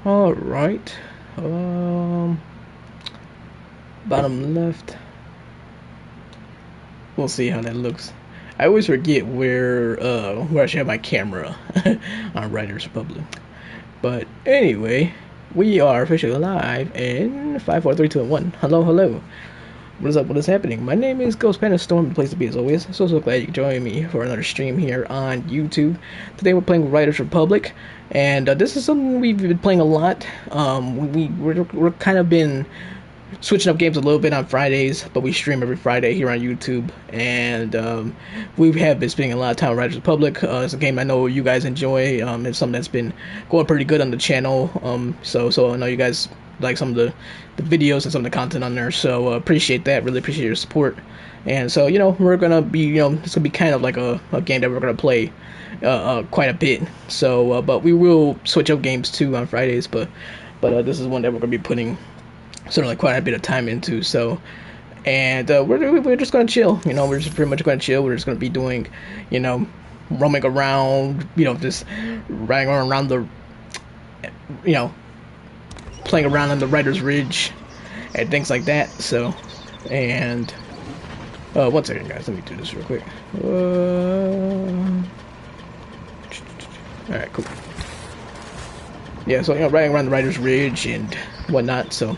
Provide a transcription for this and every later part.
All right. Um, Bottom left. We'll see how that looks. I always forget where I should have my camera on Writers Republic. But anyway, we are officially live in 5, 4, 3, 2, and 1. Hello, hello. What is up? What is happening? My name is Ghost Panda Storm, the place to be as always. So glad you could join me for another stream here on YouTube. Today we're playing Writers Republic, and this is something we've been playing a lot. We're kind of been switching up games a little bit on Fridays, but we stream every Friday here on YouTube, and we have been spending a lot of time with Riders Republic. It's a game I know you guys enjoy. It's something that's been going pretty good on the channel. So I know you guys like some of the videos and some of the content on there. So appreciate that. Really appreciate your support. And so we're gonna be it's gonna be kind of like a game that we're gonna play quite a bit. So but we will switch up games too on Fridays. But this is one that we're gonna be putting sort of like quite a bit of time into. So, and we're just gonna chill. We're just pretty much gonna chill. We're just gonna be doing, roaming around. Just riding around the, playing around on the Writer's Ridge and things like that. So, and 1 second, guys. Let me do this real quick. All right, cool. Yeah, so riding around the Writer's Ridge and whatnot. So.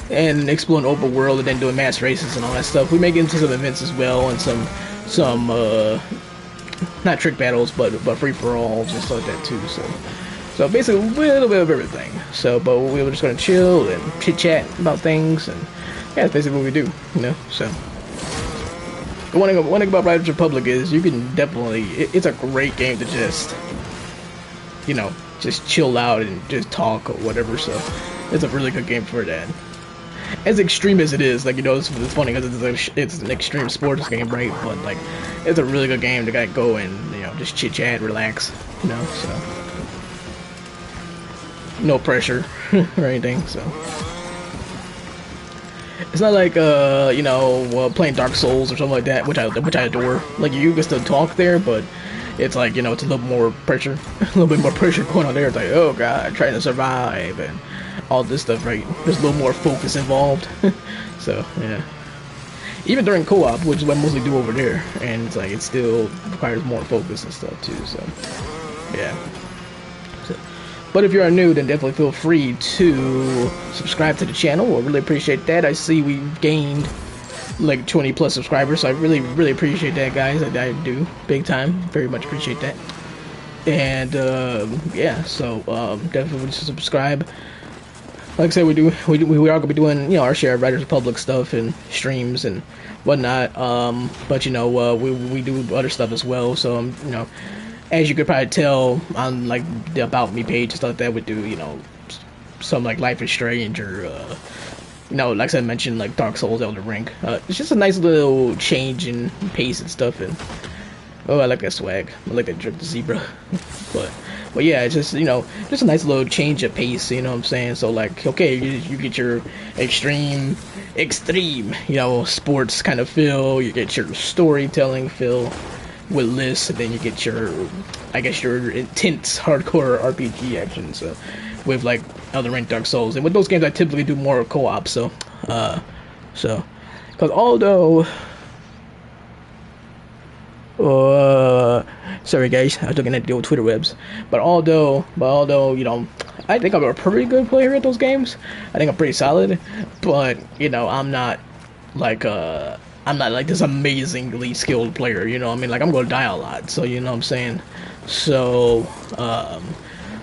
And exploring open world, and then doing mass races and all that stuff. We may get into some events as well, and some not trick battles, but free for alls and stuff like that too. So basically a little bit of everything. So, but we were just gonna chill and chit chat about things, and yeah, that's basically what we do. So the one thing about Riders Republic is you can definitely it's a great game to just chill out and just talk or whatever. So it's a really good game for that. As extreme as it is, it's funny because it's an extreme sports game, right? But it's a really good game to go and just chit chat, relax, so no pressure or anything. So it's not like playing Dark Souls or something like that, which I adore. Like you can still talk there, but it's like it's a little more pressure, a little bit more pressure going on there. It's like, oh god, trying to survive and all this stuff, right? There's a little more focus involved. So yeah, even during co-op, which is what I mostly do over there, and it's like it still requires more focus and stuff too. So yeah. But if you are new, then definitely feel free to subscribe to the channel. We'll really appreciate that. I see we've gained like 20 plus subscribers, so I really appreciate that, guys. I do big time. Very much appreciate that. And yeah, so definitely subscribe. Like I said, we are gonna be doing our share of Writers Republic stuff and streams and whatnot. But we do other stuff as well. So as you could probably tell on like the About Me page and stuff like that, we do some like Life is Strange or like I mentioned, like Dark Souls, Elden Ring. It's just a nice little change in pace and stuff. And oh, I like that swag. I like that drip the zebra. But yeah, it's just just a nice little change of pace. You know what I'm saying? So like, okay, you get your extreme, sports kind of feel. You get your storytelling feel with lists, and then you get your intense, hardcore RPG action. So with like Elden Ring, Dark Souls, and with those games, I typically do more co-op. So because although. Sorry guys, I was looking at the old Twitter webs. But although, I think I'm a pretty good player at those games. I think I'm pretty solid. But I'm not like this amazingly skilled player. I mean, like I'm gonna die a lot. So you know what I'm saying. So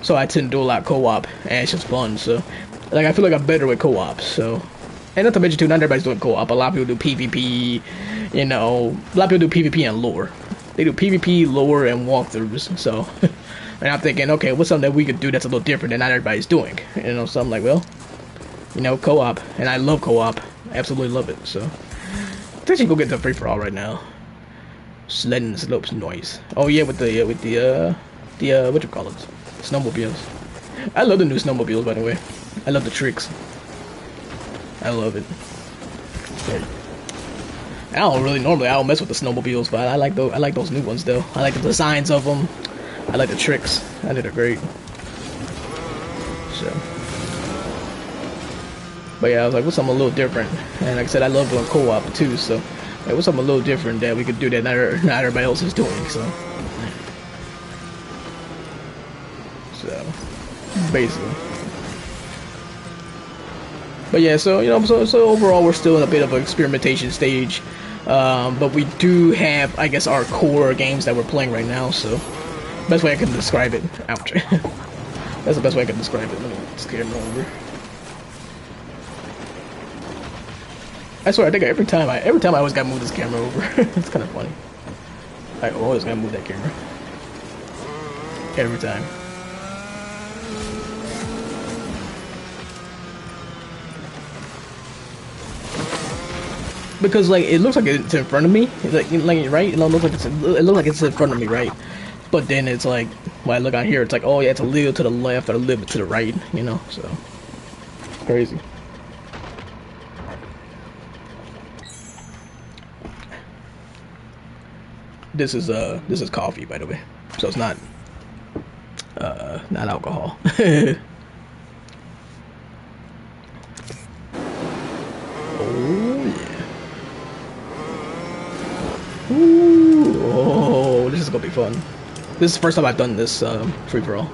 so I tend to do a lot of co-op, and it's just fun. So like I feel like I'm better with co-op. So. And not to mention too, not everybody's doing co-op. A lot of people do PvP, a lot of people do PvP and lore. They do PvP, lore, and walkthroughs. So, and I'm thinking, okay, what's something that we could do that's a little different than not everybody's doing? So I'm like, well, co-op, and I love co-op, absolutely love it. So, let's actually go get the free for all right now. Sledding slopes noise. Oh yeah, with the what you call it, snowmobiles. I love the new snowmobiles, by the way. I love the tricks. I love it. I don't mess with the snowmobiles, but I like those new ones though. I like the designs of them. I like the tricks. I think they're great. So, but yeah, I was like, what's something a little different? And like I said, I love doing co-op too. So, like, what's something a little different that we could do that not everybody else is doing? So basically. But yeah, so you know, so overall, we're still in a bit of an experimentation stage. But we do have, I guess, our core games that we're playing right now. So, best way I can describe it. Ouch. That's the best way I can describe it. Let me scare him over. I swear, I think every time I always gotta move this camera over. It's kind of funny. I always gotta move that camera. Every time. Because like it looks like it's in front of me, like right? It looks like it looks like it's in front of me, right? But then it's like when I look on here, it's like, oh yeah, it's a little to the left or a little bit to the right, you know? So crazy. This is coffee, by the way, so it's not alcohol. Oh yeah. Ooh, oh, this is gonna be fun. This is the first time I've done this free for all.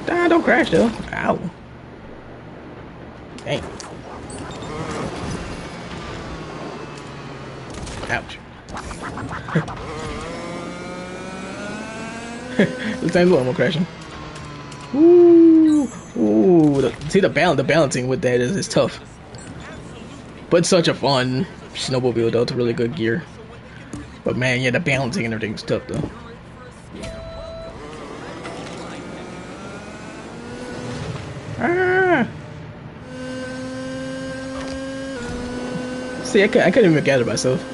Ah, don't crash though. Ow. Dang. Ouch. This time's one more crashing. Ooh, ooh. See the balancing with that is tough. But it's such a fun snowmobile though. It's really good gear. But man, yeah, the balancing and everything's tough though. Ah! See, I couldn't even gather myself.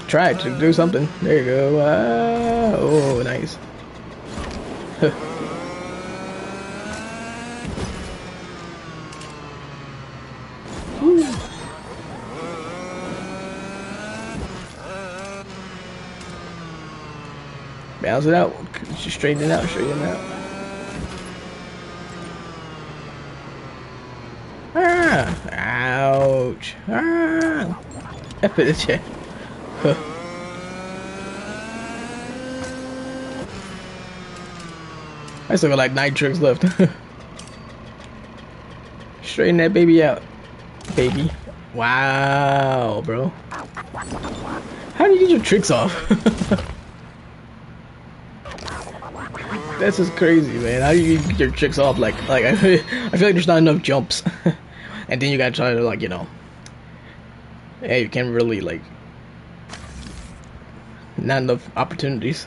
Tried to do something. There you go. Oh, nice. Balance it out. Just straighten it out. Straighten it out. Ah! Ouch! Ah! F it, it's yeah. Huh. I still got like 9 tricks left. Straighten that baby out, baby. Wow, bro. How do you get your tricks off? That's just crazy, man. How do you get your tricks off? Like I feel like there's not enough jumps, and then you gotta try to like, you know. Hey, you can't really like. Not enough opportunities.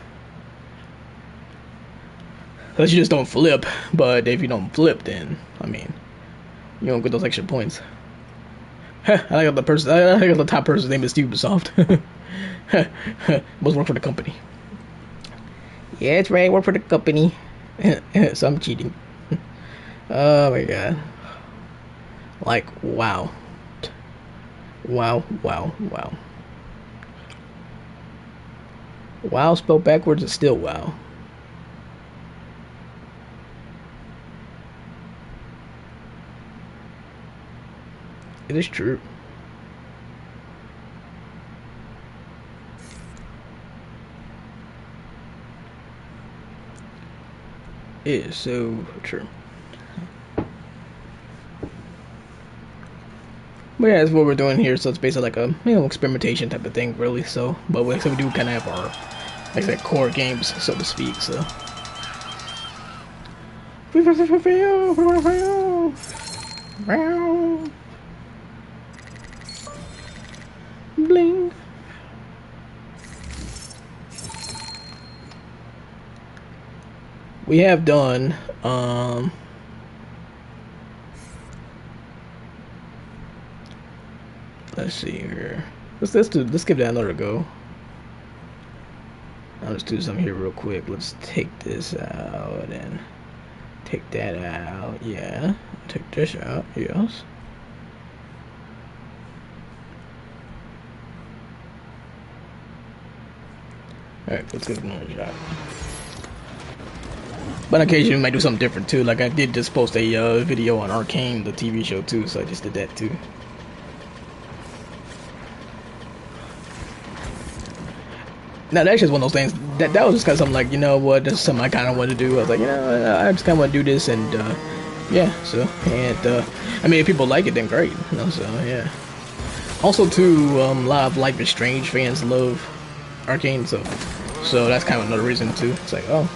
Unless you just don't flip, but if you don't flip, then I mean, you don't get those extra points. I like the person. I think the top person's name is Ubisoft. Must work for the company. Yeah, it's right. Work for the company. So I'm cheating. Oh my god. Like wow. Wow. Wow spelled backwards is still wow. It is true. It is so true. But yeah, that's what we're doing here. So it's basically like a experimentation type of thing, really. So, but we do kind of have our like I said core games, so to speak. So. Bling. We have done let's see here. Let's give that another go. Let's do something here real quick. Let's take this out and take that out. Yeah. Take this out. Yes. Alright, let's give it another shot. But occasionally we might do something different too. Like I did just post a video on Arcane, the TV show too, so I just did that too. Now that's just one of those things. That was just kind of something like, you know what, that's something I kind of wanted to do. I was like, you know, I just kind of want to do this, and yeah. So and I mean, if people like it, then great. You know, so yeah. Also too, a lot of Life is Strange fans love Arcane, so that's kind of another reason too. It's like, oh,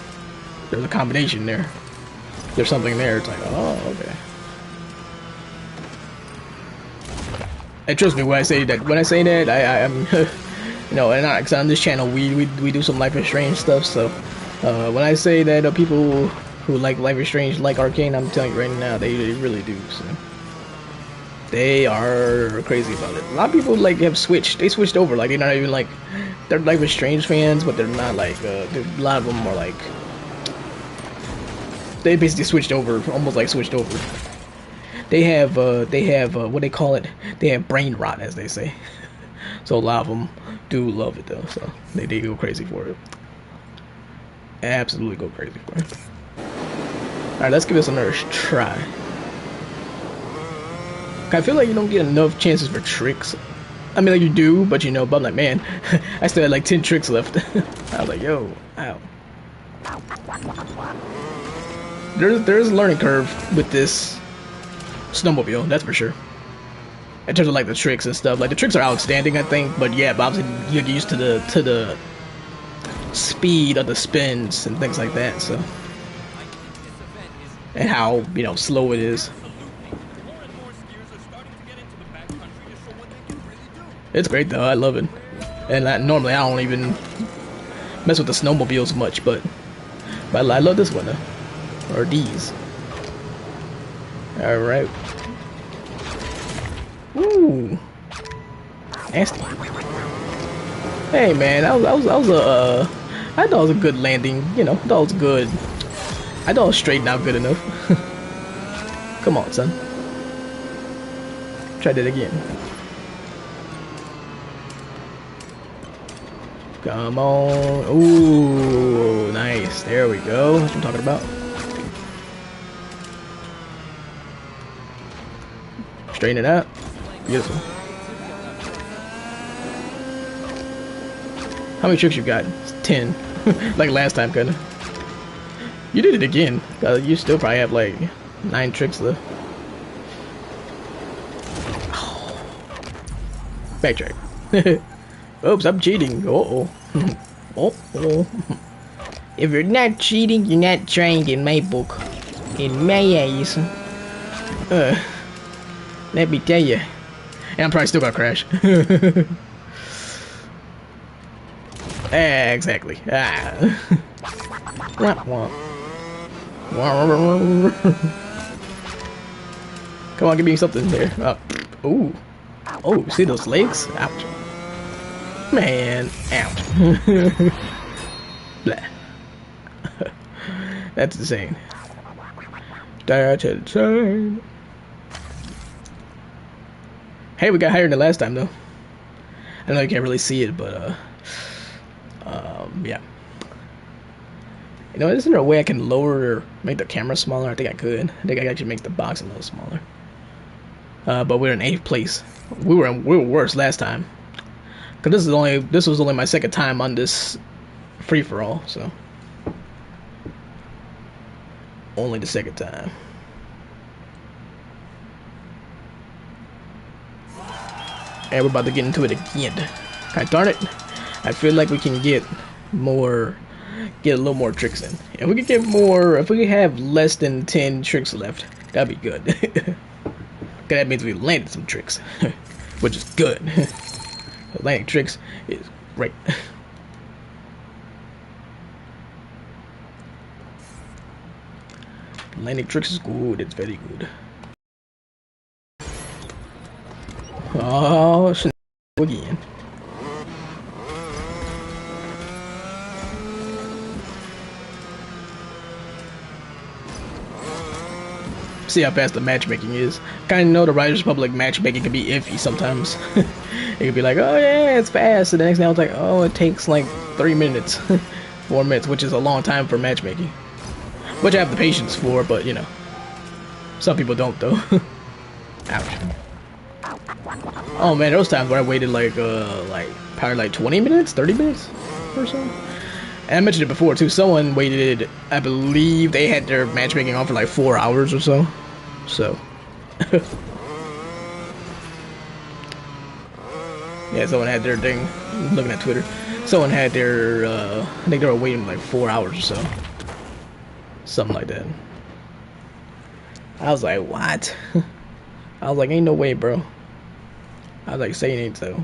there's a combination there. There's something there. It's like, oh, okay. And trust me when I say that, I'm you know, and cause on this channel we do some Life is Strange stuff. So when I say that people who like Life is Strange like Arcane, I'm telling you right now, they really do. So they are crazy about it. A lot of people like have switched. They switched over. Like they're not even like they're Life is Strange fans, but they're not like a lot of them are like they basically switched over, almost like switched over. They have what they call it. They have brain rot, as they say. So a lot of them do love it though. So they go crazy for it. Absolutely go crazy for it. All right, let's give this another try. I feel like you don't get enough chances for tricks. I mean, like you do, but you know, but I'm like, man, I still had like 10 tricks left. I was like, yo, ow. There's a learning curve with this snowmobile, that's for sure. In terms of like the tricks and stuff, like the tricks are outstanding, I think. But yeah, but obviously you get used to the speed of the spins and things like that. So, and how, you know, slow it is. It's great though, I love it. And normally I don't even mess with the snowmobiles much, but I love this one though. Or these. Alright. Ooh. Nasty. Hey man, that was I thought it was a good landing, you know, I thought it was good. I thought it was straightened out good enough. Come on, son. Try that again. Come on. Ooh, nice. There we go. That's what I'm talking about. Straighten it out. Beautiful. How many tricks you got? 10. Like last time, kinda. You did it again. You still probably have like 9 tricks left. Backtrack. Oops, I'm cheating. Uh-oh. Uh-oh. If you're not cheating, you're not trying in my book. In my eyes. Let me tell you. And I'm probably still gonna crash. Exactly. Ah. Come on, give me something there. Ooh. Oh, see those legs? Ouch. Man, ouch. Blah. That's insane. That's insane. Hey, we got higher than last time though. I know you can't really see it, but yeah. You know, isn't there a way I can lower or make the camera smaller? I think I could. I think I could actually make the box a little smaller. But we're in 8th place. We were worse last time. Cause this was only my 2nd time on this free for all, so only the 2nd time. And we're about to get into it again. God darn it! I feel like we can get a little more tricks in. If we could get more, if we could have less than 10 tricks left, that'd be good. Cause that means we landed some tricks, which is good. Landing tricks is great. Landing tricks is good. It's very good. Oh, again. See how fast the matchmaking is. Kind of know the Riders Republic matchmaking can be iffy sometimes. It could be like, oh yeah, it's fast, and the next now it's like, oh, it takes like 3 minutes, 4 minutes, which is a long time for matchmaking. which I have the patience for, but you know, some people don't though. Ouch. Oh man, those times where I waited like probably like 20 minutes, 30 minutes or so. And I mentioned it before too. Someone waited, I believe they had their matchmaking on for like 4 hours or so. So, yeah, someone had their thing. I'm looking at Twitter. Someone had their, I think they were waiting like 4 hours or so. Something like that. I was like, what? I was like, ain't no way, bro. I was like, say it ain't so.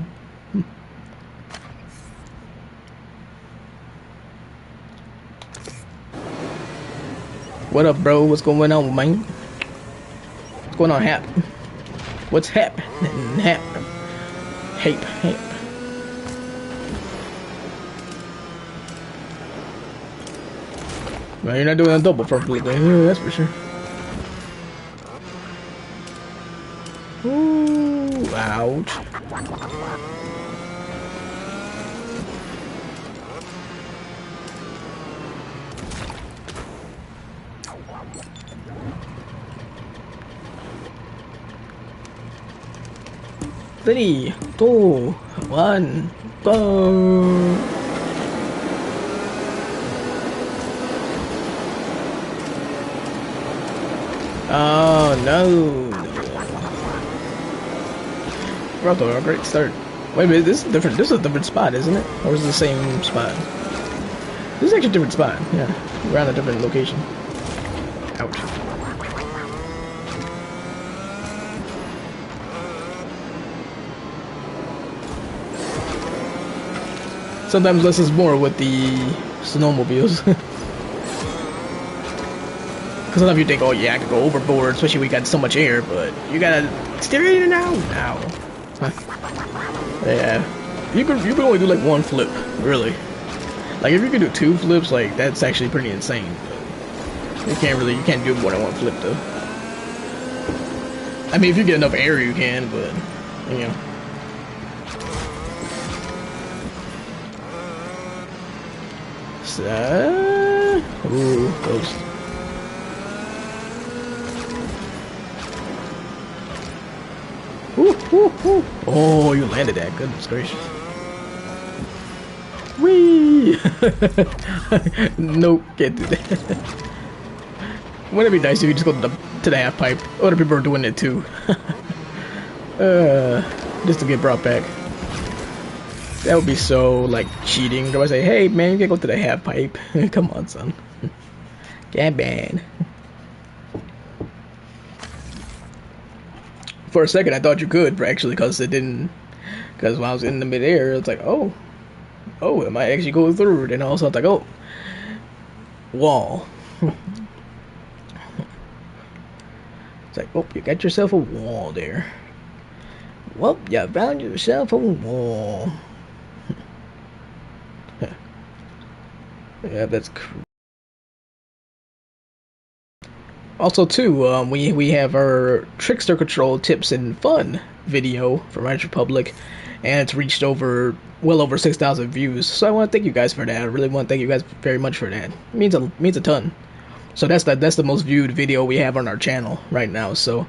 What up, bro? What's going on, man? What's going on, Hap? What's happening, Hap? Hape. Man, you're not doing a double front flip, man. That's for sure. Ooh, ouch. Three, two, one, go! Oh no! We're off to a great start. Wait a minute, this is different. This is a different spot, isn't it? Or is it the same spot? This is actually a different spot. Yeah, we're on a different location. Ouch. Sometimes less is more with the snowmobiles. Because sometimes you think, oh yeah, I could go overboard, especially when we got so much air, but you gotta steer in and out. Now. Yeah. You can only do like one flip, really. Like if you can do 2 flips, like that's actually pretty insane. But you can't do more than 1 flip though. I mean, if you get enough air, you can, but you know. Ooh, close. Ooh. Oh, you landed that. Goodness gracious. Whee! Nope, can't do that. Wouldn't it be nice if you just go to the half pipe? Other people are doing it too. Just to get brought back. That would be so, like, cheating. Do I say, hey, man, you can't go to the half pipe. Come on, son. Get banned. For a second, I thought you could, actually, because it didn't... Because when I was in the midair, it's like, oh, it might actually go through. And also, it's like, oh, wall. It's like, oh, you got yourself a wall there. Well, you found yourself a wall. Yeah, that's cool. Also, too, we have our Trickster Control Tips and Fun video from Riders Republic, and it's reached well over 6,000 views. So I want to thank you guys for that. I really want to thank you guys very much for that. It means a ton. So that's the most viewed video we have on our channel right now. So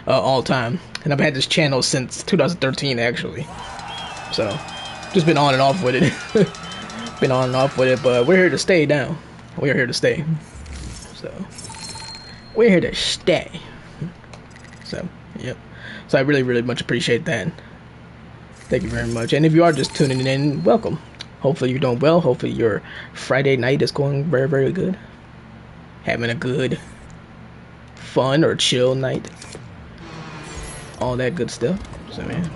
all time, and I've had this channel since 2013 actually. So just been on and off with it. Been on and off with it, but we're here to stay now. We're here to stay. So we're here to stay. So yep. So I really, really much appreciate that. Thank you very much. And if you are just tuning in, welcome. Hopefully you're doing well. Hopefully your Friday night is going very, very good. Having a good, fun or chill night. All that good stuff. So man.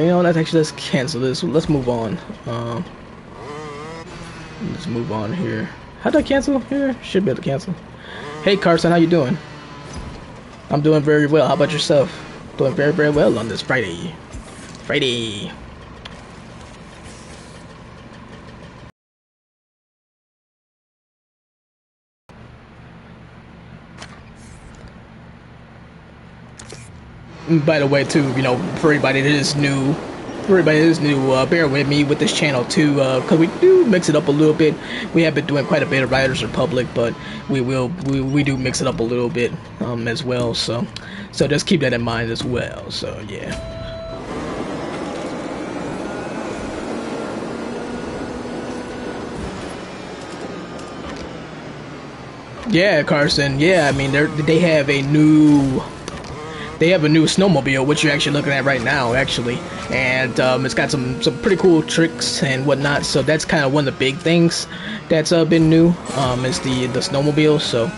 You know, let's cancel this. Let's move on. Let's move on here. How do I cancel here? Should be able to cancel. Hey Carson, how you doing? I'm doing very well. How about yourself? Doing very, very well on this Friday. By the way, too, you know, for everybody that is new for everybody who's new, bear with me with this channel too, because we do mix it up a little bit. We have been doing quite a bit of Riders Republic, but we do mix it up a little bit as well. So just keep that in mind as well. So yeah. Yeah, Carson. Yeah, I mean they have a new snowmobile, which you're actually looking at right now, actually, and it's got some pretty cool tricks and whatnot. So that's kind of one of the big things that's been new, is the snowmobile. So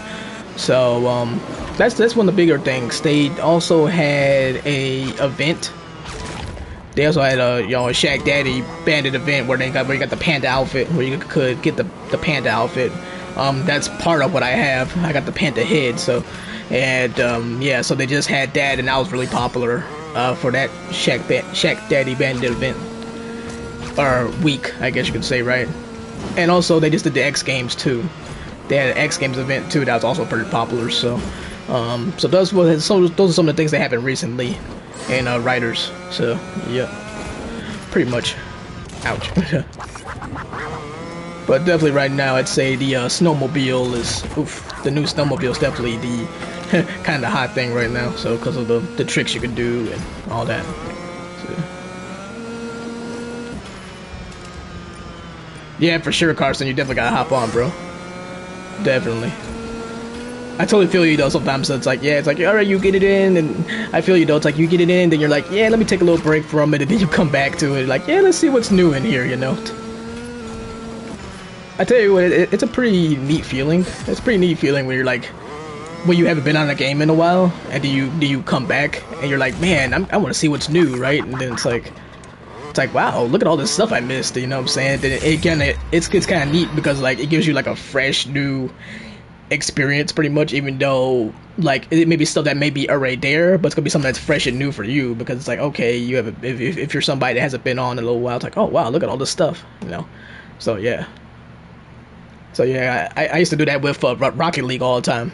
that's one of the bigger things. They also had a event. They also had a a Shaq Daddy Bandit event where you got the panda outfit, where you could get the panda outfit. That's part of what I have. I got the panda head, so. And yeah, so they just had that, and that was really popular for that Shaq Daddy Bandit event, or week, I guess you could say, right? And also they just did the X Games too. They had an X Games event too that was also pretty popular. So those are some of the things that happened recently in Riders. So yeah, pretty much. Ouch. But definitely right now, I'd say the snowmobile is, the new snowmobile is definitely the kind of the hot thing right now. So because of the tricks you can do and all that. So. Yeah, for sure, Carson, you definitely gotta hop on, bro. Definitely. I totally feel you though. Sometimes it's like, yeah, it's like, all right, you get it in, and I feel you though. It's like you get it in, then you're like, yeah, let me take a little break from it, and then you come back to it, like, yeah, let's see what's new in here, you know. I tell you what, it's a pretty neat feeling. It's a pretty neat feeling when you're like, when you haven't been on a game in a while, and do you come back and you're like, man, I want to see what's new, right? And then it's like, wow, look at all this stuff I missed. You know what I'm saying? Then it's kind of neat because like it gives you like a fresh new experience, pretty much. Even though like it may be stuff that may be already there, but it's gonna be something that's fresh and new for you because it's like, okay, you have if you're somebody that hasn't been on in a little while, it's like, oh wow, look at all this stuff, you know. So yeah. So yeah, I used to do that with Rocket League all the time.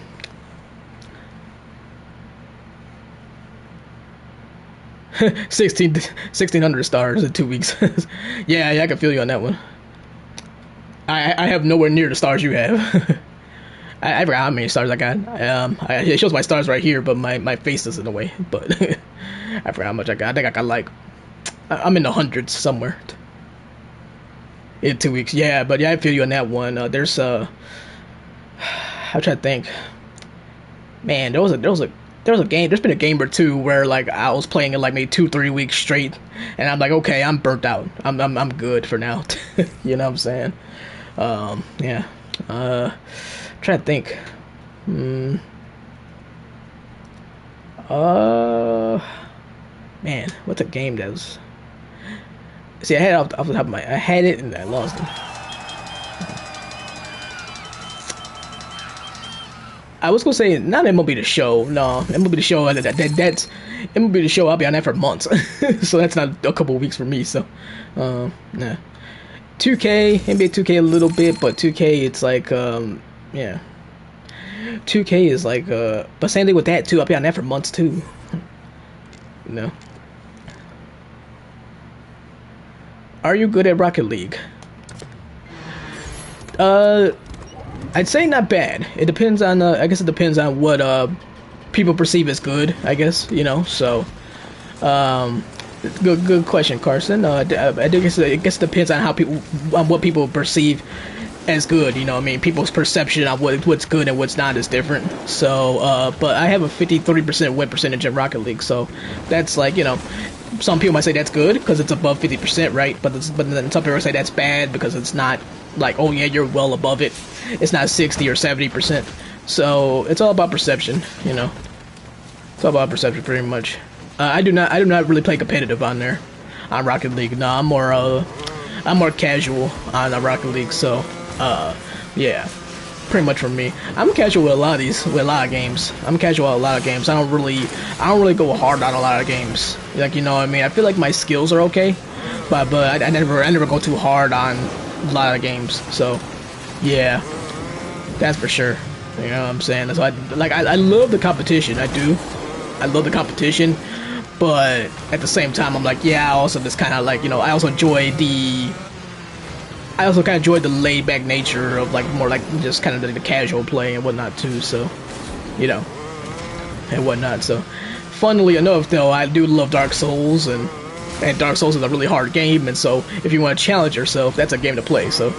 $1,600 stars in 2 weeks. Yeah, I can feel you on that one. I have nowhere near the stars you have. I forgot how many stars I got. It shows my stars right here, but my face is in the way. But I forgot how much I got. I think I got like, I'm in the hundreds somewhere. In 2 weeks, yeah, but yeah, I feel you on that one. There's I'm trying to think. Man, there was a game. There's been a game or two where like I was playing it like maybe 2-3 weeks straight, and I'm like, okay, I'm burnt out. I'm good for now. You know what I'm saying? Yeah. Trying to think. Man, what's a game that was? See, I had it off the top of my. I had it and I lost it. I was gonna say not MLB The Show. No, MLB The Show. That's MLB The Show. I'll be on that for months, so that's not a couple of weeks for me. So, yeah. 2K, NBA 2K a little bit, but 2K it's like yeah. 2K is like but same thing with that too. I'll be on that for months too. You know. Are you good at Rocket League? I'd say not bad. It depends on, I guess it depends on what, people perceive as good, I guess, you know, so, good question, Carson. I guess it depends on on what people perceive as good, you know. I mean, people's perception of what's good and what's not is different. So, but I have a 53% win percentage in Rocket League, so that's like, you know, some people might say that's good because it's above 50%, right? But then some people say that's bad because it's not like, oh yeah, you're well above it. It's not 60 or 70%. So it's all about perception, you know. It's all about perception, pretty much. I do not really play competitive on there, on Rocket League. No, I'm more casual on Rocket League. So, yeah, pretty much for me. I'm casual with a lot of games. I'm casual with a lot of games. I don't really go hard on a lot of games. Like, you know what I mean? I feel like my skills are okay, but I never go too hard on a lot of games. So, yeah, that's for sure. You know what I'm saying? So I love the competition. I do. I love the competition, But at the same time, I'm like, yeah, I also just kind of like, I also enjoy I also kind of enjoy the laid back nature of like more like just kind of the casual play and whatnot too. So, you know, and whatnot. So, funnily enough, though, I do love Dark Souls, and Dark Souls is a really hard game. And so, if you want to challenge yourself, that's a game to play. So,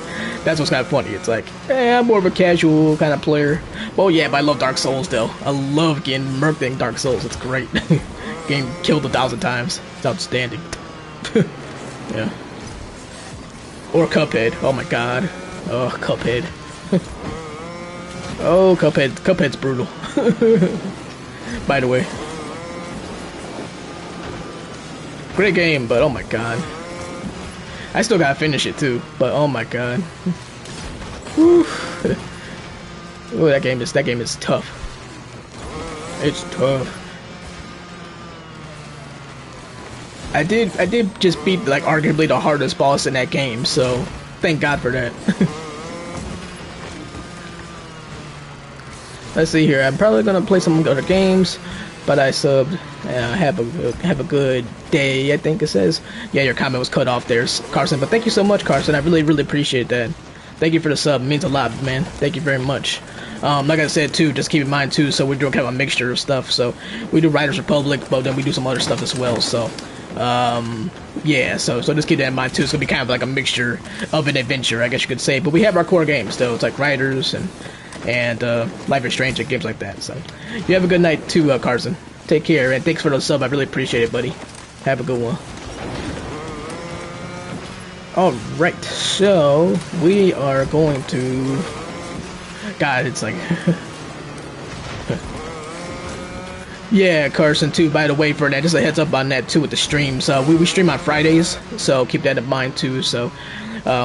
that's what's kind of funny. It's like, I'm more of a casual kind of player. Well, yeah, but I love Dark Souls though. I love getting murked in Dark Souls. It's great. Game killed 1,000 times. It's outstanding. Yeah. Or Cuphead. Oh my god. Oh, Cuphead. Oh, Cuphead. Cuphead's brutal. By the way. Great game, but oh my god. I still gotta finish it too, but oh my god. Ooh, that game is tough. It's tough. I did just beat like arguably the hardest boss in that game, so thank God for that. Let's see here. I'm probably gonna play some other games, but I subbed. Have a good day. I think it says. Yeah, your comment was cut off there, Carson. But thank you so much, Carson. I really appreciate that. Thank you for the sub. It means a lot, man. Thank you very much. Like I said too, just keep in mind too. So we're doing kind of a mixture of stuff. So we do Riders Republic, but then we do some other stuff as well. So. Yeah, so just keep that in mind too. It's gonna be kind of like a mixture of an adventure, I guess you could say. But we have our core games though. It's like Riders and Life is Strange and games like that. So you have a good night too, Carson. Take care, and thanks for the sub. I really appreciate it, buddy. Have a good one. Alright, so we are going to... God, it's like... Yeah, Carson, too, by the way, for that, just a heads up on that, too, with the streams. We stream on Fridays, so keep that in mind, too. So,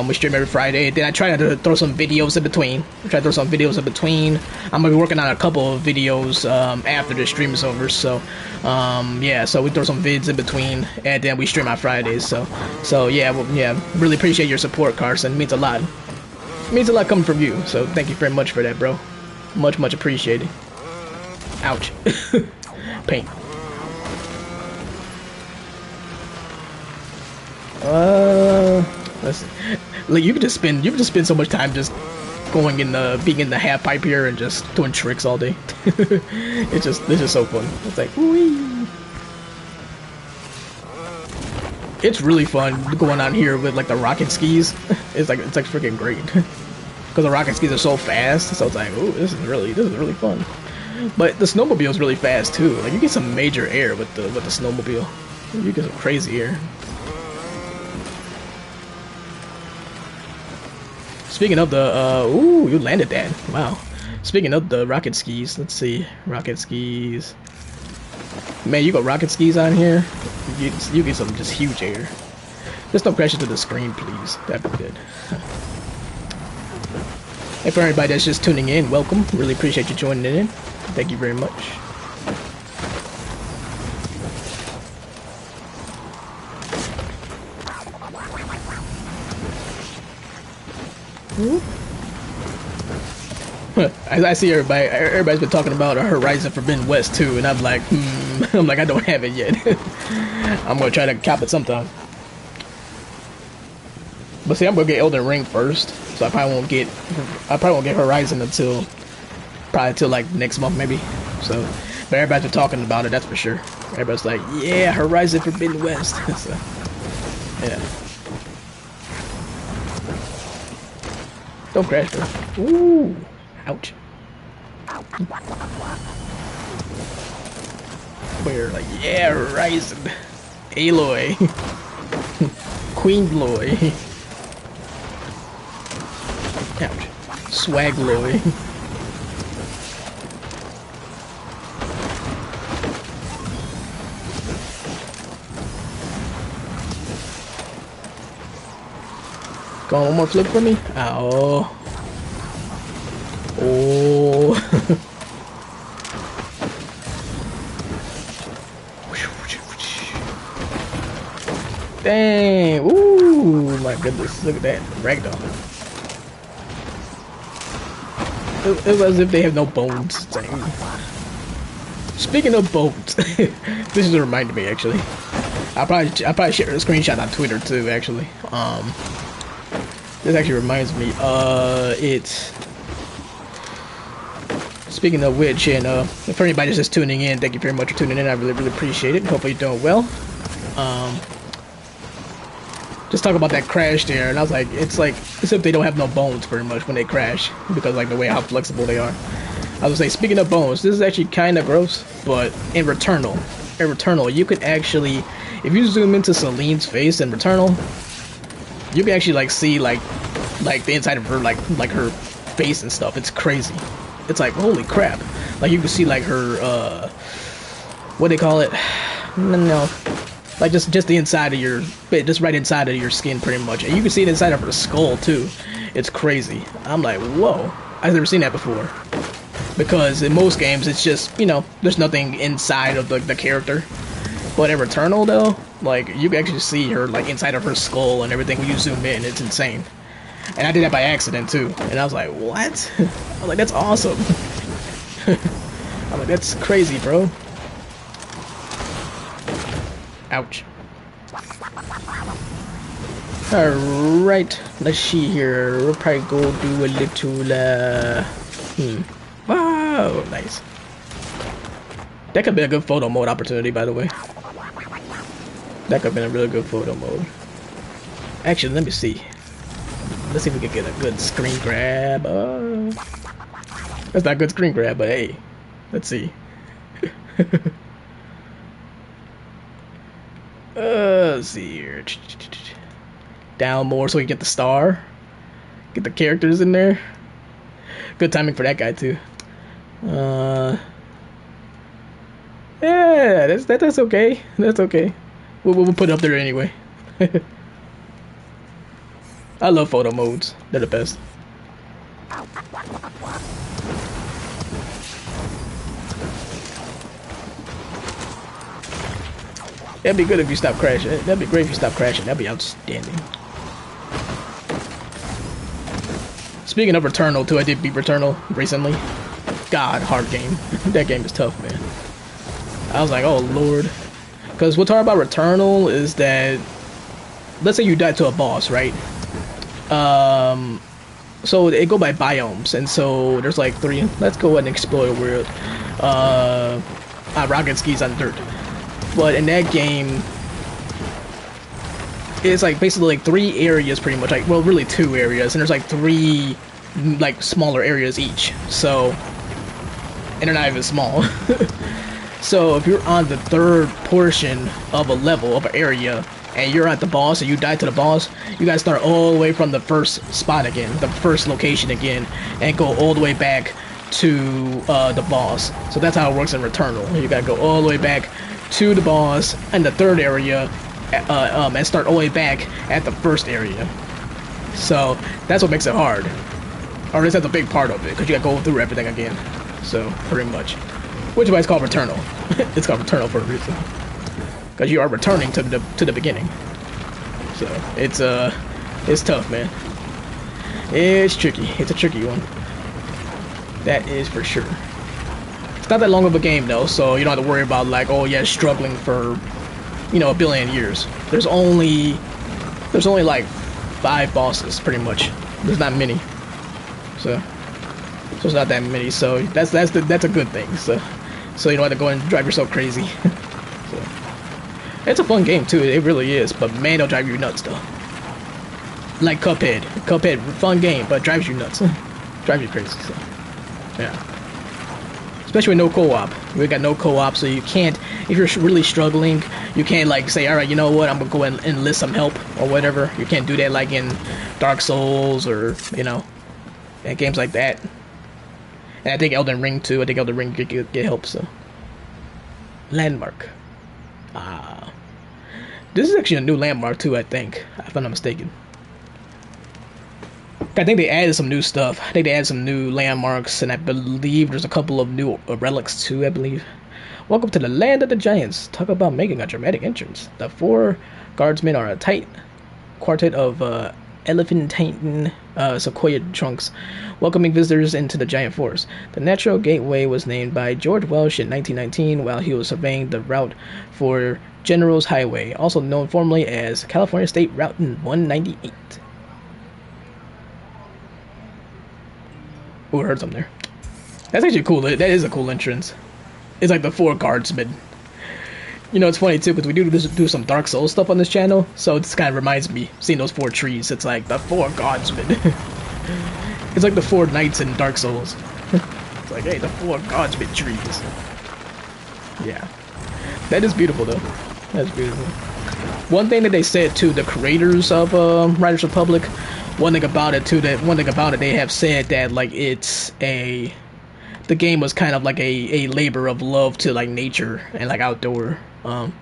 we stream every Friday. Then I try to throw some videos in between. I'm going to be working on a couple of videos after the stream is over. So, yeah, so we throw some vids in between, and then we stream on Fridays. So yeah, well, yeah, really appreciate your support, Carson. It means a lot. It means a lot coming from you. So thank you very much for that, bro. Much appreciated. Ouch. Paint. Let's see. Like you can just spend so much time just going in being in the half pipe here and just doing tricks all day. it's just so fun. It's like whee. It's really fun going on here with like the rocket skis. It's like freaking great because the rocket skis are so fast. So it's like, ooh, this is really fun. But the snowmobile is really fast too. Like you get some major air with the snowmobile. You get some crazy air. Speaking of the ooh, you landed that. Wow. Speaking of the rocket skis, let's see. Rocket skis. Man, you got rocket skis on here. You get some just huge air. Just don't crash into the screen, please. That'd be good. And for everybody that's just tuning in, welcome. Really appreciate you joining in. Thank you very much. I see everybody's been talking about Horizon Forbidden West too, and I'm like, I'm like, I don't have it yet. I'm gonna try to cop it sometime. But see, I'm gonna get Elden Ring first, so I probably won't get Horizon until like next month maybe. So, but everybody's been talking about it, that's for sure. Everybody's like, yeah, Horizon Forbidden West. So, yeah. Don't crash, bro. Ooh, ouch. We're like, yeah, Horizon, Aloy, Queen Loy. Ouch. Swagloy. Go on, one more flip for me. Ow. Oh. Dang. Ooh, my goodness. Look at that. Ragdoll. It was as if they have no bones. Dang. Speaking of boats, this is reminded me actually. I probably share a screenshot on Twitter too. Actually, this actually reminds me. It's speaking of which, and for anybody just tuning in, thank you very much for tuning in. I really appreciate it. Hopefully you're doing well. Just talk about that crash there, and I was like, it's like as if they don't have no bones pretty much when they crash because like the way how flexible they are. I was say, speaking of bones, this is actually kind of gross, but in Returnal, you could actually, if you zoom into Celine's face in Returnal, you can actually like see like the inside of her like her face and stuff. It's crazy. It's like holy crap. Like you can see like her what do they call it? No. Like just the inside of your, just right inside of your skin pretty much. And you can see it inside of her skull too. It's crazy. I'm like, whoa. I've never seen that before. Because in most games, it's just, you know, there's nothing inside of the character. But in Returnal though, like, you can actually see her, like, inside of her skull and everything when you zoom in. It's insane. And I did that by accident too. And I was like, what? I was like, that's awesome. I'm like, that's crazy, bro. Ouch. Alright, let's see here. We'll probably go do a little, Wow, nice. That could be a good photo mode opportunity, by the way. That could have been a really good photo mode. Actually, let me see. Let's see if we can get a good screen grab. That's not a good screen grab, but hey. Let's see. Let's see here. Down more so we get the star. Get the characters in there. Good timing for that guy too. Yeah, that's okay. That's okay. We'll put it up there anyway. I love photo modes. They're the best. That'd be good if you stop crashing. That'd be great if you stop crashing. That'd be outstanding. Speaking of Returnal too, I did beat Returnal recently. God, hard game. That game is tough, man. I was like, oh lord. Because what's hard about Returnal is that, let's say you die to a boss, right? So they go by biomes, and so there's like 3. Let's go ahead and explore the world. Rocket skis on dirt. But in that game, it's like basically like 3 areas pretty much, like, well, really 2 areas, and there's like 3 like smaller areas each. So, and they're not even small. So if you're on the 3rd portion of a level of an area and you're at the boss and you die to the boss, you gotta start all the way from the first spot again, the first location again, and go all the way back to the boss. So that's how it works in Returnal. You gotta go all the way back to the boss in the 3rd area, and start all the way back at the 1st area. So that's what makes it hard, or at least that's a big part of it, because you gotta go through everything again. So pretty much, which is why it's called Returnal. It's called Returnal for a reason, because you are returning to the beginning. So it's tough, man. It's tricky. It's a tricky one. That is for sure. It's not that long of a game though, so you don't have to worry about like, oh yeah, struggling for, you know, a billion years. There's only like 5 bosses pretty much. There's not many, so it's not that many. So that's a good thing. So you don't have to go and drive yourself crazy. So it's a fun game too. It really is. But man, it'll drive you nuts though. Like Cuphead. Cuphead, fun game, but drives you nuts. Drives you crazy. So yeah. Especially with no co-op. We got no co-op, so you can't, if you're really struggling, you can't like say, alright, you know what, I'm gonna go and enlist some help or whatever. You can't do that like in Dark Souls or, you know, and games like that. And I think Elden Ring too. I think Elden Ring get help, so. Landmark. This is actually a new landmark too, I think, if I'm not mistaken. I think they added some new stuff. I think they added some new landmarks, and I believe there's a couple of new relics too, I believe. Welcome to the land of the giants. Talk about making a dramatic entrance. The 4 guardsmen are a tight quartet of elephantine sequoia trunks, welcoming visitors into the giant forest. The natural gateway was named by George Welsh in 1919 while he was surveying the route for Generals Highway, also known formally as California State Route 198. Oh, I heard something there. That's actually cool. That is a cool entrance. It's like the four guardsmen. You know, it's funny too because we do some Dark Souls stuff on this channel, so it kind of reminds me seeing those four trees. It's like the four guardsmen. It's like the four knights in Dark Souls. It's like, hey, the four guardsmen trees. Yeah, that is beautiful though. That's beautiful. One thing that they said too, the creators of Riders Republic, one thing about it, they have said that like the game was kind of like a labor of love to like nature and like outdoor and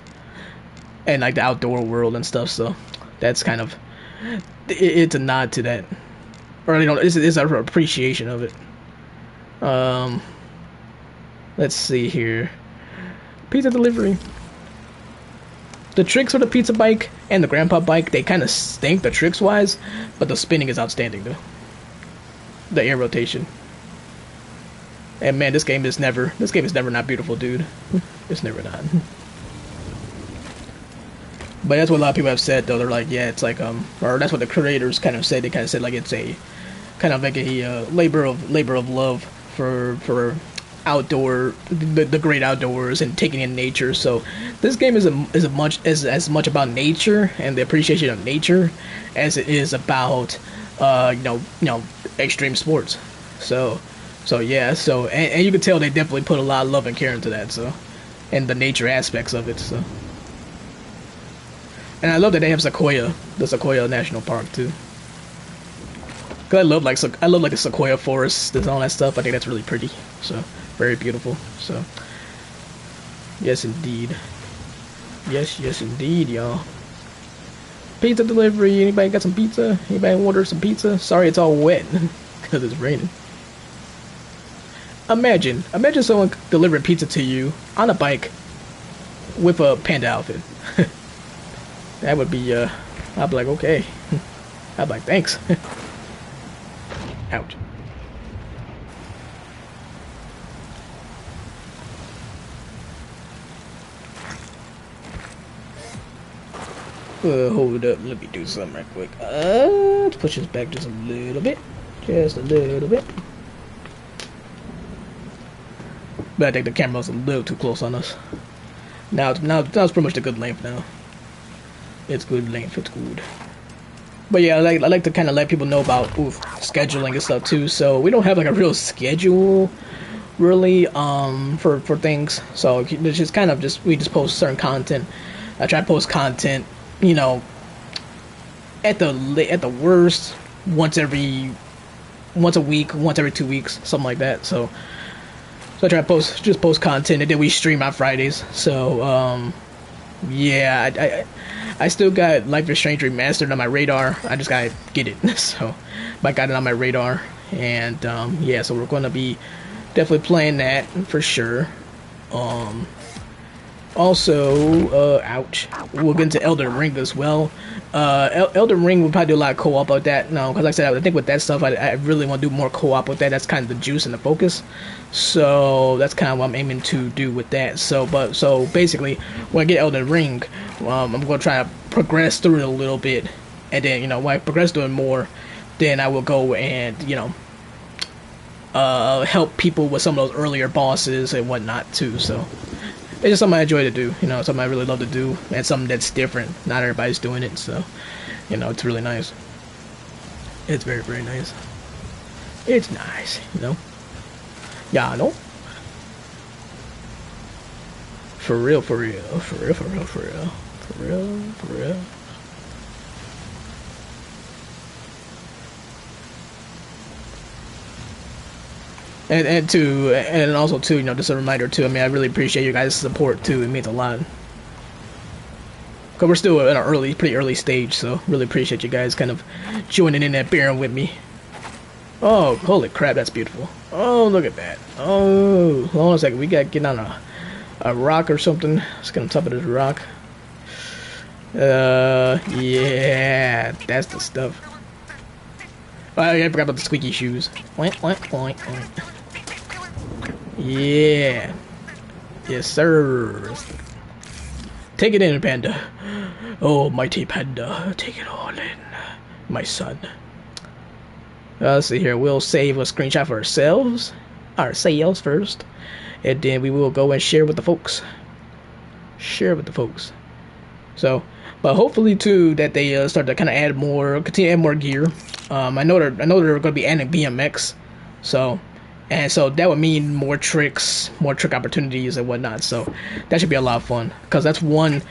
like the outdoor world and stuff. So that's kind of it's a nod to that, or it's an appreciation of it. Let's see here. Pizza delivery. The tricks for the pizza bike and the grandpa bike, they kind of stink the tricks wise, but the spinning is outstanding though. The air rotation. And man, this game is never not beautiful, dude. It's never not. But that's what a lot of people have said though. They're like, yeah, it's like or that's what the creators kind of said. They kind of said like it's a kind of like a labor of love for outdoor the great outdoors and taking in nature. So this game is as much about nature and the appreciation of nature as it is about you know extreme sports. So yeah, and you can tell they definitely put a lot of love and care into that. So, and the nature aspects of it. So, and I love that they have the Sequoia National Park too. Cause I love like the Sequoia forests and all that stuff. I think that's really pretty. So very beautiful. So yes, indeed. Yes, indeed, y'all. Pizza delivery. Anybody got some pizza? Anybody order some pizza? Sorry, it's all wet because it's raining. Imagine someone delivering pizza to you on a bike with a panda outfit. That would be, I'd be like, okay. I'd be like, thanks. Ouch. Hold up, let me do something right quick. Let's push this back just a little bit. Just a little bit. But I think the camera was a little too close on us. Now it's pretty much the good length now. It's good length, it's good. But yeah, I like to kind of let people know about scheduling and stuff too. So we don't have like a real schedule, really, for things. So it's just kind of we just post certain content. I try to post content, you know, at the worst once a week, once every 2 weeks, something like that. So I try to post content, and then we stream on Fridays. So yeah, I still got Life is Strange Remastered on my radar. I just gotta get it. So I got it on my radar, and yeah, so we're gonna be definitely playing that for sure. Also, ouch, we'll get into Elden Ring as well. Elden Ring, we'll probably do a lot of co-op with that. No, because like I said, I think with that stuff, I really want to do more co-op with that. That's kind of the juice and the focus. So that's kind of what I'm aiming to do with that. So basically, when I get Elden Ring, I'm going to try to progress through it a little bit. And then, you know, when I progress through it more, then I will go and, you know, help people with some of those earlier bosses and whatnot too. So it's just something I enjoy to do, you know, something I really love to do, and something that's different. Not everybody's doing it, so, you know, it's really nice. It's very, very nice. It's nice, you know. Yeah, I know. For real. And also too, you know, just a reminder too. I mean, I really appreciate you guys' support too. It means a lot. Cause we're still at an pretty early stage, so really appreciate you guys kind of joining in and bearing with me. Oh, holy crap, that's beautiful. Oh, look at that. Oh, hold on a second. We got getting on a rock or something. Let's get on top of this rock. Yeah, that's the stuff. Oh, yeah, I forgot about the squeaky shoes. Oink, oink, oink, oink. Yeah. Yes, sir. Take it in, Panda. Oh, mighty Panda. Take it all in, my son. Let's see here. We'll save a screenshot for ourselves first. And then we will go and share with the folks. Share with the folks. So, but hopefully too that they start to kind of continue to add more gear. I know they're going to be adding BMX, so that would mean more trick opportunities and whatnot. So that should be a lot of fun because that's one.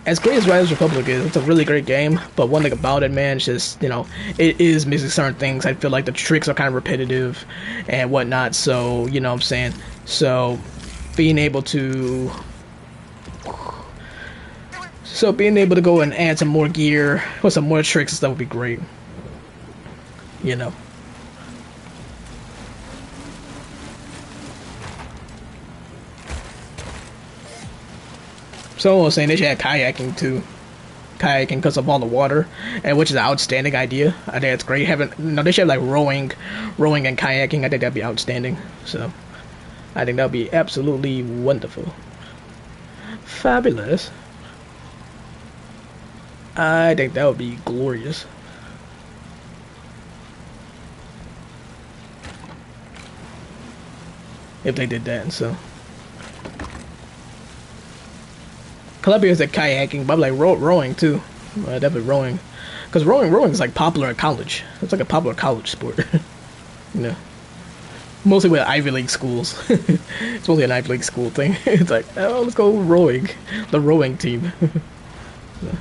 As great as Riders Republic is, it's a really great game. But one thing about it, man, it's just it is missing certain things. I feel like the tricks are kind of repetitive and whatnot. So you know what I'm saying. So being able to go and add some more gear with some more tricks and stuff would be great. You know. Someone was saying they should add kayaking too. Kayaking because of all the water, and which is an outstanding idea. I think it's great. They should have like rowing and kayaking. I think that'd be outstanding. So, I think that'd be absolutely wonderful. Fabulous. I think that would be glorious. If they did that, so. Columbia is like kayaking, but I'm like rowing too. Definitely rowing. Because rowing is like popular at college. It's like a popular college sport. You know. Mostly with Ivy League schools. It's mostly an Ivy League school thing. It's like, oh, let's go rowing. The rowing team. So.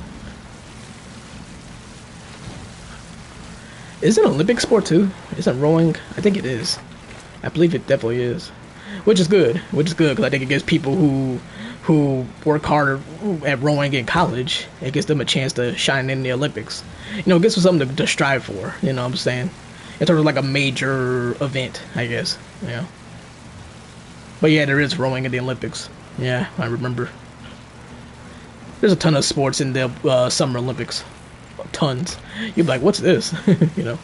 Is it an Olympic sport too? Isn't rowing? I think it is. I believe it definitely is. Which is good because I think it gives people who work harder at rowing in college, it gives them a chance to shine in the Olympics. It gives them something to strive for, you know what I'm saying? It's sort of like a major event, I guess, But yeah, there is rowing in the Olympics. Yeah, I remember. There's a ton of sports in the Summer Olympics. Tons. You'd be like, what's this? You know?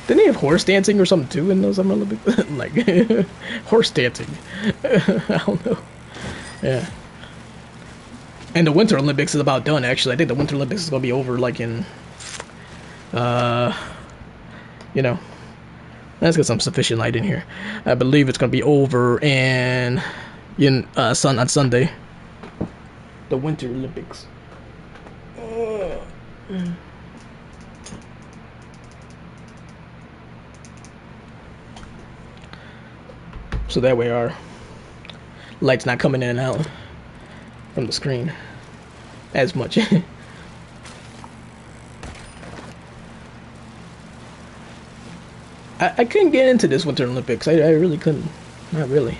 Didn't they have horse dancing or something too in those Summer Olympics? Like, horse dancing. I don't know. Yeah. And the Winter Olympics is about done, actually. I think the Winter Olympics is going to be over, like, in... Let's get some sufficient light in here. I believe it's going to be over on Sunday. The Winter Olympics. So that way our light's not coming in and out from the screen as much. I couldn't get into this Winter Olympics. I really couldn't. Not really.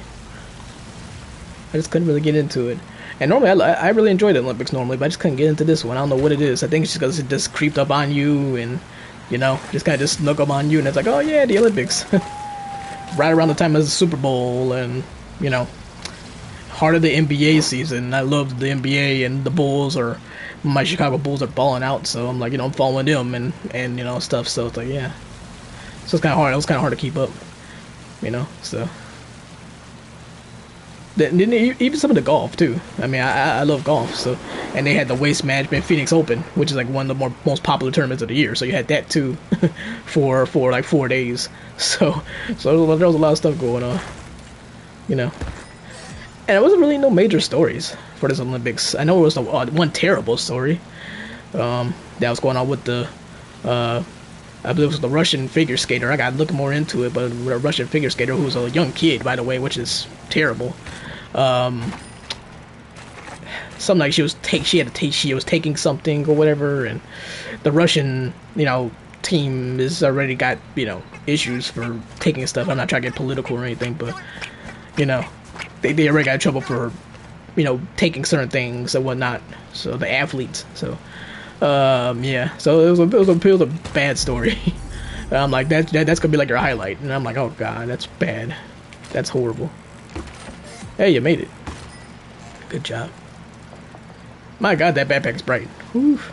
I just couldn't really get into it. And normally, I really enjoy the Olympics normally, but I just couldn't get into this one. I don't know what it is. I think it's just because it just creeped up on you and, just kind of just snuck up on you. And it's like, oh yeah, the Olympics. Right around the time of the Super Bowl and, heart of the NBA season. I love the NBA and the Bulls my Chicago Bulls are balling out. So I'm like, I'm following them and stuff. So it's like, yeah. So it's kind of hard. It was kind of hard to keep up, so. Even some of the golf too. I mean, I love golf. So, and they had the Waste Management Phoenix Open, which is like one of the most popular tournaments of the year. So you had that too, for like 4 days. So there was a lot of stuff going on, And it wasn't really no major stories for this Olympics. I know it was one terrible story, that was going on with the, I believe it was the Russian figure skater. I gotta look more into it, but a Russian figure skater who was a young kid, by the way, which is terrible. Something like she was taking something or whatever, and the Russian, team has already got, issues for taking stuff. I'm not trying to get political or anything, but, they already got in trouble for, taking certain things and whatnot. So the athletes, so. Yeah, so it was a bad story. I'm like, that's gonna be like your highlight, and I'm like, oh god, that's bad, that's horrible. Hey, you made it. Good job. My god, that backpack's bright. Oof.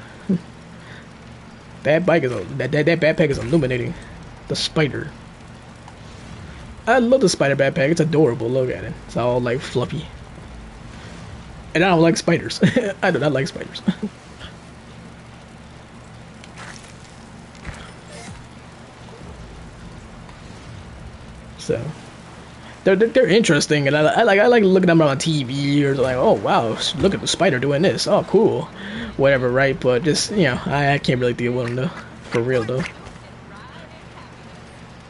That bike is that backpack is illuminating. The spider. I love the spider backpack. It's adorable. Look at it. It's all like fluffy. And I don't like spiders. I do not like spiders. So they're interesting, and I like looking at them on TV or like, oh wow, look at the spider doing this. Oh cool, whatever, right? But just I can't really deal with them though, for real though.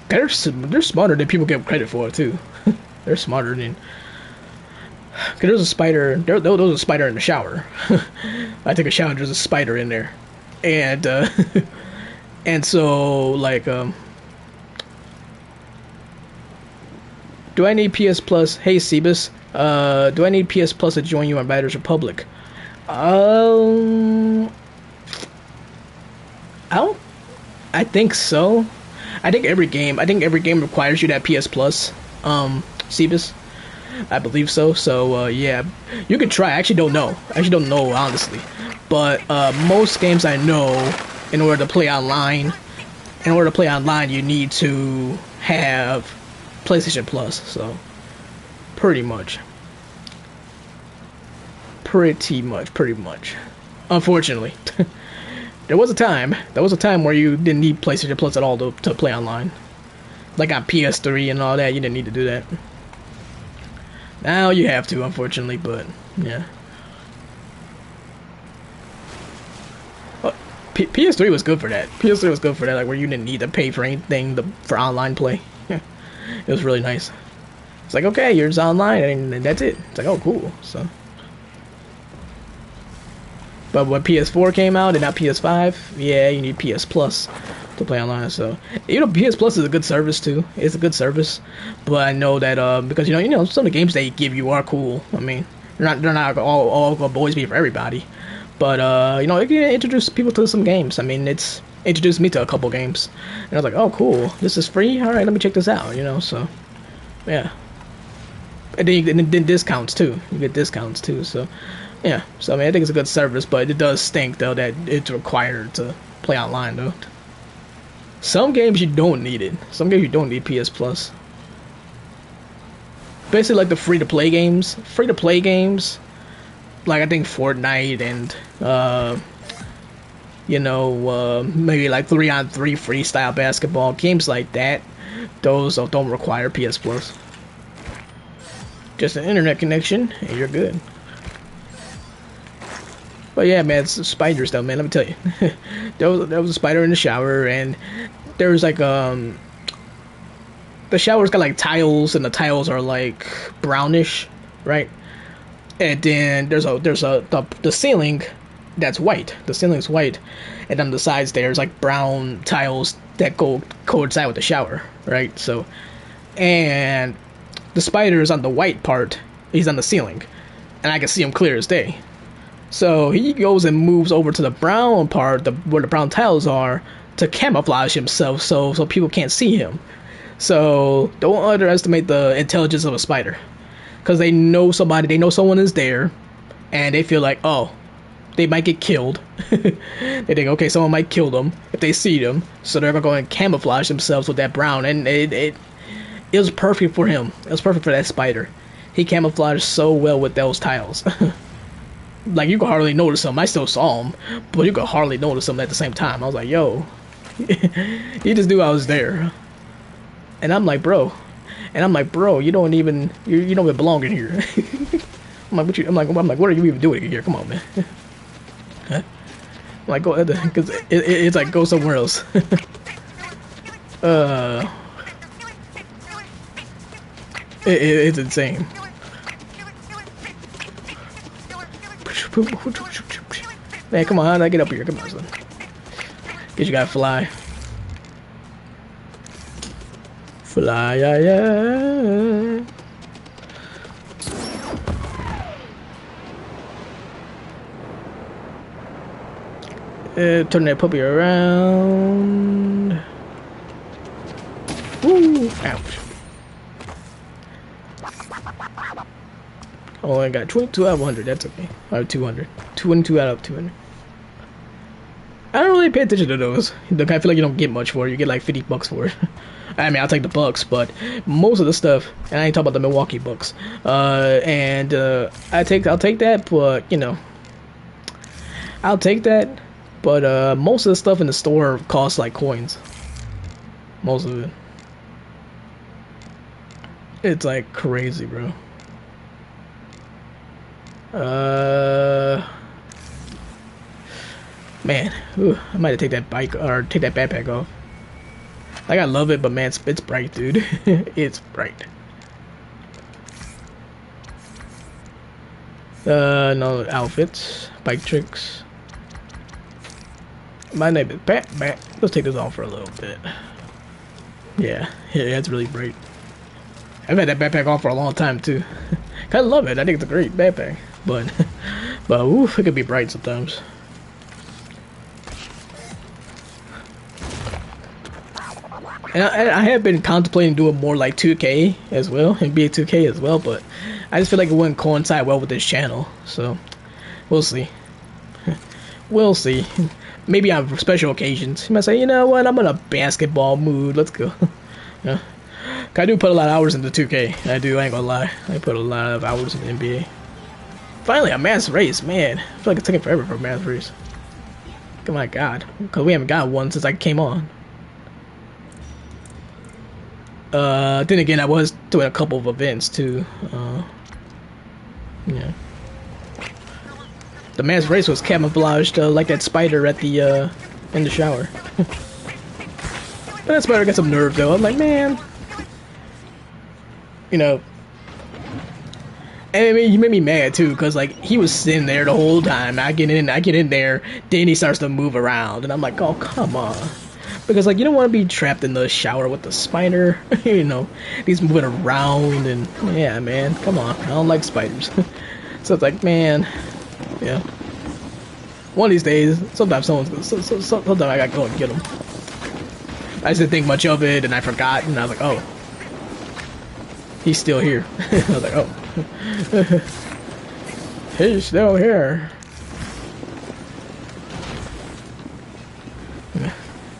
They're smarter than people give credit for too. They're smarter than. Cause there's a spider. There was a spider in the shower. I take a shower. There's a spider in there, and and so like do I need PS Plus? Hey Cebus, do I need PS Plus to join you on Riders Republic? I don't. I think so. I think every game requires you that PS Plus. Cebus, I believe so. So yeah, you can try. I actually don't know. Honestly, but most games I know, in order to play online, you need to have PlayStation Plus. So pretty much. Unfortunately. There was a time where you didn't need PlayStation Plus at all to play online. Like on PS3 and all that, you didn't need to do that. Now you have to, unfortunately, but yeah. Well, PS3 was good for that. Like where you didn't need to pay for anything for online play. It was really nice. It's like, okay, you're just online and that's it. It's like, oh cool. So but when PS4 came out and now PS5, yeah, you need PS Plus to play online. So PS Plus is a good service too. It's a good service, but I know that because some of the games they give you are cool. I mean, they're not all gonna always be for everybody, but it can introduce people to some games. I mean, it's introduced me to a couple games, and I was like, oh cool, this is free. All right, let me check this out. So yeah, and then discounts too. You get discounts too. So. Yeah, so I mean, I think it's a good service, but it does stink though that it's required to play online though. Some games you don't need it. Some games you don't need PS Plus. Basically, like the free-to-play games. Like I think Fortnite and maybe like 3-on-3 freestyle basketball games like that. Those don't require PS Plus. Just an internet connection, and you're good. But yeah, man, it's spiders though, man. Let me tell you, there was a spider in the shower, and there was like the shower's got like tiles, and the tiles are like brownish, right? And then there's the ceiling that's white. The ceiling's white, and on the sides there's like brown tiles that coincide with the shower, right? So, and the spider is on the white part. He's on the ceiling, and I can see him clear as day. So he goes and moves over to the brown part, where the brown tiles are, to camouflage himself, so people can't see him. So don't underestimate the intelligence of a spider, because they know someone is there, and they feel like, oh, they might get killed. They think, okay, someone might kill them if they see them, so they're gonna go and camouflage themselves with that brown, and it was perfect for him. It was perfect for that spider. He camouflaged so well with those tiles. Like, you could hardly notice him. I still saw him, but you could hardly notice him at the same time. I was like, yo, he just knew I was there. And I'm like, bro, you don't even belong in here. I'm like, what are you even doing in here? Come on, man. Huh? I'm like, go, because it's like, go somewhere else. It's insane. Man, come on, how did I get up here? Come on, son. Guess you gotta fly. Fly, yeah. Turn that puppy around. Woo! Ouch. Oh, I got 22 out of 100. That's okay. Or 200. 22 out of 200. I don't really pay attention to those. I feel like you don't get much for it. You get like 50 bucks for it. I mean, I'll take the bucks, but most of the stuff, and I ain't talking about the Milwaukee bucks. I'll take that, but you know, I'll take that. But most of the stuff in the store costs like coins. Most of it. It's like crazy, bro. Man, I might have take that bike or take that backpack off. Like I love it, but man, it's bright, dude. It's bright. No outfits, bike tricks. My name is Pat. Let's take this off for a little bit. Yeah, it's really bright. I've had that backpack on for a long time too. I love it. I think it's a great backpack, but oof, it could be bright sometimes. And I have been contemplating doing more like 2K as well, and be a 2K as well, but I just feel like it wouldn't coincide well with this channel, so we'll see. We'll see. Maybe on special occasions. You might say, you know what, I'm in a basketball mood, let's go. Yeah. I do put a lot of hours into 2K. I do, I ain't gonna lie. I put a lot of hours in the NBA. Finally, a mass race, man. I feel like it's taking forever for a mass race. Oh my god. Because we haven't got one since I came on. Then again, I was doing a couple of events too. Yeah. The mass race was camouflaged like that spider at the in the shower. But that spider got some nerve though. I'm like, man, you know. And I mean, he made me mad too, cause like he was sitting there the whole time. I get in there, then he starts to move around, and I'm like, oh come on. Because like you don't want to be trapped in the shower with the spider, you know. He's moving around, and yeah, man, come on. I don't like spiders. So it's like, man, yeah. One of these days, sometimes sometimes I gotta go and get him. I just didn't think much of it, and I forgot, and I was like, oh, he's still here. I was like, oh, he's still here.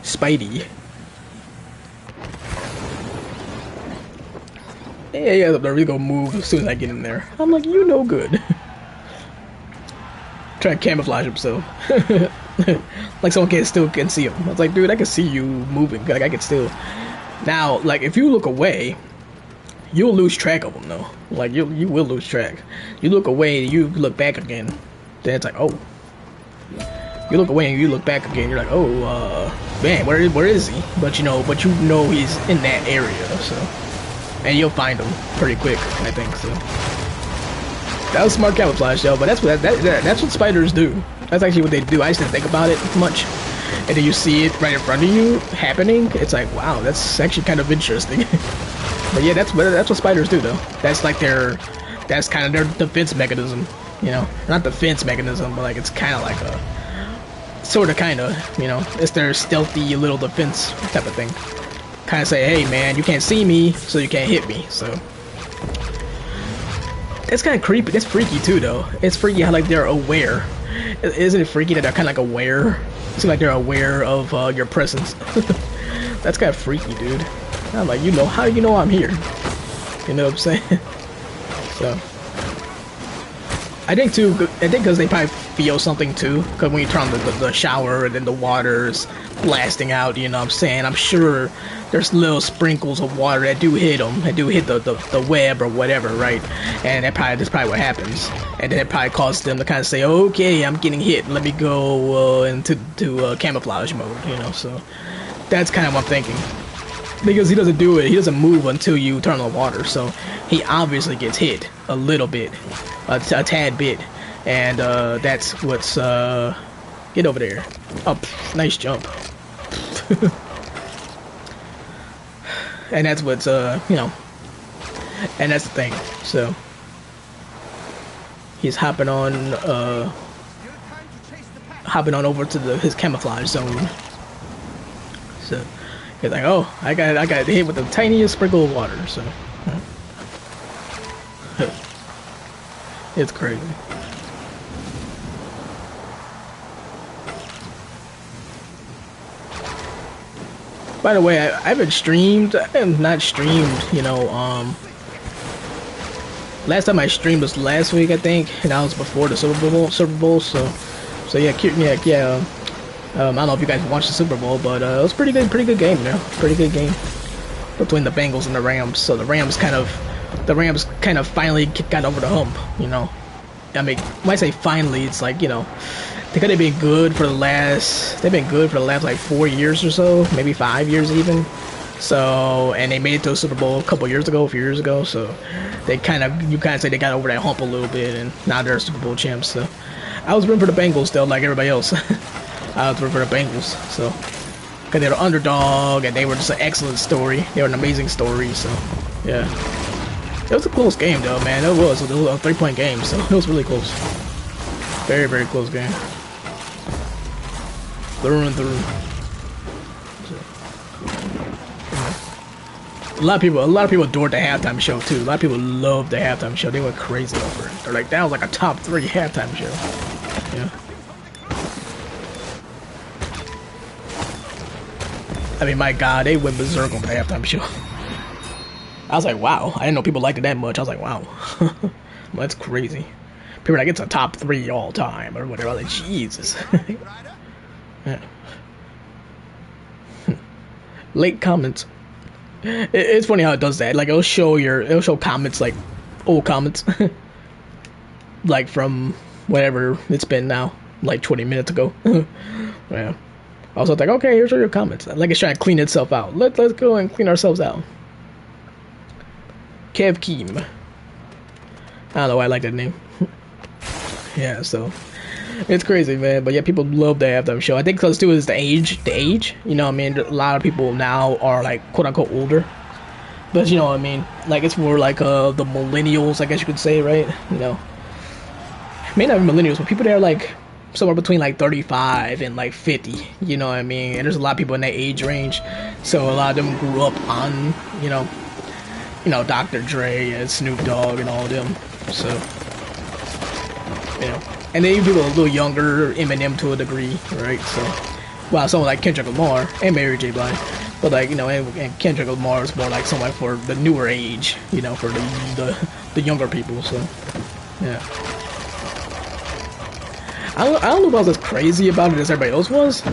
Spidey. Yeah, they're really gonna move as soon as I get in there. I'm like, you know good. Trying to camouflage himself. Like someone can see him. I was like, dude, I can see you moving. Like I can still. Now, like if you look away, you'll lose track of him though. Like you will lose track. You look away, you look back again. Then it's like, oh. You look away and you look back again. You're like, oh, man, where is he? But you know he's in that area. So, and you'll find him pretty quick, I think. So that was smart camouflage, though. But that's what spiders do. That's actually what they do. I just didn't think about it much. And then you see it right in front of you happening. It's like, wow, that's actually kind of interesting. But yeah, that's what spiders do, though. That's kind of their defense mechanism. You know, not defense mechanism, but like it's kind of like a. Sorta, kinda, you know, it's their stealthy little defense type of thing. Kinda say, hey man, you can't see me, so you can't hit me, so. That's kinda creepy, that's freaky too though. It's freaky how like they're aware. Isn't it freaky that they're kinda like aware? It seems like they're aware of your presence. That's kinda freaky, dude. I'm like, you know, how do you know I'm here? You know what I'm saying? So. I think because they probably feel something too, because when you turn on the shower and then the water's blasting out, you know what I'm saying? I'm sure there's little sprinkles of water that do hit them, that do hit the web or whatever, right? And that's probably what happens. And then it probably causes them to kind of say, okay, I'm getting hit, let me go into camouflage mode, you know? So that's kind of what I'm thinking. Because he doesn't move until you turn on the water, so he obviously gets hit a little bit, a tad bit, and that's what's get over there. Oh, nice jump. And that's what's you know, and that's the thing. So he's hopping on over to his camouflage zone. So. He's like, oh, I got hit with the tiniest sprinkle of water, so it's crazy. By the way, I haven't streamed. I have not streamed. Last time I streamed was last week, I think, and that was before the Super Bowl. So yeah, yeah. I don't know if you guys watched the Super Bowl, but it was pretty good game, pretty good game between the Bengals and the Rams. So the Rams kind of finally got over the hump, I mean, when I say finally, it's like, they could have been good for the last, like 4 years or so, maybe 5 years even. So, and they made it to a Super Bowl a few years ago, so you kind of say they got over that hump a little bit, and now they're Super Bowl champs. So I was rooting for the Bengals still, like everybody else. I was rooting for the Bengals, so, because they're the underdog, and they were just an excellent story. They were an amazing story, so, yeah. It was a close game, though, man. It was a 3-point game, so it was really close. Very, very close game. Through and through. A lot of people adored the halftime show too. A lot of people loved the halftime show. They went crazy over it. They're like, that was like a top 3 halftime show. Yeah. I mean, my God, they went berserk on the halftime show. I was like, wow. I didn't know people liked it that much. I was like, wow. That's crazy. People are like, it's a top 3 all time or whatever. I was like, Jesus. Yeah. Late comments. It's funny how it does that. Like, it'll show comments, like old comments, like from whatever it's been now, like 20 minutes ago. Yeah. I was like, okay, here's all your comments. Like, it's trying to clean itself out. Let's go and clean ourselves out. Kev Keem. I don't know why I like that name. Yeah, so it's crazy, man. But yeah, people love the halftime show. I think because too is the age. You know what I mean? A lot of people now are like quote unquote older. But you know what I mean? Like, it's more like the millennials, I guess you could say, right? May not be millennials, but people that are like somewhere between like 35 and like 50, you know what I mean? And there's a lot of people in that age range. So a lot of them grew up on, Dr. Dre and Snoop Dogg and all of them. So, and then even people a little younger, Eminem to a degree, right? So, well, someone like Kendrick Lamar and Mary J. Blige, but like, and Kendrick Lamar is more like someone for the newer age, for the younger people. So, yeah. I don't know if I was as crazy about it as everybody else was,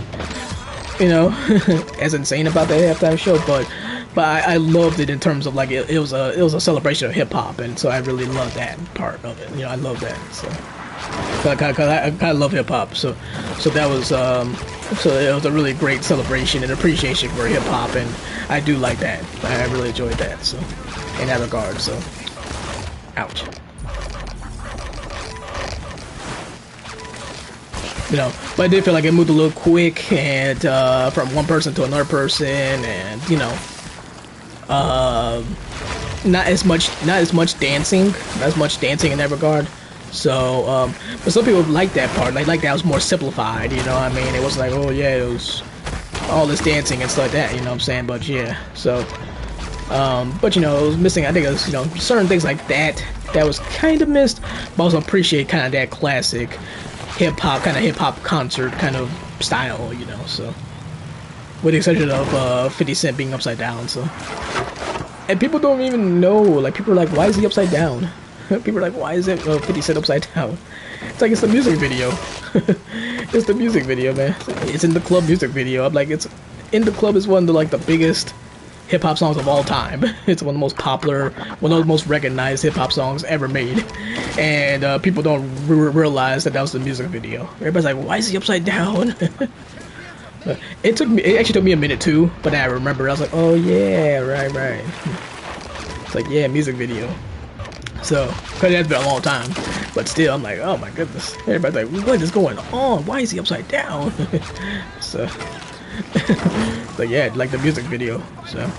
as insane about the halftime show, but I loved it in terms of like it was a celebration of hip hop, and so I really loved that part of it. I love that. So, cause I kind of love hip hop, so that was so it was a really great celebration and appreciation for hip hop, and I do like that. I really enjoyed that. So, in that regard, so, ouch. But I did feel like it moved a little quick, and from one person to another person, and not as much dancing, in that regard. So, but some people like that part. Like that was more simplified. You know what I mean? It was like, oh yeah, it was all this dancing and stuff like that. You know what I'm saying? But yeah, so, but it was missing. I think it was certain things like that was kind of missed. But I also appreciate kind of that classic hip hop concert kind of style, so with the exception of 50 Cent being upside down. So, and people don't even know, like, people are like, why is he upside down? People are like, why is it 50 Cent upside down? It's like, it's the music video. It's the music video, man. It's in the club music video. I'm like, it's in the club is one of the biggest hip hop songs of all time. It's one of the most popular, one of the most recognized hip hop songs ever made, and people don't realize that was the music video. Everybody's like, "Why is he upside down?" It actually took me a minute too, but then I remember. I was like, "Oh yeah, right." It's like, yeah, music video. So, because it has been a long time, but still, I'm like, oh my goodness. Everybody's like, what is going on? Why is he upside down? So. But yeah, like the music video, so.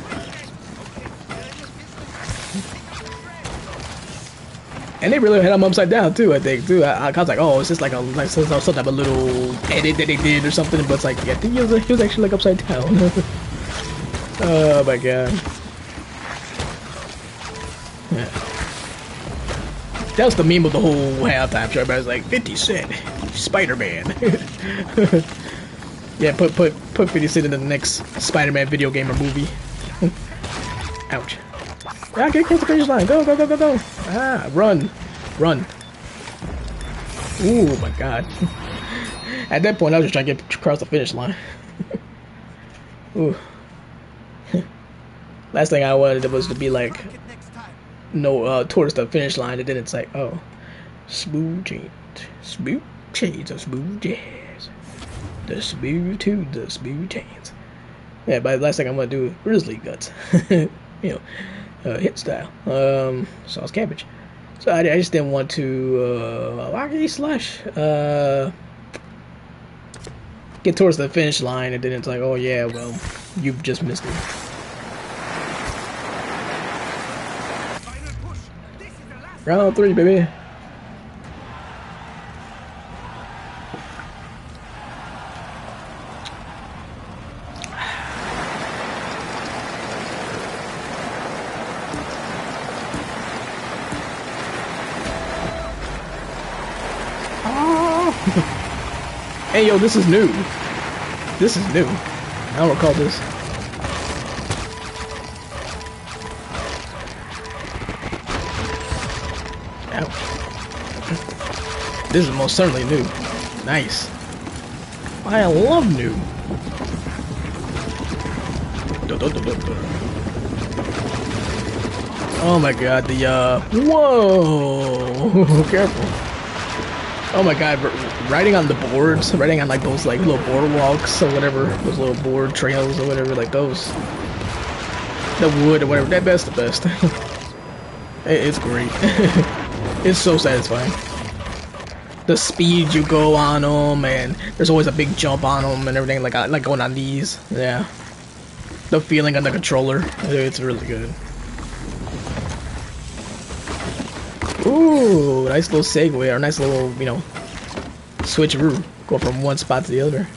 And they really had him upside down too, I think, too. I was like, oh, it's just like some type of little edit that they did or something, but it's like, yeah, I think he was actually like upside down. Oh my god. Yeah. That was the meme of the whole halftime show. Everybody was like, 50 Cent, Spider-Man. Yeah, put 50 Cent in the next Spider-Man video game or movie. Ouch. Ah, get across the finish line. Go, go, go, go, go. Ah, run. Run. Ooh, my God. At that point, I was just trying to get across the finish line. Ooh. Last thing I wanted was to be like, no, towards the finish line, and then it's like, oh, smooth change, smooth change of smooth jazz, the smooth to the smooth chains. Yeah, but the last thing I'm gonna do is grizzly guts, you know, hit style, sauce cabbage. So I just didn't want to, Rocky slush, get towards the finish line, and then it's like, oh yeah, well, you've just missed it. Round 3, baby. Hey, yo, this is new. This is new. I don't recall this. Ouch. This is most certainly new. Nice. I love new. Oh my God, the, whoa! Careful. Oh my God, riding on the boards, riding on like those like little boardwalks or whatever, those little board trails or whatever, like those, the wood or whatever, that's the best. It's great. It's so satisfying. The speed you go on them, and there's always a big jump on them and everything, like going on these. Yeah, the feeling on the controller, it's really good. Ooh, nice little segue, or nice little, you know, switcheroo. Go from one spot to the other.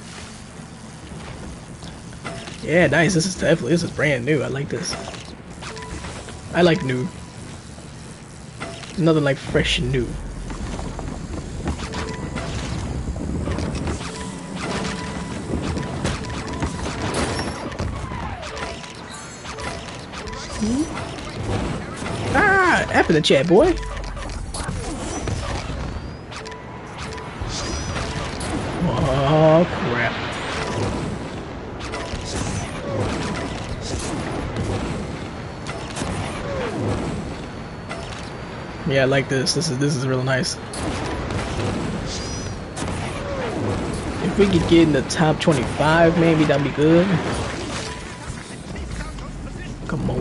Yeah, nice. This is brand new. I like this. I like new. Nothing like fresh and new. Ah, after the chat, boy. Oh crap. Yeah, I like this. This is real nice. If we could get in the top 25, maybe that'd be good. Come on.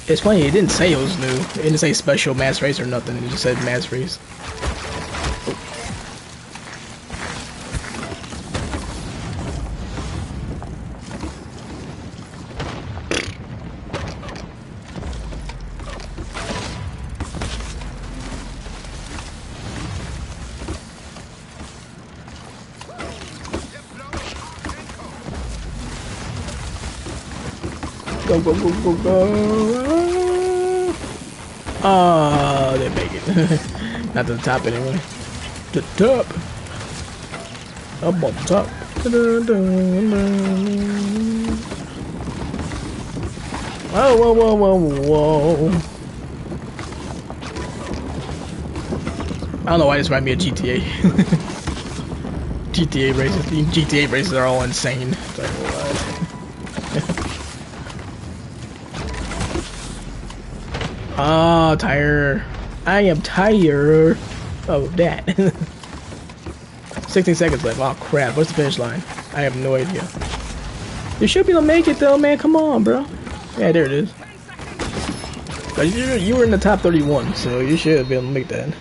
It's funny, it didn't say it was new. It didn't say special mass race or nothing. It just said mass race. Go, go, go, go, go. Oh, they make it. Not to the top anyway. To the top. Up on top. Whoa, whoa, whoa, whoa, whoa. I don't know why this reminds me of GTA. GTA races. GTA races are all insane. It's like, what? Oh, tired. I am tired of that. 16 seconds left. Oh crap, what's the finish line? I have no idea. You should be able to make it though, man. Come on, bro. Yeah, there it is. But you were in the top 31, so you should be able to make that.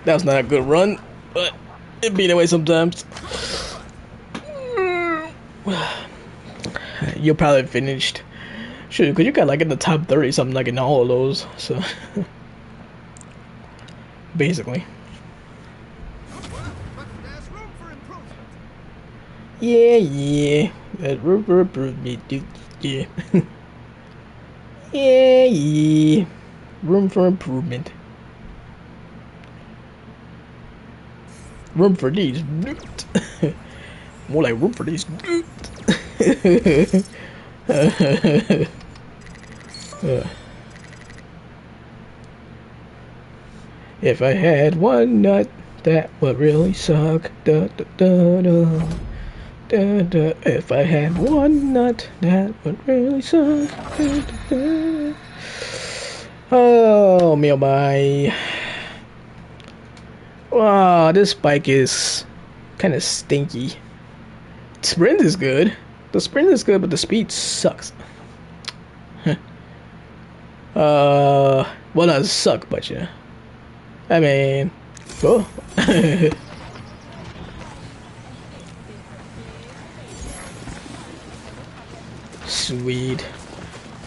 That was not a good run, but it beat away sometimes. You're probably finished. Sure, because you got like in the top 30 something like in all of those, so basically. Yeah, yeah. That room for improvement, yeah. Yeah, yeah. Room for improvement. Room for these. More like room for these. If I had one nut, that would really suck. Da, da, da, da. Da, da. If I had one nut, that would really suck. Da, da, da. Oh, me oh my. Wow, this bike is kind of stinky. Sprint is good. The sprint is good, but the speed sucks. Well, not suck, but yeah. I mean, oh. Sweet.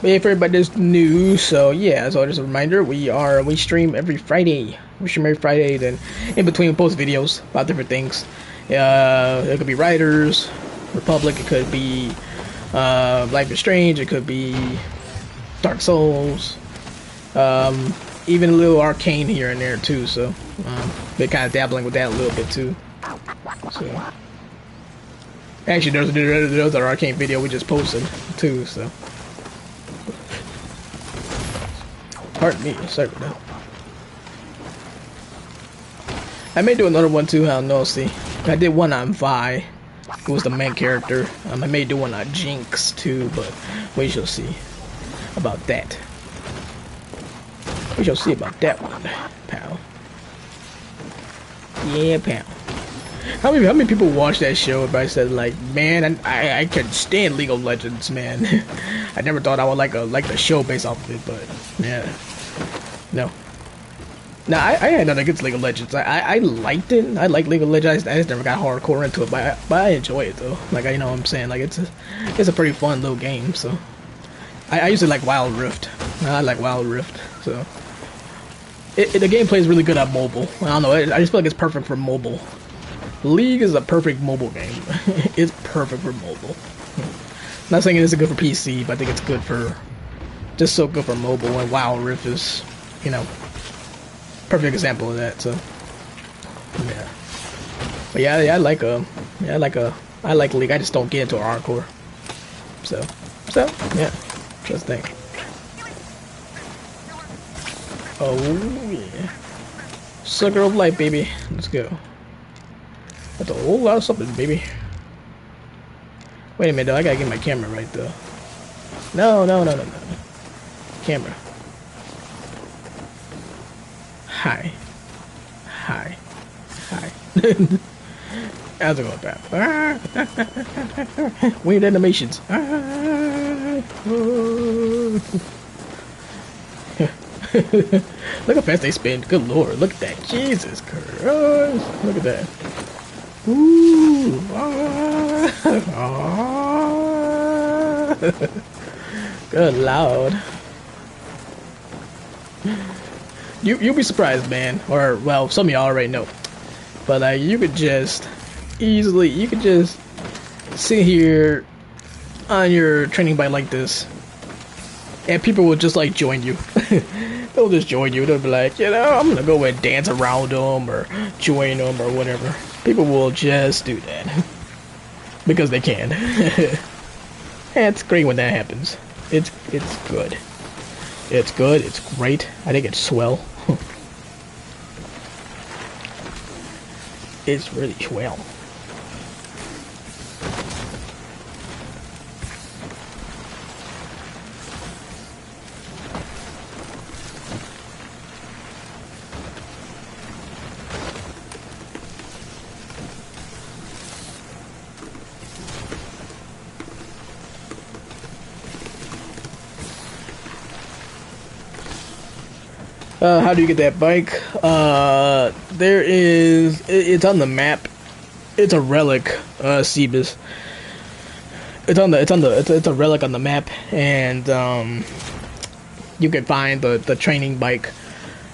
But if everybody's new, so yeah, so just a reminder, we stream every Friday. We stream every Friday, then in between we post videos about different things. It could be Riders, Republic, it could be Life is Strange, it could be Dark Souls, even a little Arcane here and there too, so they're kind of dabbling with that a little bit too. So actually there's an Arcane video we just posted too, so pardon me, sorry for that. I may do another one too, I don't know, see. I did one on Vi, who was the main character. I may do one on Jinx too, but we shall see about that. We shall see about that one, pal. Yeah, pal. How many people watch that show? Everybody said like, man, I can stand League of Legends, man. I never thought I would like the show based off of it, but yeah, no. Now I had nothing against League of Legends. I liked it. I like League of Legends. I just never got hardcore into it, but I enjoy it though. Like you know what I'm saying. Like it's a pretty fun little game. So I usually like Wild Rift. I like Wild Rift. So the gameplay is really good on mobile. I don't know. I just feel like it's perfect for mobile. League is a perfect mobile game. It's perfect for mobile. I'm not saying it isn't good for PC, but I think it's good for just so good for mobile. And Wild Rift is, you know, perfect example of that. So yeah, but yeah, I like League. I just don't get into hardcore. So yeah, just think. Oh yeah, sucker of life, baby. Let's go. That's a whole lot of something, baby. Wait a minute, though. I gotta get my camera right, though. No. Camera. Hi. How's it going, pal? Weird animations. Look how fast they spin. Good lord, look at that. Jesus Christ. Look at that. Ooh. Good lord. You'll be surprised, man. Or well, some of y'all already know. But like you could just sit here on your training bike like this, and people will just like join you. They'll just join you. They'll be like, you know, I'm gonna go and dance around them or join them or whatever. People will just do that because they can. And it's great when that happens. It's good. It's good. It's great. I think it's swell. It's really swell. How do you get that bike? It's on the map. It's a relic, Cebus. It's a relic on the map, and you can find the training bike.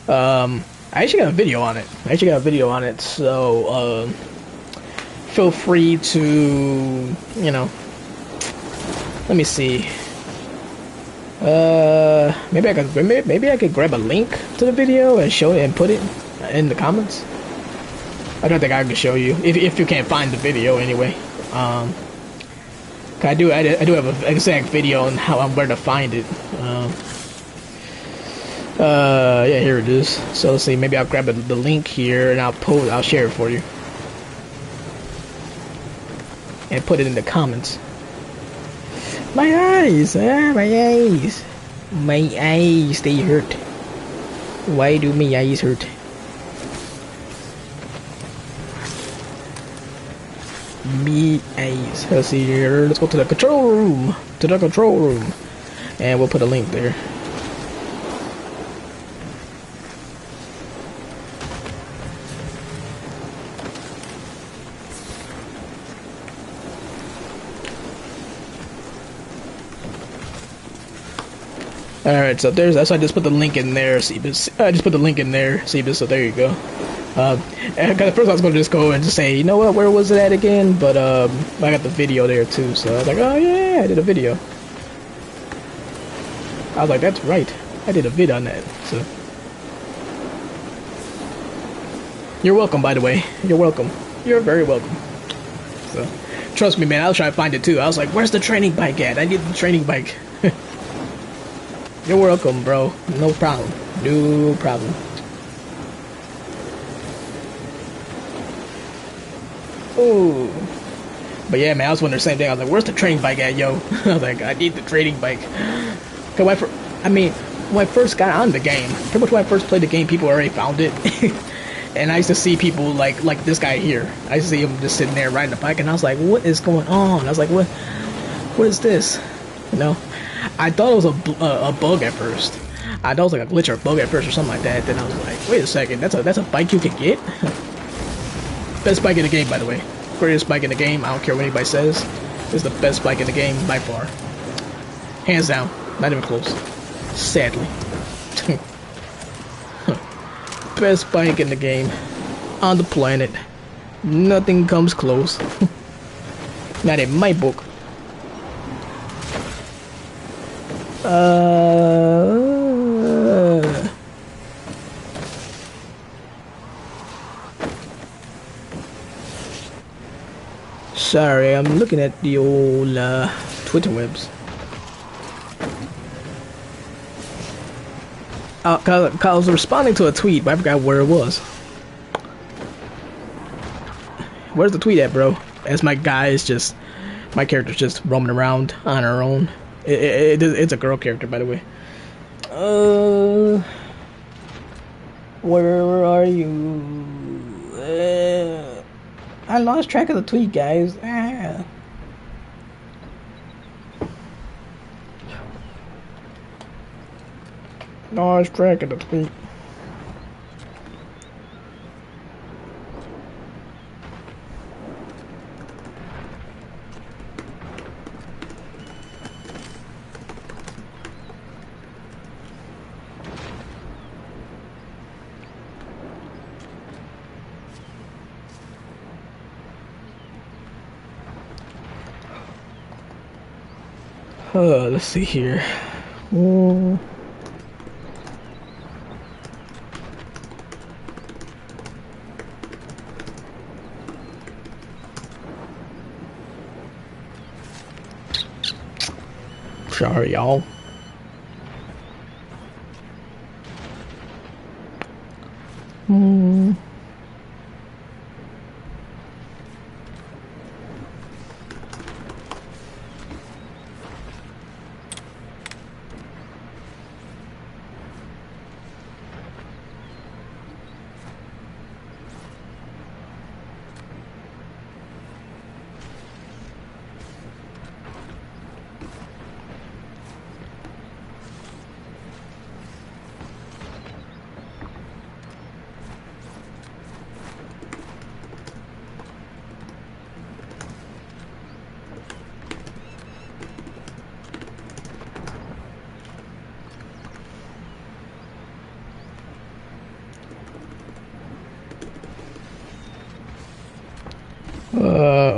I actually got a video on it. So feel free to, you know. Let me see. Maybe I could grab a link to the video and show it and put it in the comments. I don't think I can show you if you can't find the video anyway. I do have an exact video on how I'm where to find it. Yeah, here it is. So let's see. Maybe I'll grab the link here and I'll share it for you and put it in the comments. My eyes, my eyes, they hurt. Why do my eyes hurt? Me eyes. Let's see here. Let's go to the control room. And we'll put a link there. Alright, so that's why I just put the link in there, Seabus. I just put the link in there, Seabus, so there you go. And at first I was going to just go and just say, you know what, where was it at again? But I got the video there too, so I was like, oh yeah, I did a video. I was like, that's right, I did a vid on that, so. You're welcome, by the way. You're welcome. You're very welcome. So, trust me, man, I was trying to find it too. I was like, where's the training bike at? I need the training bike. You're welcome, bro. No problem. No problem. Ooh. But yeah, man, I was wondering the same thing. I was like, where's the training bike at, yo? I was like, I need the training bike. Cause when I first got on the game, pretty much when I first played the game, people already found it. And I used to see people like this guy here. I used to see him just sitting there riding the bike, and I was like, what is going on? I was like, what is this? You know? I thought it was a bug at first. I thought it was like a glitch or a bug at first or something like that. Then I was like, wait a second, that's a bike you can get? Best bike in the game, by the way. Greatest bike in the game. I don't care what anybody says. It's the best bike in the game by far. Hands down. Not even close. Sadly. Best bike in the game. On the planet. Nothing comes close. Not in my book. Sorry, I'm looking at the old Twitter webs. Cause I was responding to a tweet, but I forgot where it was. Where's the tweet at, bro? As my character's just roaming around on her own. It's a girl character, by the way. Where are you? I lost track of the tweet, guys. Lost track of the tweet. Let's see here. Sorry, y'all.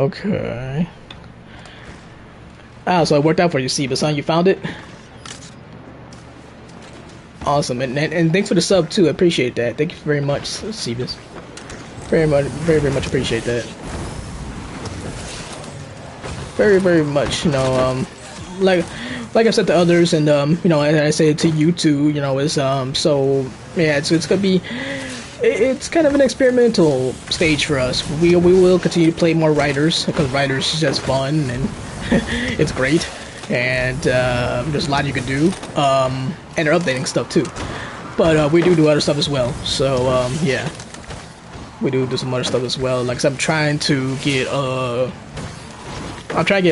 Okay. So it worked out for you, Seabus, huh? You found it? Awesome, and thanks for the sub too. I appreciate that. Thank you very much, Seabus. very much appreciate that. Very much. You know, like I said to others, and you know, as I say to you too. You know, is so yeah, it's gonna be. It's kind of an experimental stage for us. We will continue to play more Riders because Riders is just fun and it's great, and there's a lot you can do. And they're updating stuff too, but we do other stuff as well. So yeah, we do some other stuff as well. Like I'm trying to get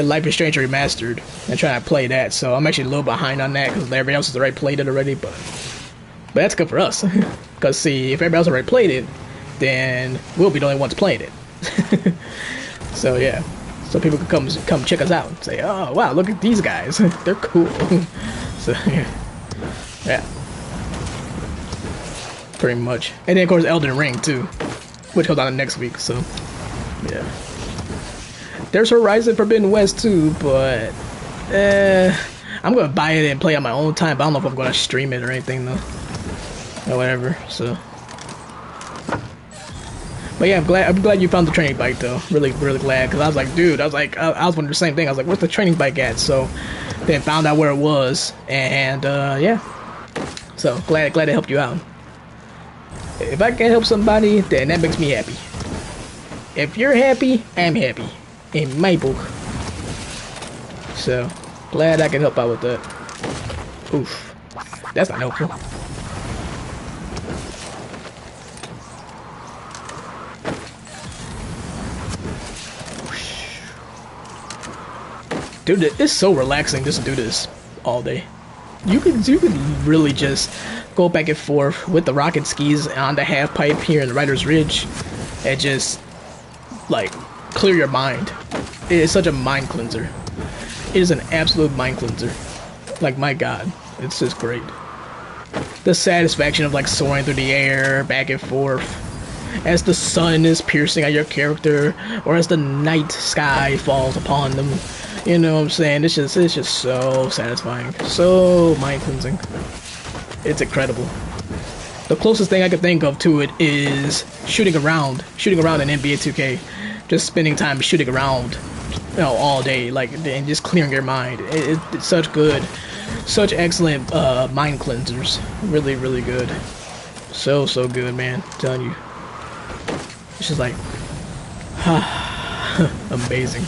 Life is Strange remastered and trying to play that. So I'm actually a little behind on that because everybody else has already played it already, but that's good for us. Because, see, if everybody else already played it, then we'll be the only ones playing it. So, yeah. So people can come check us out and say, oh, wow, look at these guys. They're cool. So, yeah. Pretty much. And then, of course, Elden Ring, too. Which comes out next week, so, yeah. There's Horizon Forbidden West, too, but, I'm going to buy it and play on my own time, but I don't know if I'm going to stream it or anything, though. Or whatever, so. But yeah, I'm glad you found the training bike though. Really glad, because I was like, dude, I was wondering the same thing. I was like, where's the training bike at? So then found out where it was, and yeah. So glad it helped you out. If I can help somebody, then that makes me happy. If you're happy, I'm happy. In my book. So glad I can help out with that. Oof. That's not helpful. Dude, it's so relaxing just to do this all day. You could really just go back and forth with the rocket skis on the half pipe here in the Writer's Ridge and just like clear your mind. It is such a mind cleanser. It is an absolute mind cleanser. Like, my god, it's just great. The satisfaction of like soaring through the air back and forth as the sun is piercing at your character, or as the night sky falls upon them. You know what I'm saying? It's just so satisfying, so mind cleansing. It's incredible. The closest thing I could think of to it is shooting around in NBA 2K, just spending time shooting around, you know, all day, like, and just clearing your mind. It's such excellent mind cleansers. Really good. So good, man. I'm telling you. It's just like, amazing.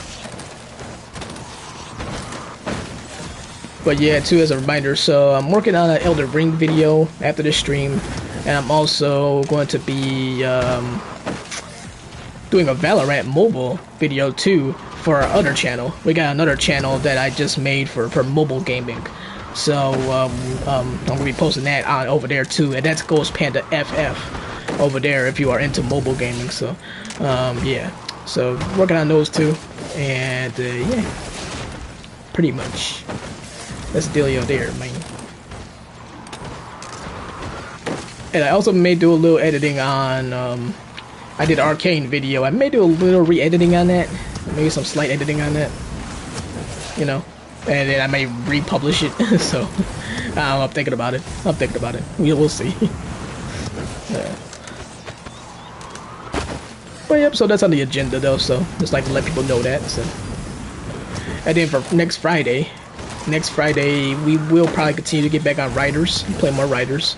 But yeah, too, as a reminder, so I'm working on an Elden Ring video after this stream, and I'm also going to be doing a Valorant mobile video too for our other channel. We got another channel that I just made for mobile gaming, so I'm gonna be posting that on over there too, and that's Ghost Panda FF over there if you are into mobile gaming. So yeah, so working on those two, and yeah, pretty much. That's the dealio there, man. And I also may do a little editing on, I did Arcane video. I may do a little re-editing on that. Maybe some slight editing on that. You know. And then I may republish it. So, I'm thinking about it. We'll see. Yeah. But yep, so that's on the agenda though, so just like to let people know that. So. And then for next Friday, we will probably continue to get back on Riders, play more Riders,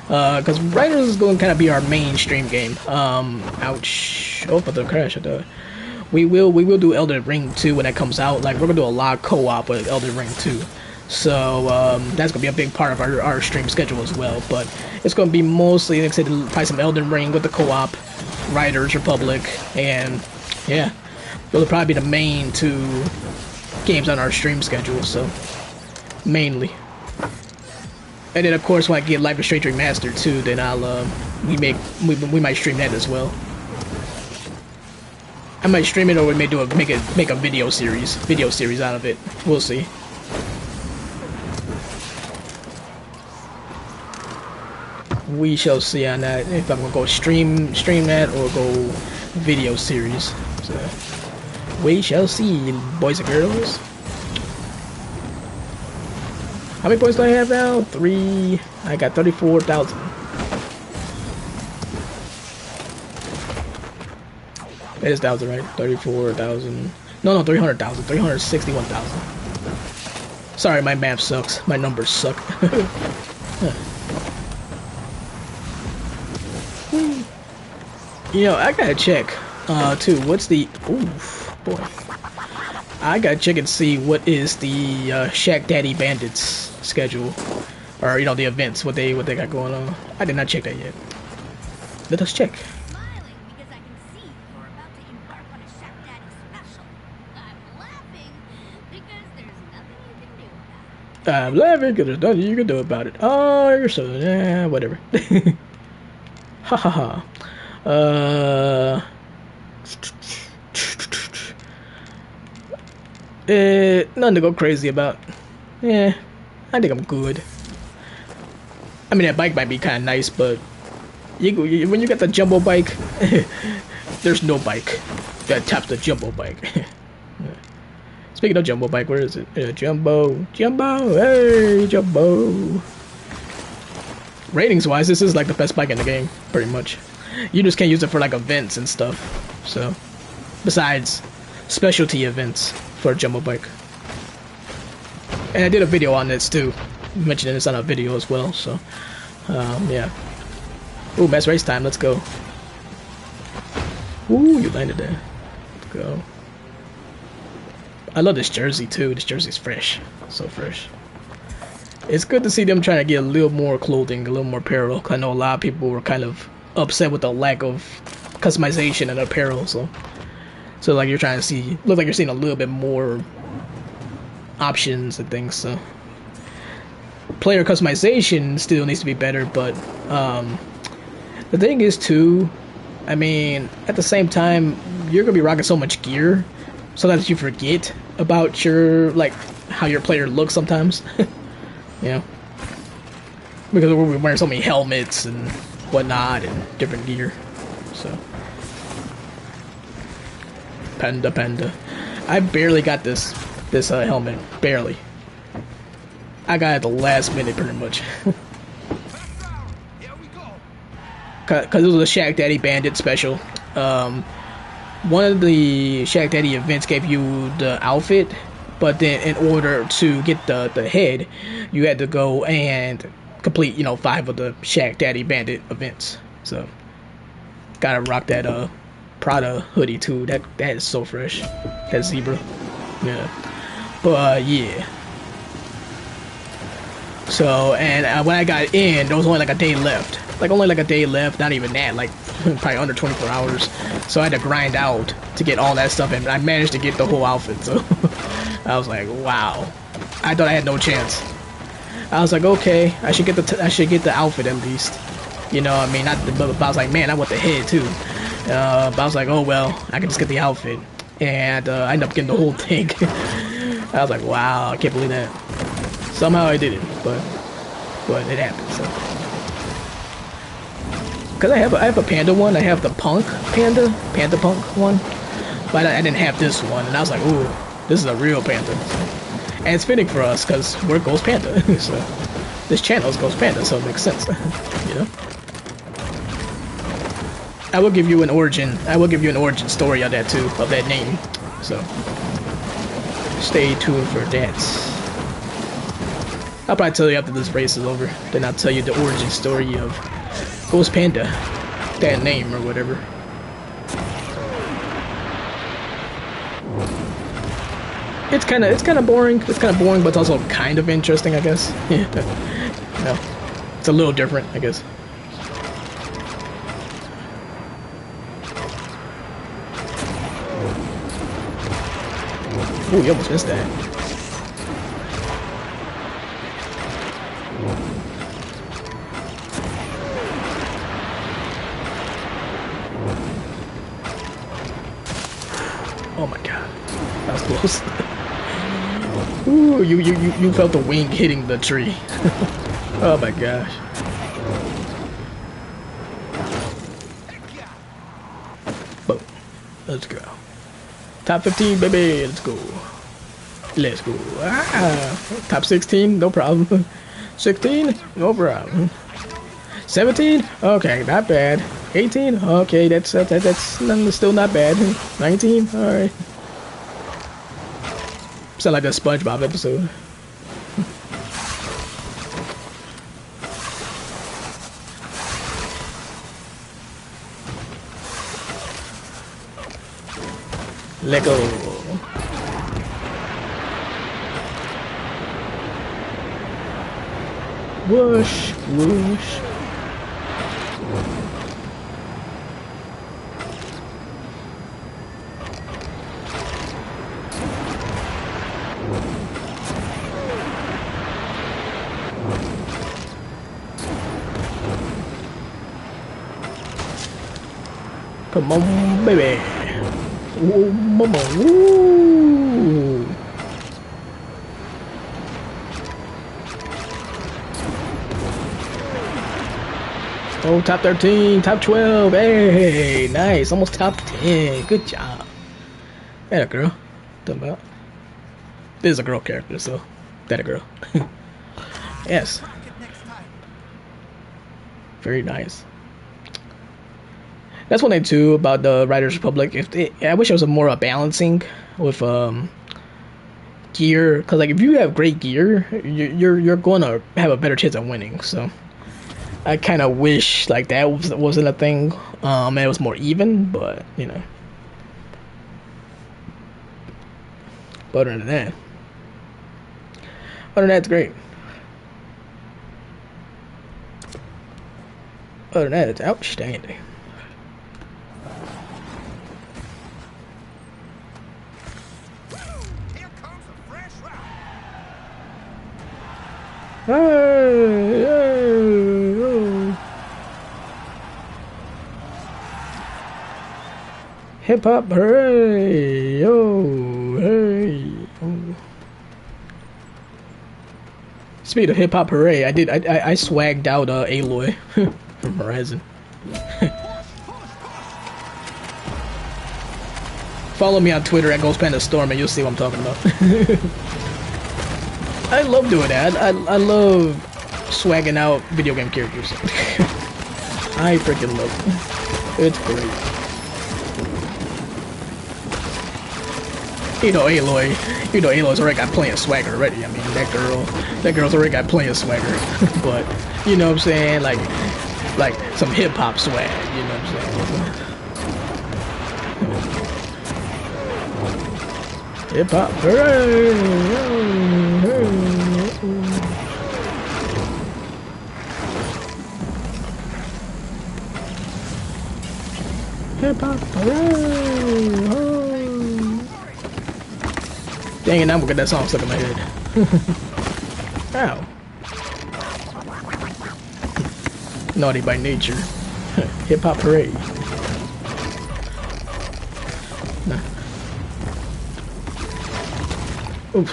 because Riders is going to kind of be our mainstream game. Ouch! Oh, but the crash! We will do Elden Ring 2 when that comes out. Like, we're gonna do a lot of co-op with Elden Ring 2, so that's gonna be a big part of our stream schedule as well. But it's gonna be mostly, like I said, probably some Elden Ring with the co-op, Riders Republic, and yeah, those will probably be the main two games on our stream schedule, so mainly. And then of course when I get Life is Strange Remastered too, then I'll we might stream that as well. I might stream it, or we may make a video series out of it. We'll see. We shall see on that, if I'm gonna go stream that or go video series. So we shall see, boys and girls. How many points do I have now? 3. I got 34,000. It is 1,000, right? 34,000. No, no, 300,000. 361,000. Sorry, my math sucks. My numbers suck. You know, I gotta check, too. What's the... Oof, boy. I gotta check and see what is the, Shack Daddy Bandits schedule. Or, you know, the events, what they got going on. I did not check that yet. Let us check. I'm laughing because there's nothing you can do about it. Oh, you're so... whatever. Ha ha ha. Nothing to go crazy about. Yeah, I think I'm good. I mean, that bike might be kind of nice, but when you get the jumbo bike, there's no bike that taps the jumbo bike. Speaking of jumbo bike, where is it? Jumbo, hey, jumbo. Ratings wise, this is like the best bike in the game, pretty much. You just can't use it for like events and stuff. So, besides specialty events for a jumbo bike. And I did a video on this too, mentioning this on a video as well. So, yeah. Ooh, best race time. Let's go. Ooh, you landed there. Let's go. I love this jersey too. This jersey's fresh, so fresh. It's good to see them trying to get a little more clothing, a little more apparel. I know a lot of people were kind of upset with the lack of customization and apparel. So like you're trying to see, look like you're seeing a little bit more options and things. So player customization still needs to be better, but the thing is too, I mean, at the same time, you're gonna be rocking so much gear. Sometimes you forget about your, like, how your player looks sometimes. You know? Because we're wearing so many helmets and whatnot and different gear. So. Panda. I barely got this helmet. Barely. I got it at the last minute pretty much. Because it was a Shack Daddy Bandit special. One of the Shack Daddy events gave you the outfit, but then in order to get the head, you had to go and complete, you know, 5 of the Shack Daddy Bandit events. So, gotta rock that Prada hoodie too. That is so fresh. That zebra. Yeah. But yeah. So, and when I got in, there was only like a day left. Like only like a day left, not even that, like probably under 24 hours. So I had to grind out to get all that stuff, and I managed to get the whole outfit. So I was like, wow. I thought I had no chance. I was like, okay, I should get the outfit at least. You know, I mean, but I was like, man, I want the head too. But I was like, oh well, I can just get the outfit, and I ended up getting the whole thing. I was like, wow, I can't believe that. Somehow I did it, but it happened. So. Cause I have a panda one. I have the panda punk one, but I didn't have this one, and I was like, ooh, this is a real panda. And it's fitting for us, cause we're Ghost Panda. So this channel is Ghost Panda, so it makes sense. You know. I will give you an origin. I will give you an origin story of that too, of that name. So stay tuned for that. I'll probably tell you after this race is over. Then I'll tell you the origin story of Ghost Panda, that name or whatever. It's kind of boring. It's kind of boring, but it's also kind of interesting, I guess. No, it's a little different, I guess. Ooh, you almost missed that. Oh my god, that was close. Ooh, you felt the wing hitting the tree. Oh my gosh. Boom. Let's go. Top 15, baby. Let's go. Let's go. Ah, top 16, no problem. 16, no problem. 17, okay, not bad. 18? Okay, that's still not bad. 19? Alright. Sound like a SpongeBob episode. Let go. Whoosh, whoosh. Come on, baby. Whoa, mama. Woo. Oh, top 13, top 12. Hey, nice. Almost top 10. Good job. That a girl. Talking about. This is a girl character, so that a girl. Yes. Very nice. That's one thing too about the Riders Republic. I wish there was a more balancing with gear, because like if you have great gear, you're going to have a better chance of winning. So I kind of wish like that wasn't a thing. And it was more even, but you know. But other than that, it's great. Other than that, it's outstanding. Hey, hey, oh. Hip hop hooray! Oh, hey! Oh. Speaking of hip hop hooray, I swagged out Aloy from Horizon. Follow me on Twitter at GhostPandaStorm and you'll see what I'm talking about. I love doing that. I love swagging out video game characters. I freaking love it. It's great. Aloy's already got plenty of swagger already. I mean, that girl's already got plenty of swagger. But, you know what I'm saying? Like some hip-hop swag, you know what I'm saying? Hip-hop, hooray! Hip-hop, hooray! Dang it, now I'm gonna get that song stuck in my head. Ow. Naughty by nature. Hip-hop parade. Nah. Oof.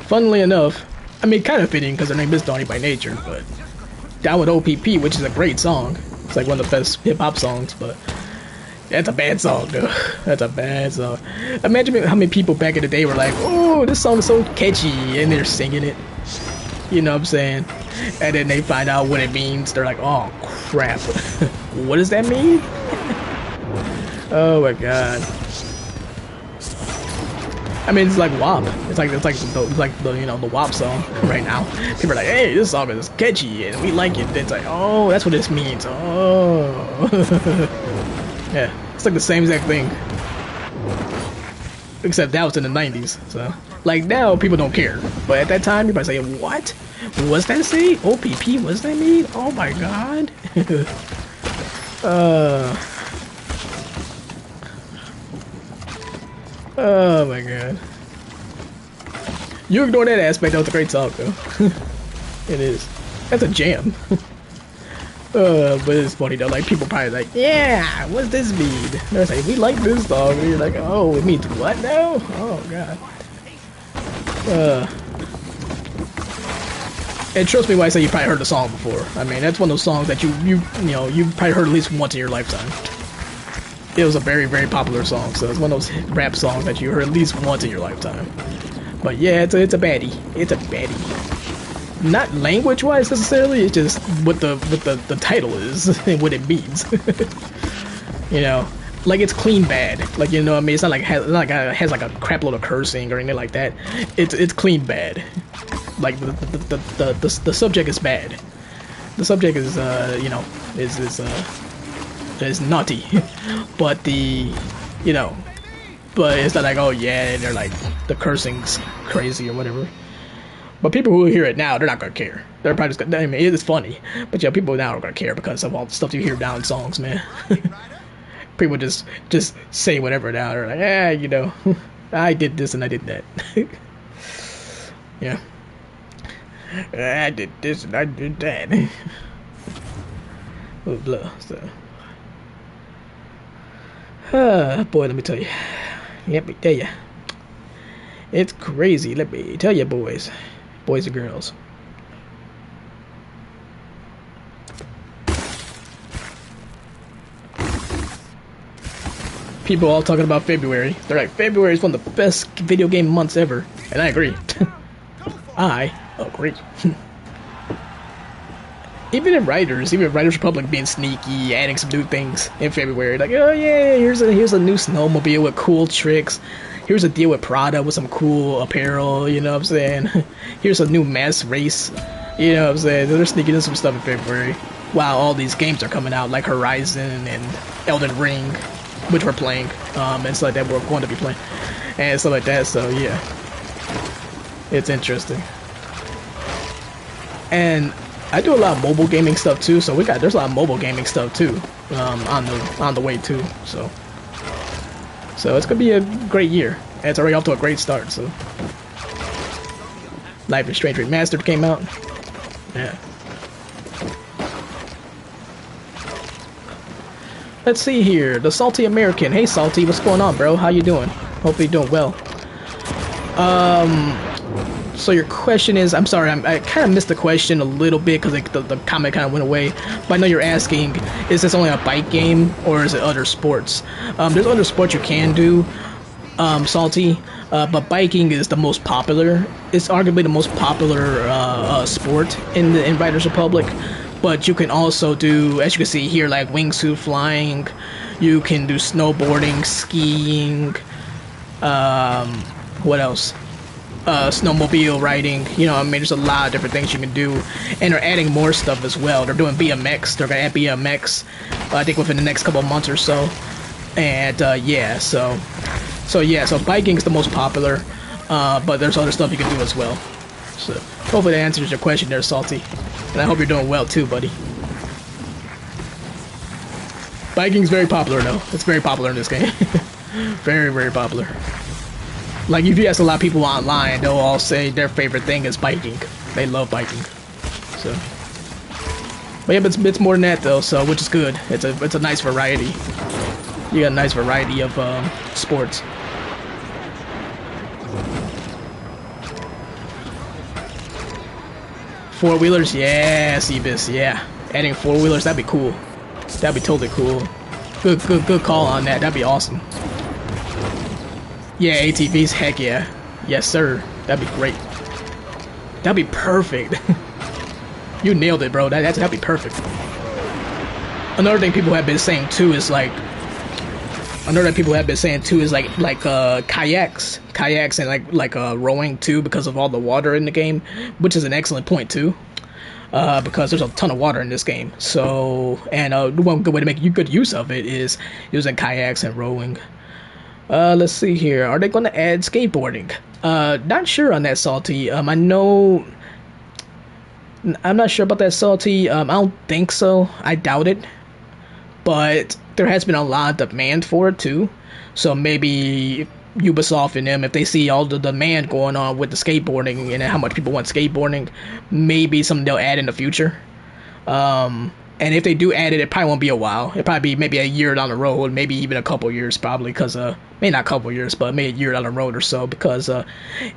Funnily enough, I mean, kind of fitting because her name is Naughty by nature, but Down with OPP, which is a great song. It's like one of the best hip-hop songs, but that's a bad song, though. That's a bad song. Imagine how many people back in the day were like, oh, this song is so catchy, and they're singing it. You know what I'm saying? And then they find out what it means. They're like, oh, crap. What does that mean? Oh, my God. I mean, it's like WAP. It's like the you know, the WAP song right now. People are like, hey, this song is catchy, and we like it. It's like, oh, that's what this means. Oh. Yeah, it's like the same exact thing. Except that was in the 90s, so. Like, now, people don't care. But at that time, everybody's saying, what? What's that say? OPP, what's that mean? Oh my god. Oh my god. You ignore that aspect, that was a great song, though. It is. That's a jam. But it's funny though, like people probably like, yeah, what's this mean? They're like, we like this song, and you're like, oh, it means what now? Oh god. And trust me when I say you probably heard the song before. I mean, that's one of those songs that you know, you probably heard at least once in your lifetime. It was a very, very popular song, so it's one of those rap songs that you heard at least once in your lifetime. But yeah, it's a baddie. It's a baddie. not language-wise necessarily. It's just what the title is and what it means. You know, like it's clean bad. Like, you know what I mean? It's not like it has like a crap load of cursing or anything like that. It's clean bad. Like the subject is bad. The subject is you know, is naughty, but you know, but it's not like, oh yeah, they're like the cursing's crazy or whatever. But people who hear it now, they're not gonna care. They're probably just gonna, I mean, it's funny, but yeah, people now are gonna care because of all the stuff you hear down in songs, man. People just say whatever now. They're like, yeah, you know, I did this and I did that. Yeah, I did this and I did that. Oh, blah. So, boy, let me tell you. Let me tell you. It's crazy. Let me tell you, boys and girls. People all talking about February. They're like, February is one of the best video game months ever. And I agree. I agree. Even Writers Republic being sneaky, adding some new things in February. Like, oh yeah, here's a new snowmobile with cool tricks. Here's a deal with Prada with some cool apparel, you know what I'm saying? Here's a new mass race, you know what I'm saying? They're sneaking in some stuff in February. While all these games are coming out, like Horizon and Elden Ring, which we're playing, and stuff like that, we're going to be playing, and stuff like that, so yeah. It's interesting. And I do a lot of mobile gaming stuff too, so there's a lot of mobile gaming stuff too, on the way too, so it's gonna be a great year. And it's already off to a great start, so. Life is Strange Remastered came out. Yeah. Let's see here. The Salty American. Hey Salty, what's going on, bro? How you doing? Hopefully you're doing well. So your question is, I'm sorry, I kind of missed the question a little bit because the comment kind of went away. But I know you're asking, is this only a bike game or is it other sports? There's other sports you can do, Salty, but biking is the most popular. It's arguably the most popular sport in Riders Republic. But you can also do, as you can see here, like wingsuit flying. You can do snowboarding, skiing. What else? Snowmobile riding, you know, I mean, there's a lot of different things you can do, and they're adding more stuff as well. They're doing BMX, they're gonna add BMX, I think within the next couple of months or so, and yeah, so biking is the most popular, but there's other stuff you can do as well. So hopefully that answers your question there, Salty, and I hope you're doing well too, buddy. Biking's very popular though. It's very popular in this game. Very, very popular. Like, if you ask a lot of people online, they'll all say their favorite thing is biking. They love biking. So, but yeah, but it's more than that though, so which is good. It's a nice variety. You got a nice variety of sports. Four-wheelers, yeah, Seabis, yeah. Adding four-wheelers, that'd be cool. That'd be totally cool. Good call on that. That'd be awesome. Yeah, ATVs, heck yeah. Yes, sir. That'd be great. That'd be perfect. You nailed it, bro. That'd be perfect. Another thing people have been saying too is like, kayaks and like rowing too, because of all the water in the game, which is an excellent point too. Because there's a ton of water in this game. So, and one good way to make good use of it is using kayaks and rowing. Let's see here. Are they going to add skateboarding? Not sure on that, Salty. I'm not sure about that, Salty. I don't think so. I doubt it. But there has been a lot of demand for it too. So maybe Ubisoft and them, if they see all the demand going on with the skateboarding and how much people want skateboarding, maybe something they'll add in the future. And if they do add it, it probably won't be a while. It'll probably be maybe a year down the road, maybe even a couple years probably, because, maybe not a couple years, but maybe a year down the road or so, because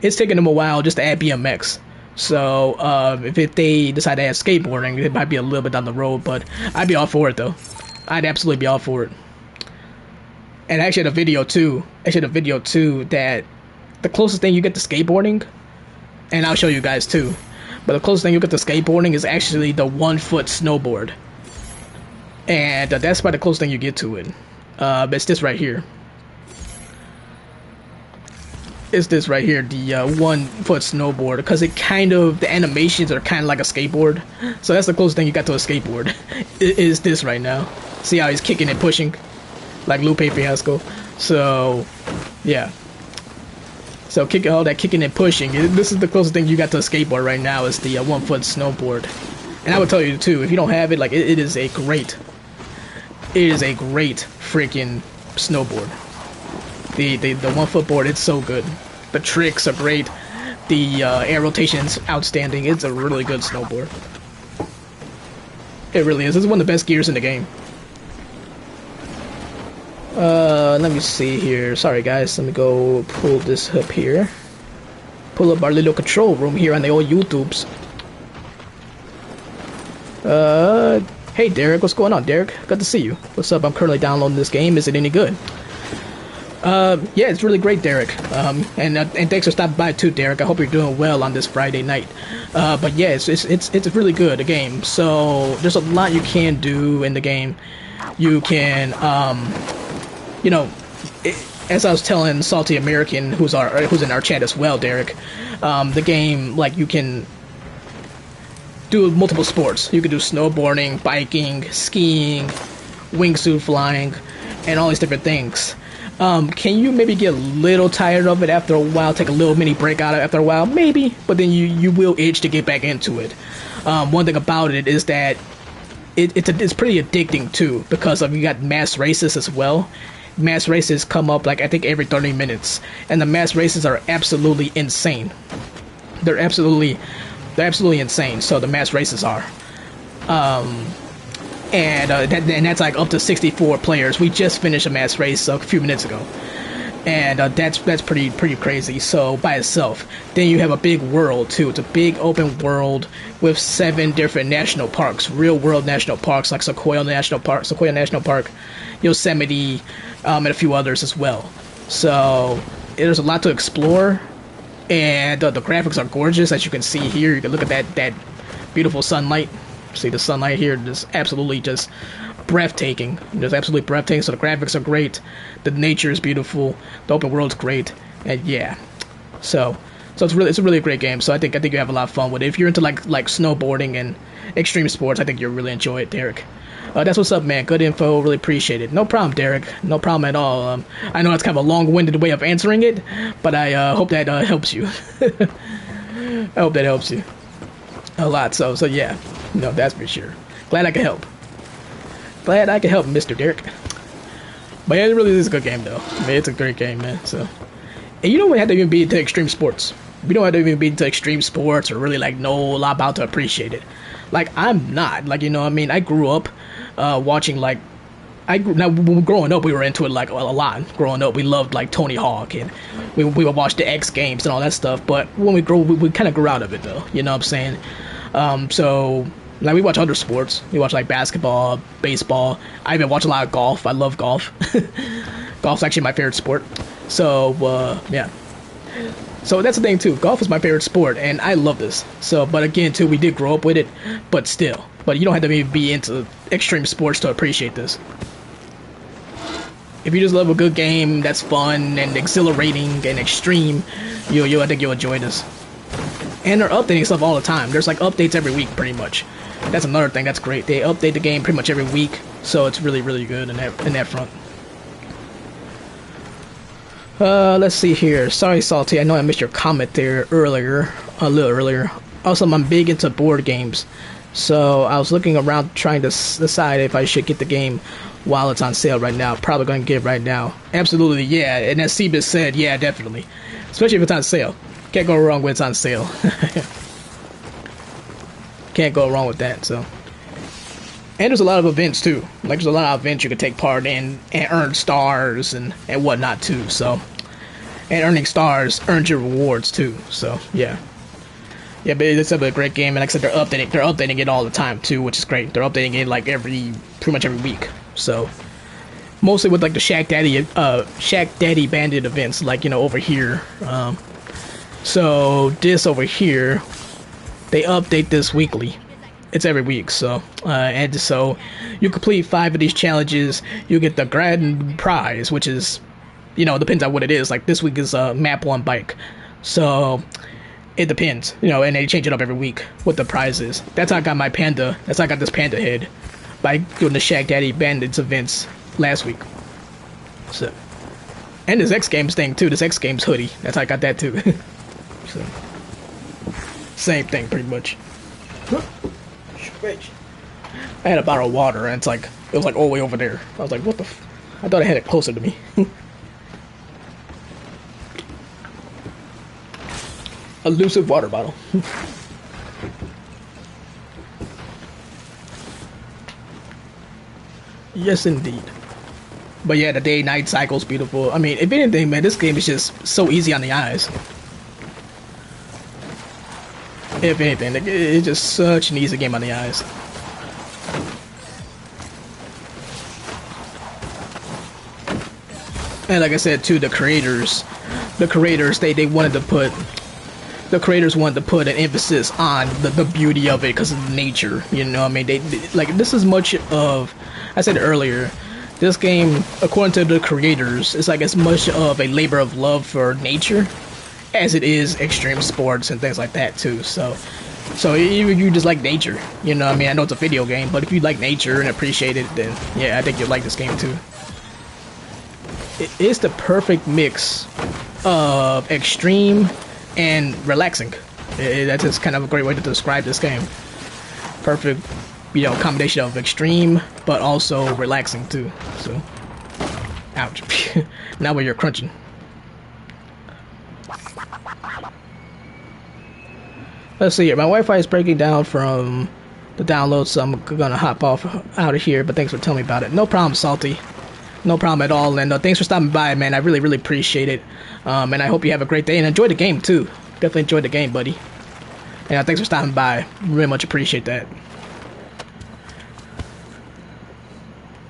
it's taking them a while just to add BMX. So, if they decide to add skateboarding, it might be a little bit down the road, but I'd be all for it, though. I'd absolutely be all for it. And I actually had a video, too, that the closest thing you get to skateboarding, and I'll show you guys, too, But the closest thing you get to skateboarding is actually the 1-foot snowboard, and that's about the closest thing you get to it. It's this right here. It's this right here, the 1-foot snowboard, because it kind of, the animations are kind of like a skateboard. So that's the closest thing you got to a skateboard. It is this right now. See how he's kicking and pushing, like Lupe Fiasco. So, yeah. So all that kicking and pushing. This is the closest thing you got to a skateboard right now. Is the 1-foot snowboard. And I would tell you too, if you don't have it, like it is a great freaking snowboard. The 1-foot board, it's so good. The tricks are great. The air rotation's outstanding. It's a really good snowboard. It really is. This is one of the best gears in the game. Let me see here. Sorry guys, let me go pull this up here. Pull up our little control room here on the old YouTubes. Hey Derek, what's going on, Derek? Good to see you. What's up? I'm currently downloading this game. Is it any good? Yeah, it's really great, Derek. And thanks for stopping by too, Derek. I hope you're doing well on this Friday night. But yeah, it's really good, a game. So there's a lot you can do in the game. You can, you know, as I was telling Salty American, who's in our chat as well, Derek, the game, like, you can do multiple sports. You can do snowboarding, biking, skiing, wingsuit flying, and all these different things. Can you maybe get a little tired of it after a while, take a little mini break out of it after a while? Maybe, but then you will itch to get back into it. One thing about it is that it's pretty addicting too, because you got mass races as well. Mass races come up like I think every 30 minutes, and the mass races are absolutely insane. They're absolutely insane. So the mass races are. And that's like up to 64 players. We just finished a mass race a few minutes ago, and that's pretty crazy. So by itself, then you have a big world too. It's a big open world with 7 different national parks, real world national parks like Sequoia National Park, Yosemite, and a few others as well. So there's a lot to explore, and the graphics are gorgeous, as you can see here. You can look at that beautiful sunlight. See the sunlight here, just absolutely just breathtaking. Just absolutely breathtaking. So the graphics are great, the nature is beautiful, the open world's great, and yeah. So it's a really great game. So I think you have a lot of fun with it. If you're into like snowboarding and extreme sports, I think you'll really enjoy it, Derek. That's what's up, man. Good info. Really appreciate it. No problem, Derek. No problem at all. I know it's kind of a long-winded way of answering it, but I hope that helps you. I hope that helps you a lot. So yeah, no, that's for sure. Glad I could help. Glad I could help, Mr. Derek. But yeah, it really is a good game, though. I mean, it's a great game, man. So, and you don't have to even be into extreme sports. You don't have to even be into extreme sports or really like know a lot about to appreciate it. Like, I'm not. Like, you know, I mean, I grew up watching like. Now, growing up, we were into it like a lot. Growing up, we loved like Tony Hawk, and we would watch the X Games and all that stuff. But when we kind of grew out of it, though. You know what I'm saying? So like we watch other sports. We watch like basketball, baseball. I even watch a lot of golf. I love golf. Golf's actually my favorite sport. So yeah. So that's the thing too. Golf is my favorite sport, and I love this. So, but again, too, we did grow up with it, but still. But you don't have to be into extreme sports to appreciate this. If you just love a good game that's fun and exhilarating and extreme, I think you'll enjoy this. And they're updating stuff all the time. There's like updates every week, pretty much. That's another thing that's great. They update the game pretty much every week, so it's really good in that front. Let's see here. Sorry, Salty. I know I missed your comment there a little earlier. Also, I'm big into board games, so I was looking around trying to decide if I should get the game while it's on sale right now. Probably going to get it right now. Absolutely, yeah. And as Seabus said, yeah, definitely. Especially if it's on sale. Can't go wrong when it's on sale. Can't go wrong with that, so. And there's a lot of events too. Like there's a lot of events you can take part in and earn stars and whatnot too. So, and earning stars earns your rewards too. So yeah, but it's a great game. And like I said, they're updating it all the time too, which is great. They're updating it like pretty much every week. So mostly with like the Shack Daddy Bandit events, like over here. So this over here They update this weekly. It's every week, so and so you complete 5 of these challenges, you get the grand prize, which is, you know, depends on what it is. Like this week is a map 1 bike, so it depends, you know, and they change it up every week what the prize is. That's how I got my panda. That's how I got this panda head by doing the Shag Daddy Bandits events last week. So, and this X Games thing too. This X Games hoodie. That's how I got that too. So, same thing pretty much. I had a bottle of water and it was like all the way over there. I was like, what the I thought I had it closer to me. Elusive water bottle. Yes, indeed. But yeah, the day-night cycle's beautiful. I mean, if anything, man, this game is just so easy on the eyes. If anything, it's just such an easy game on the eyes. And like I said too, the creators they wanted to put the creators wanted to put an emphasis on the beauty of it because of nature. You know what I mean? They like, this is much of, I said earlier, this game, according to the creators, is like as much of a labor of love for nature as it is extreme sports and things like that too. So if you just like nature, you know what I mean? I know it's a video game, but if you like nature and appreciate it, then yeah, I think you'll like this game too. It is the perfect mix of extreme and relaxing. That's just kind of a great way to describe this game. Perfect, you know, combination of extreme but also relaxing too. So, ouch. Now where you're crunching. Let's see here. My Wi-Fi is breaking down from the download, so I'm gonna hop off out of here. But thanks for telling me about it. No problem, Salty. No problem at all. And thanks for stopping by, man. I really, really appreciate it. And I hope you have a great day and enjoy the game too. Definitely enjoy the game, buddy. And thanks for stopping by. Really much appreciate that.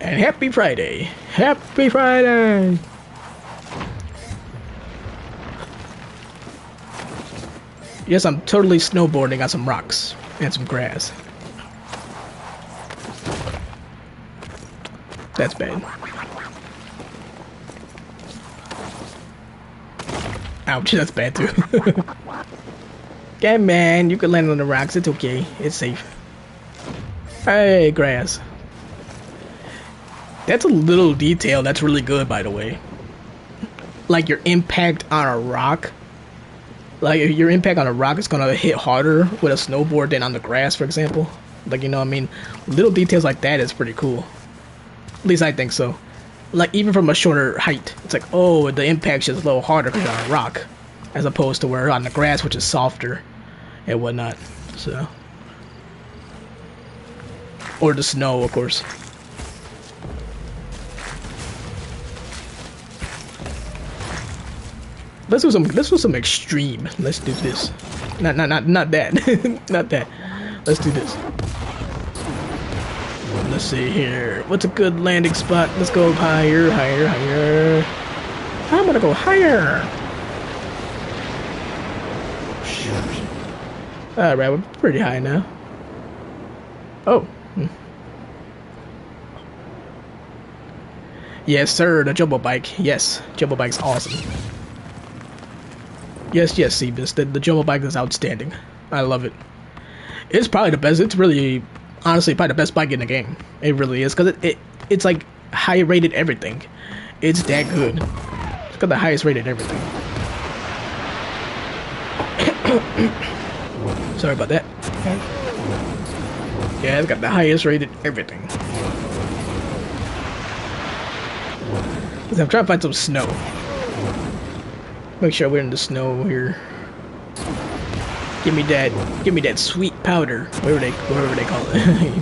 And happy Friday. Happy Friday. Yes, I'm totally snowboarding on some rocks and some grass. That's bad. Ouch, that's bad too. Okay, man, you can land on the rocks. It's okay. It's safe. Hey, grass. That's a little detail that's really good, by the way. Like your impact on a rock. Like if your impact on a rock is gonna hit harder with a snowboard than on the grass, for example. Like, you know what I mean? Little details like that is pretty cool. At least I think so. Like, even from a shorter height, it's like, oh, the impact's just a little harder because you're on a rock, as opposed to where on the grass, which is softer and whatnot. So, or the snow, of course. Let's do some extreme. Let's do this. Not that. Not that. Let's do this. Let's see here. What's a good landing spot? Let's go higher, higher, higher. I'm gonna go higher. Alright, we're pretty high now. Oh. Yes, sir, the jumbo bike. Yes, jumbo bike's awesome. Yes, Seabus, the jumbo bike is outstanding. I love it. It's probably the best. It's really, honestly, probably the best bike in the game. It really is, because it's like high rated everything. It's that good. It's got the highest rated everything. Sorry about that. Yeah, it's got the highest rated everything. I'm trying to find some snow. Make sure we're in the snow here. Give me that sweet powder. Whatever they call it.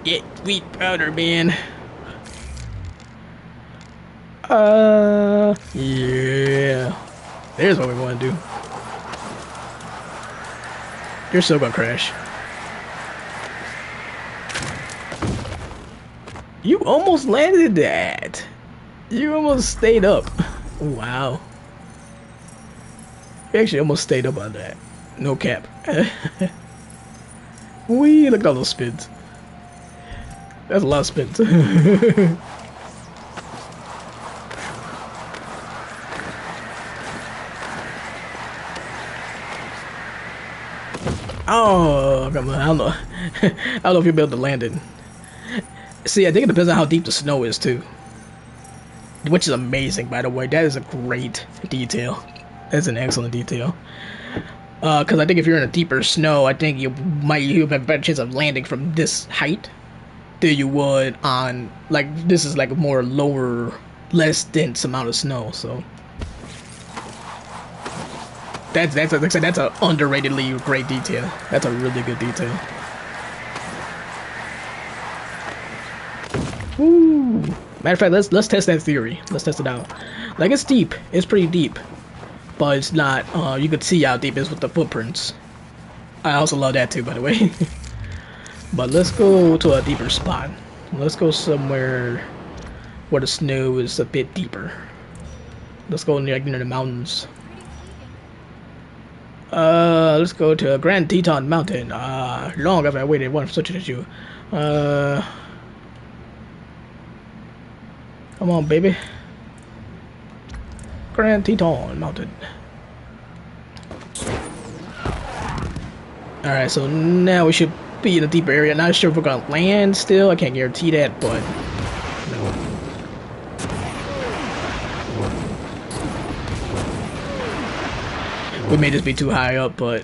Yeah, sweet powder, man. Yeah. There's what we want to do. You're still gonna crash. You almost landed that. You almost stayed up. Wow. You actually almost stayed up on that. No cap. Wee, look at all those spins. That's a lot of spins. Oh, come on. I don't know. I don't know if you'll be able to land it. See, I think it depends on how deep the snow is, too. Which is amazing, by the way. That is a great detail. That's an excellent detail. Because I think if you're in a deeper snow, I think you have a better chance of landing from this height than you would on, like, this is like a more lower, less dense amount of snow, so. That's like I said, that's an underratedly great detail. That's a really good detail. Woo! Matter of fact, let's test that theory. Let's test it out. Like, it's deep. It's pretty deep, but it's not. You could see how deep it is with the footprints. I also love that too, by the way. But let's go to a deeper spot. Let's go somewhere where the snow is a bit deeper. Let's go near the mountains. Let's go to Grand Teton Mountain. Long have I waited one for such as you. Come on, baby. Grand Teton Mountain. Alright, so now we should be in a deeper area. Not sure if we're gonna land still. I can't guarantee that, but no. We may just be too high up, but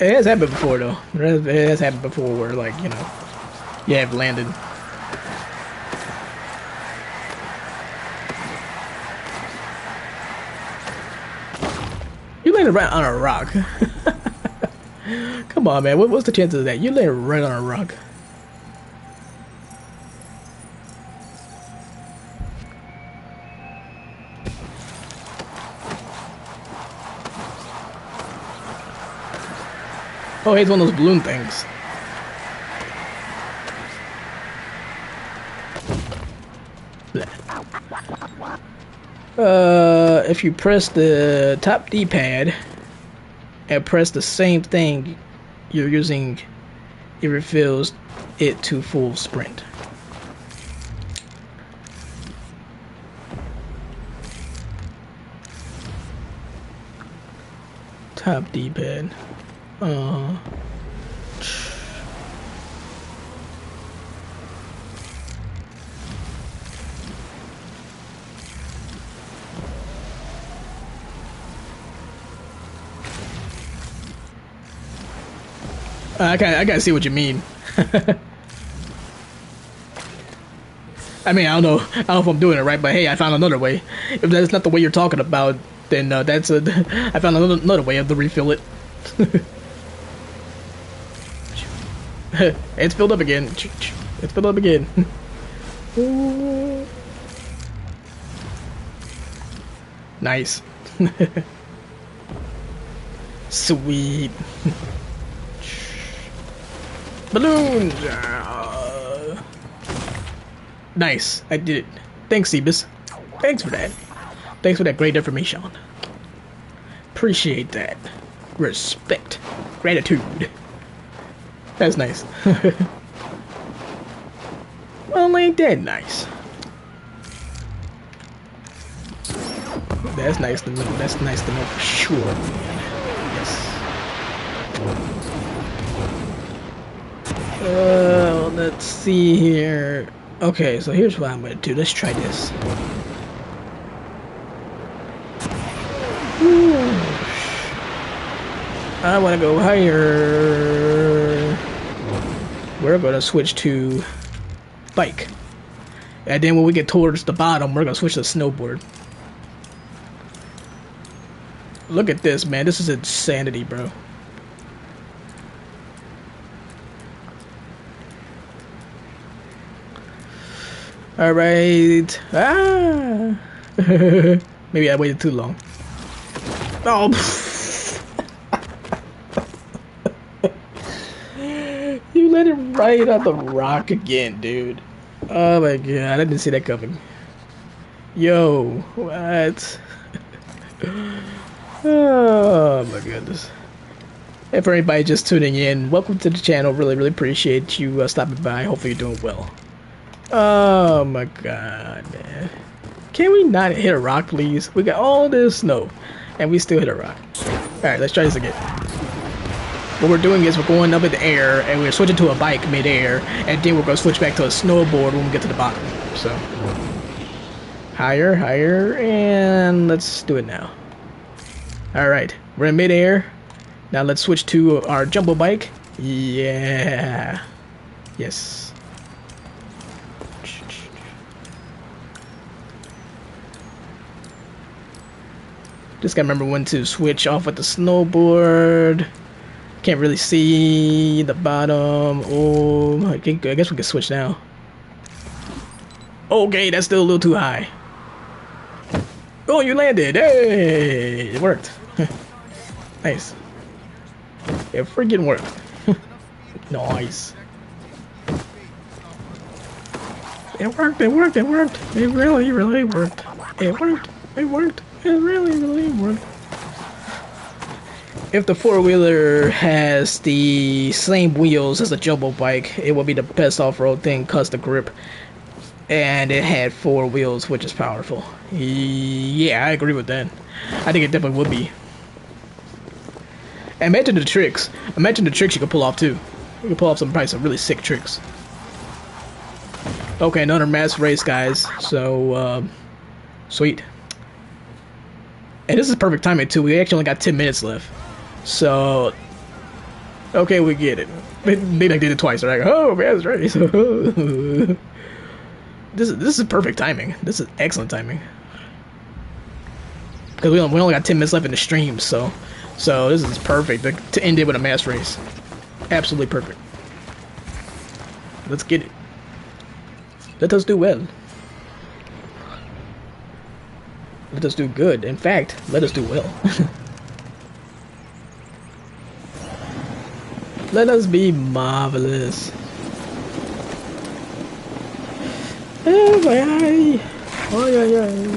it has happened before, though. It has happened before where, like, you know, you have landed. You landed right on a rock. Come on, man. What's the chances of that? You landed right on a rock. Oh, hey, it's one of those balloon things. If you press the top D-pad and press the same thing you're using, it refills it to full sprint. Top D-pad. I gotta see what you mean. I mean, I don't know if I'm doing it right, but hey, I found another way. If that's not the way you're talking about, then that's I found another way to refill it. It's filled up again. It's filled up again. Nice. Sweet. Balloons! Nice, I did it. Thanks, Sebus. Thanks for that. Thanks for that great information. Appreciate that. Respect. Gratitude. That's nice. Well, ain't that nice? That's nice to know. That's nice to know for sure, man. Yes. Let's see here. Okay, so here's what I'm gonna do. Let's try this. I want to go higher. We're gonna switch to bike, and then when we get towards the bottom, we're gonna switch to snowboard. Look at this, man. This is insanity, bro. All right. Ah. Maybe I waited too long. Oh. You let it right on the rock again, dude. Oh my god, I didn't see that coming. Yo, what? Oh my goodness. And for anybody just tuning in, welcome to the channel. Really, really appreciate you stopping by. Hopefully you're doing well. Oh my god, man. Can we not hit a rock, please? We got all this snow, and we still hit a rock. Alright, let's try this again. What we're doing is we're going up in the air, and we're switching to a bike mid-air, and then we're going to switch back to a snowboard when we get to the bottom. So, higher, higher, and let's do it now. Alright, we're in mid-air. Now let's switch to our jumbo bike. Yeah. Yes. Just gotta remember when to switch off with the snowboard. Can't really see the bottom. Oh, I guess we can switch now. Okay, that's still a little too high. Oh, you landed. Hey, it worked. Nice. It freaking worked. Nice. It worked, it worked, it worked. It really, really worked. It worked, it worked. It really, really worked. If the four-wheeler has the same wheels as a jumbo bike, it will be the best off-road thing cause the grip. And it had 4 wheels, which is powerful. Yeah, I agree with that. I think it definitely would be. And imagine the tricks. Imagine the tricks you could pull off too. You could pull off probably some really sick tricks. Okay, another mass race, guys. So, sweet. And this is perfect timing too. We actually only got 10 minutes left. So, okay, we get it. Maybe I did it twice, right? Oh, mass race. This is perfect timing. This is excellent timing. Because we only got 10 minutes left in the stream, so this is perfect to end it with a mass race. Absolutely perfect. Let's get it. Let us do well. Let us do good. In fact, let us do well. Let us be marvelous. Oh my eye. Oh yeah.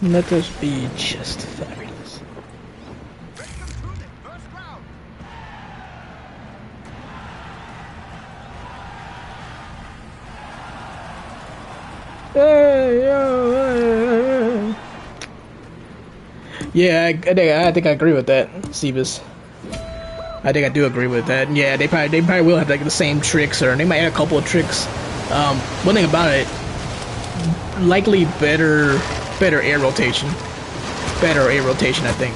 Let us be just fabulous. Hey, yo, hey. Yeah, I think I agree with that, Sebus. I think I do agree with that. Yeah, they probably will have like the same tricks, or they might add a couple of tricks. One thing about it, likely better air rotation. Better air rotation, I think.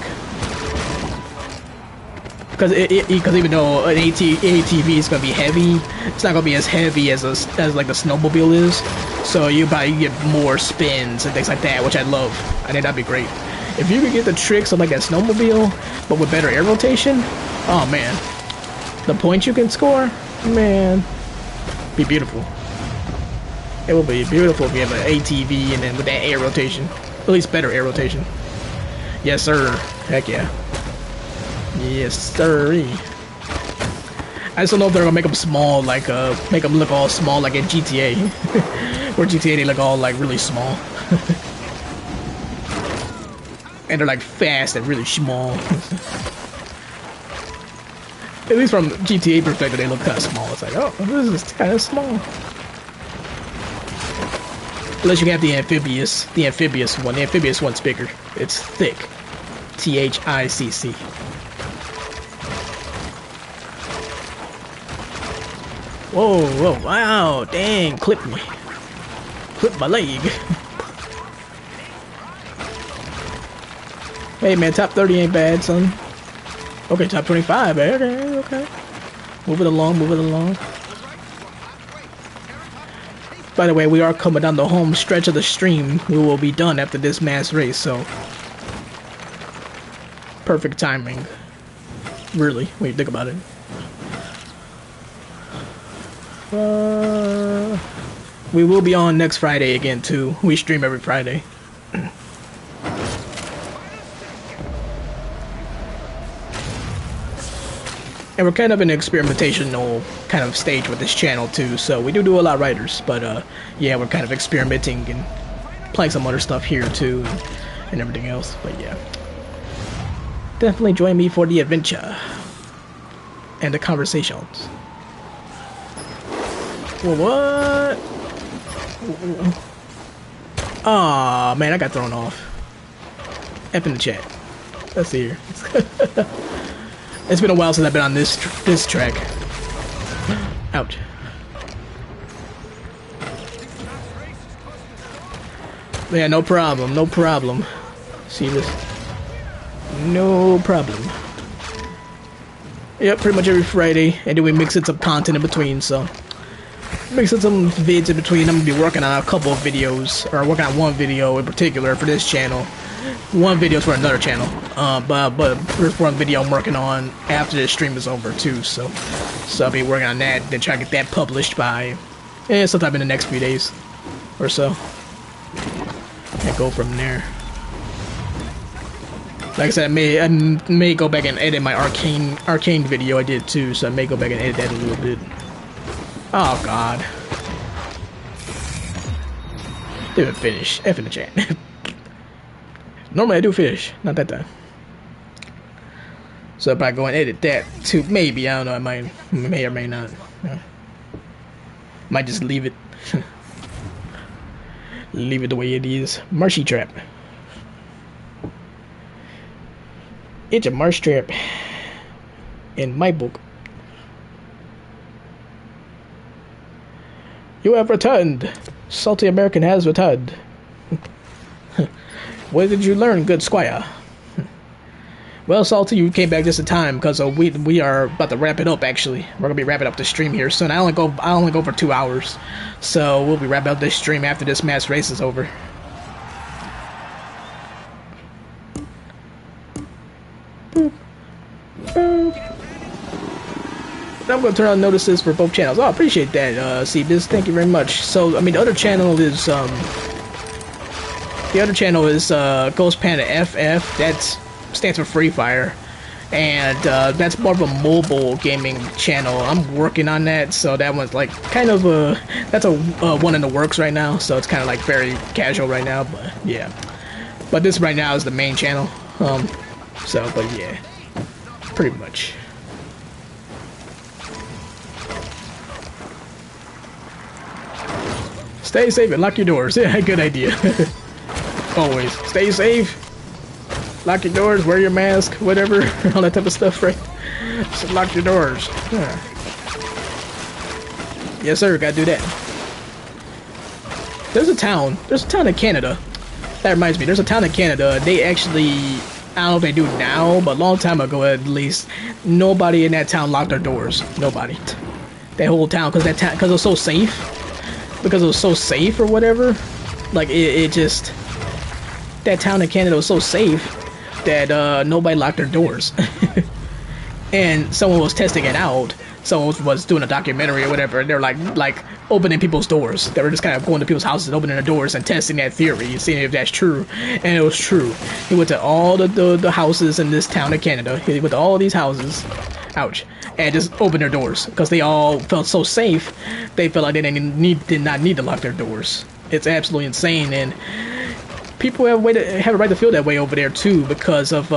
Because even though an ATV is gonna be heavy, it's not gonna be as heavy as like the snowmobile is. So you probably get more spins and things like that, which I love. I think that'd be great. If you could get the tricks of like that snowmobile, but with better air rotation, oh man, the points you can score, man, be beautiful. It will be beautiful if you have an ATV and then with that air rotation, at least better air rotation. Yes, sir. Heck yeah. Yes, sir. I just don't know if they're gonna make them small, like make them look all small, like in GTA, where GTA they look all like really small, and they're like fast and really small. At least from GTA perspective, they look kind of small. It's like, oh, this is kind of small. Unless you have the amphibious one. The amphibious one's bigger. It's thick. THICC. Whoa, wow, dang, clipped me. Clipped my leg. Hey man, top 30 ain't bad, son. Okay, top 25, okay. Move it along. By the way, we are coming down the home stretch of the stream. We will be done after this mass race, so perfect timing. Really, when you think about it. We will be on next Friday again too. We stream every Friday. And we're kind of in an experimentational kind of stage with this channel too, so we do a lot of writers, but yeah, we're kind of experimenting and playing some other stuff here too, and everything else. But yeah, definitely join me for the adventure and the conversations. Well, what? Aw, man, I got thrown off. F in the chat. Let's see here. It's been a while since I've been on this track. Ouch. Yeah, no problem, no problem. See this? No problem. Yep, pretty much every Friday, and then we mix in some content in between, so. Mixing some vids in between. I'm gonna be working on a couple of videos, or working on one video in particular for this channel. One video is for another channel, but there's one video I'm working on after this stream is over too. So I'll be working on that, then try to get that published by sometime in the next few days or so, and go from there. Like I said, I may go back and edit my arcane video I did too, so I may go back and edit that a little bit. Oh god. Didn't finish. F in the chat. Normally I do finish, not that time. So if I go and edit that too, maybe, I don't know, I may or may not. Might just leave it. Leave it the way it is. Marshy trap. It's a marsh trap in my book. You have returned. Salty American has returned. What did you learn, good squire? Well, Salty, you came back just in time because we are about to wrap it up. Actually, we're gonna be wrapping up the stream here soon. I only go for 2 hours, so we'll be wrapping up this stream after this mass race is over. Boop. Boop. I'm going to turn on notices for both channels. Oh, I appreciate that, Cbis. Thank you very much. So, I mean, the other channel is Ghost Panda FF. That stands for Free Fire, and that's more of a mobile gaming channel. I'm working on that, so that one's like kind of that's a one in the works right now. So it's kind of like very casual right now, but yeah. But this right now is the main channel. But yeah, pretty much. Stay safe and lock your doors. Yeah, good idea. Always. Stay safe. Lock your doors, wear your mask, whatever. All that type of stuff, right? So lock your doors. Yeah. Yes, sir. Gotta do that. There's a town in Canada. That reminds me. There's a town in Canada. They actually, I don't know if they do now, but a long time ago at least, nobody in that town locked their doors. Nobody. That whole town, because it was so safe. Because it was so safe or whatever, like it just, that town in Canada was so safe that nobody locked their doors. And someone was testing it out. Someone was doing a documentary or whatever, and they're like opening people's doors. They were just kind of going to people's houses and opening their doors and testing that theory, seeing if that's true. And it was true. He went to all the houses in this town of Canada. He went to all these houses. Ouch. And just opened their doors because they all felt so safe. They felt like they did not need to lock their doors. It's absolutely insane, and people have a right to feel that way over there too, because of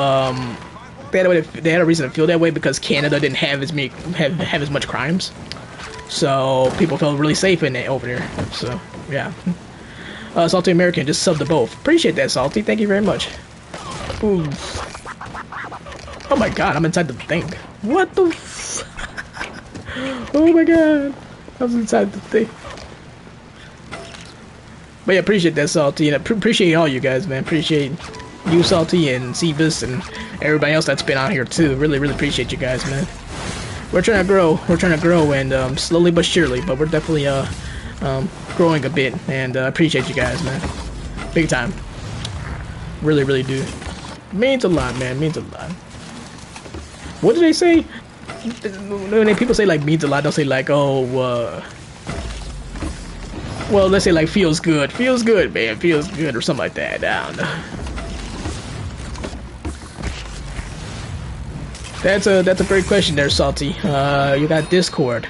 they had a reason to feel that way because Canada didn't have as much crimes, so people felt really safe in it over there. So yeah, Salty American just subbed to both. Appreciate that, Salty. Thank you very much. Ooh. Oh my God, I'm inside the thing. What the? Oh my God, I was inside the thing. But yeah, appreciate that, Salty, and appreciate all you guys, man. Appreciate you, Salty, and Cbis, and everybody else that's been out here too. Really, really appreciate you guys, man. We're trying to grow. We're trying to grow, and slowly but surely. But we're definitely growing a bit, and appreciate you guys, man. Big time. Really, really do. Means a lot, man. Means a lot. What do they say? When people say like means a lot, they'll say like, oh, well, let's say like feels good, man, feels good, or something like that. I don't know. That's a great question there, Salty. You got Discord.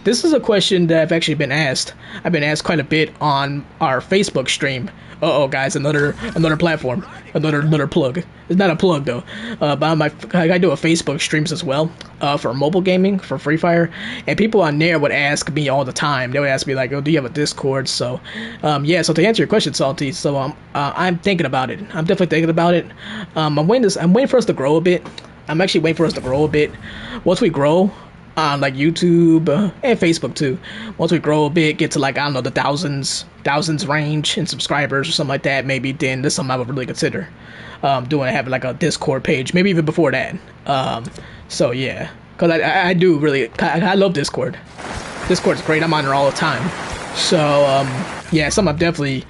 this is a question that I've actually been asked. I've been asked quite a bit on our Facebook stream. Uh-oh, guys, another platform, another plug. It's not a plug though. But I do a Facebook streams as well, for mobile gaming for Free Fire, and people on there would ask me all the time. They would ask me like, "Oh, do you have a Discord?" So, yeah. So to answer your question, Salty, so I'm thinking about it. I'm definitely thinking about it. I'm waiting for us to grow a bit. I'm actually waiting for us to grow a bit. Once we grow, on like YouTube and Facebook too. Once we grow a bit, get to like, I don't know, the thousands range in subscribers or something like that, maybe then this is something I would really consider doing, having like a Discord page, maybe even before that. So yeah, because I do really, I love Discord. Discord's great. I'm on there all the time. So yeah, something I'm definitely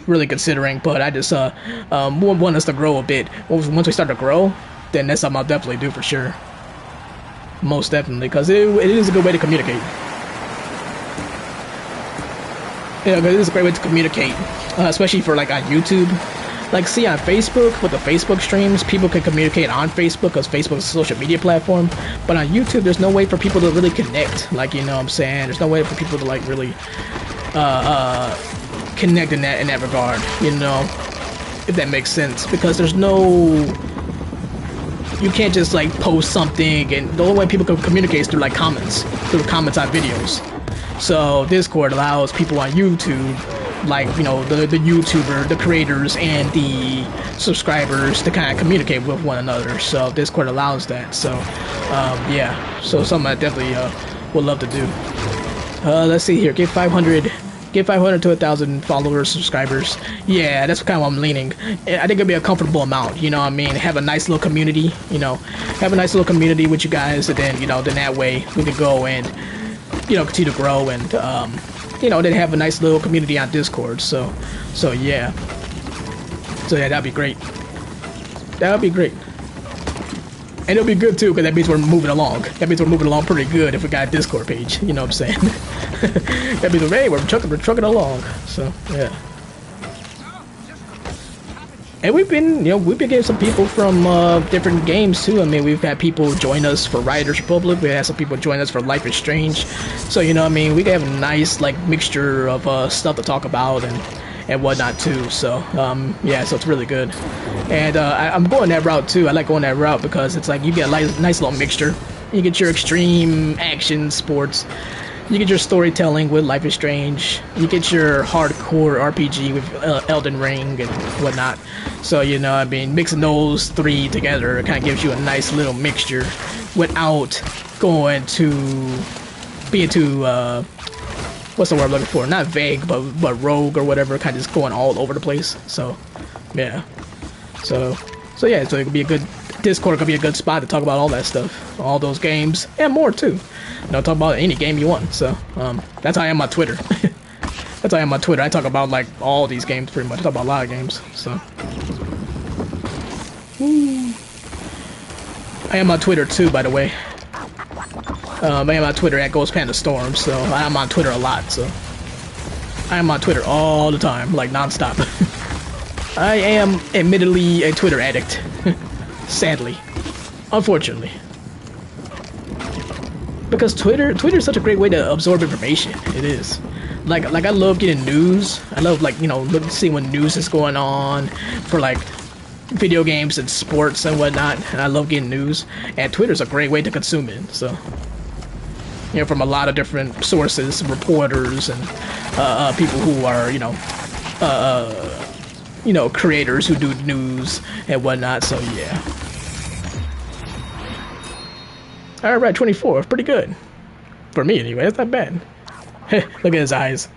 really considering, but I just want us to grow a bit. Once we start to grow, then that's something I'll definitely do for sure. Most definitely, because it is a good way to communicate. Yeah, it is a great way to communicate, especially for like on YouTube. Like, see, on Facebook, with the Facebook streams, people can communicate on Facebook because Facebook is a social media platform. But on YouTube, there's no way for people to really connect. Like, you know what I'm saying? There's no way for people to like really connect in that regard. You know, if that makes sense, because there's no. You can't just like post something, and the only way people can communicate is through like comments on videos. So Discord allows people on YouTube, like, you know, the YouTuber, the creators, and the subscribers to kind of communicate with one another. So Discord allows that. So yeah, so something I definitely would love to do. Let's see here, get 500 to 1,000 followers, subscribers. Yeah, that's kind of what I'm leaning. I think it'd be a comfortable amount, you know what I mean? Have a nice little community, you know, have a nice little community with you guys, and then, you know, then that way we could go and, you know, continue to grow and, you know, then have a nice little community on Discord. So yeah. So yeah, that'd be great. That would be great. And it'll be good too, because that means we're moving along. That means we're moving along pretty good if we got a Discord page. You know what I'm saying? That means, hey, we're trucking along. So yeah. And we've been getting some people from different games too. I mean, we've had people join us for Riders Republic. We had some people join us for Life is Strange. So, you know what I mean, we have a nice like mixture of stuff to talk about and whatnot too. So yeah, so it's really good. And I'm going that route too. I like going that route because it's like you get a nice little mixture. You get your extreme action sports. You get your storytelling with Life is Strange. You get your hardcore RPG with Elden Ring and whatnot. So, you know, I mean, mixing those three together kind of gives you a nice little mixture without going to being too what's the word I'm looking for? Not vague, but rogue or whatever, kind of just going all over the place. So, yeah. So yeah, so it could be a good Discord, could be a good spot to talk about all that stuff, all those games, and more too. You know, talk about any game you want. So that's how I am on Twitter. That's how I am on Twitter. I talk about like all these games pretty much. I talk about a lot of games. So I am on Twitter too, by the way. I am on Twitter at Ghost Panda Storm. So I am on Twitter a lot. So I am on Twitter all the time, like nonstop. I am admittedly a Twitter addict. Sadly. Unfortunately. Because Twitter is such a great way to absorb information. It is. Like I love getting news. I love, like, you know, seeing what news is going on for like video games and sports and whatnot. And I love getting news. And Twitter's a great way to consume it. So, you know, from a lot of different sources, reporters and people who are, you know, creators who do news and whatnot. So yeah. Alright, 24. Pretty good. For me, anyway. That's not bad. Look at his eyes.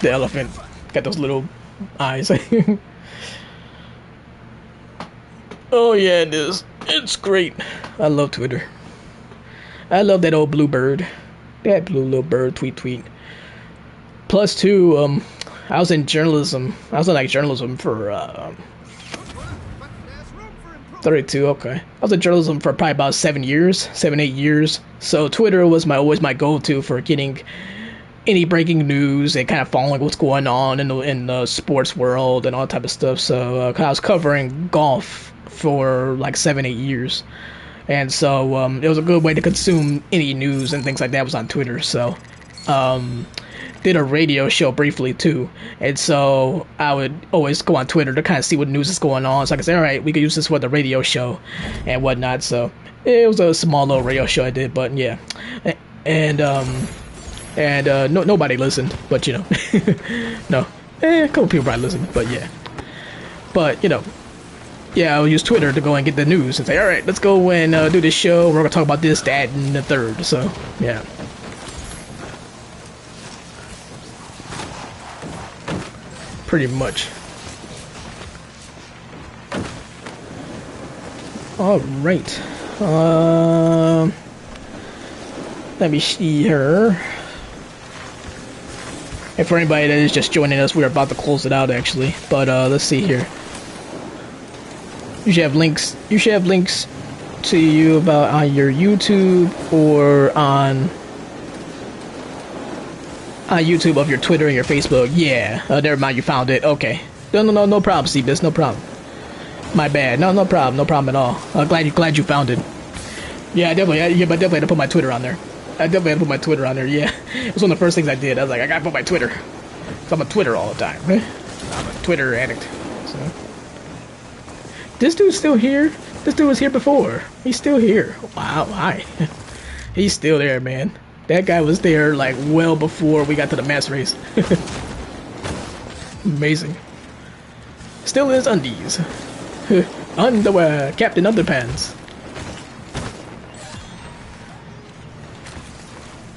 The elephant. Got those little eyes. Oh, yeah, it is. It's great. I love Twitter. I love that old blue bird. That blue little bird. Tweet. Plus, too, I was in journalism. I was in, like, journalism for, 32, okay. I was in journalism for probably about 7 years, 8 years. So Twitter was always my go-to for getting any breaking news and kind of following what's going on in the sports world and all type of stuff. So I was covering golf for like 7, 8 years. and so it was a good way to consume any news and things like that was on Twitter. So did a radio show briefly too, and so I would always go on Twitter to kind of see what news is going on. So I could say, all right, we could use this for the radio show and whatnot. So it was a small little radio show I did, but yeah, and nobody listened, but you know, no, a couple people probably listened, but yeah, but you know. Yeah, I'll use Twitter to go and get the news and say, all right, let's go and do this show. We're going to talk about this, that, and the third. So, yeah. Pretty much. All right. Let me see here. And for anybody that is just joining us, we're about to close it out, actually. But let's see here. You should have links. You should have links to you about on your YouTube or on YouTube of your Twitter and your Facebook. Yeah. Never mind. You found it. Okay. No problem, Seabus. No problem. My bad. No problem. No problem at all. Glad you found it. Yeah, definitely. Yeah, but definitely had to put my Twitter on there. I definitely had to put my Twitter on there. Yeah. It was one of the first things I did. I was like, I gotta put my Twitter. So I'm on Twitter all the time. I'm a Twitter addict. So. This dude's still here? This dude was here before. He's still here. Wow, hi. He's still there, man. That guy was there, like, well before we got to the mass race. Amazing. Still in his undies. Underwear. Captain Underpants.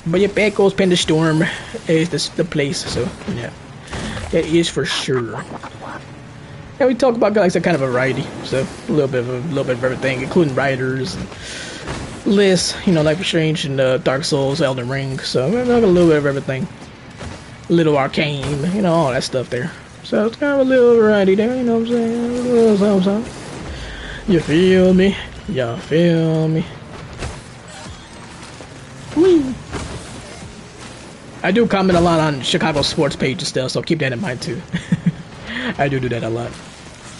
But yeah, back goes Panda Storm is the place, so, yeah. That is for sure. And we talk about, like I said, kind of a variety, so a little bit of everything, including writers, and lists, you know, Life is Strange and Dark Souls, Elden Ring. So we're like a little bit of everything, little arcane, you know, all that stuff there. So it's kind of a little variety there, you know what I'm saying? A little something. You feel me? You feel me? Whee! I do comment a lot on Chicago sports pages still, so keep that in mind too. I do that a lot.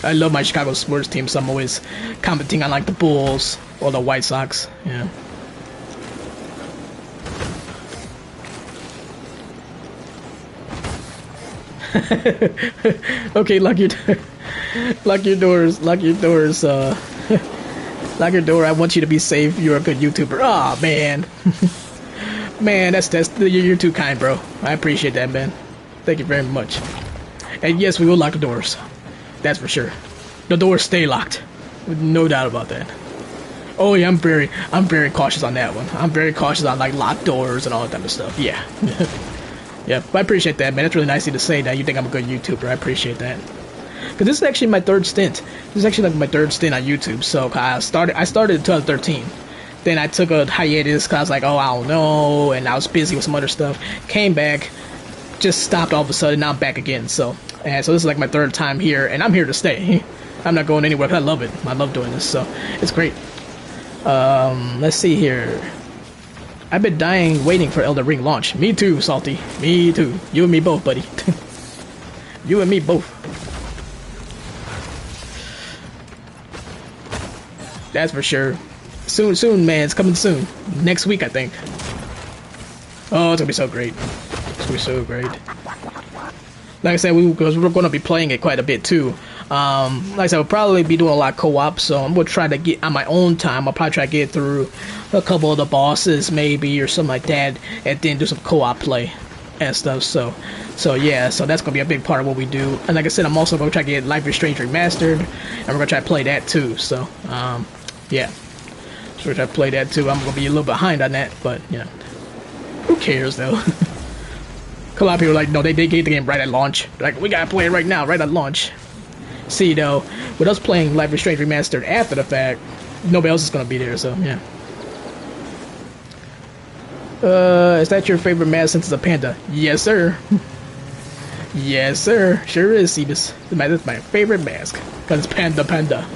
I love my Chicago sports team, so I'm always commenting on like the Bulls or the White Sox. Yeah. Okay, lock your doors. Lock your door. I want you to be safe. You're a good YouTuber. Oh man, man, you're too kind, bro. I appreciate that, man. Thank you very much. And yes, we will lock the doors. That's for sure. The doors stay locked. No doubt about that. Oh yeah, I'm very cautious on that one. I'm very cautious on like locked doors and all that type of stuff. Yeah. Yeah, but I appreciate that, man. It's really nice of you to say that. You think I'm a good YouTuber. I appreciate that. Because this is actually my third stint. This is actually like my third stint on YouTube. So I started in 2013. Then I took a hiatus because I was like, oh, I don't know. And I was busy with some other stuff. Came back. Just stopped all of a sudden. Now I'm back again. So this is like my third time here. And I'm here to stay. I'm not going anywhere because I love it. I love doing this. So it's great. Let's see here. I've been waiting for Elden Ring launch. Me too, Salty. Me too. You and me both, buddy. You and me both. That's for sure. Soon, man. It's coming soon. Next week, I think. Oh, it's gonna be so great. It's gonna be so great. Like I said, because we're gonna be playing it quite a bit too. Like I said, we'll probably be doing a lot of co-op, so I'm gonna try to get on my own time. I'll probably try to get through a couple of the bosses, maybe, or something like that, and then do some co-op play and stuff. So yeah, so that's gonna be a big part of what we do. And like I said, I'm also gonna try to get Life is Strange remastered, and we're gonna try to play that too. So yeah, so we're trying to play that too. I'm gonna be a little behind on that, but you know, who cares though? A lot of people are like, no, they gave the game right at launch. They're like, we gotta play it right now, right at launch. See, though, with us playing Life is Strange remastered after the fact, nobody else is gonna be there. So yeah. Is that your favorite mask since it's a panda? Yes, sir. Yes, sir. Sure is, Cebus. That's my favorite mask because it's panda.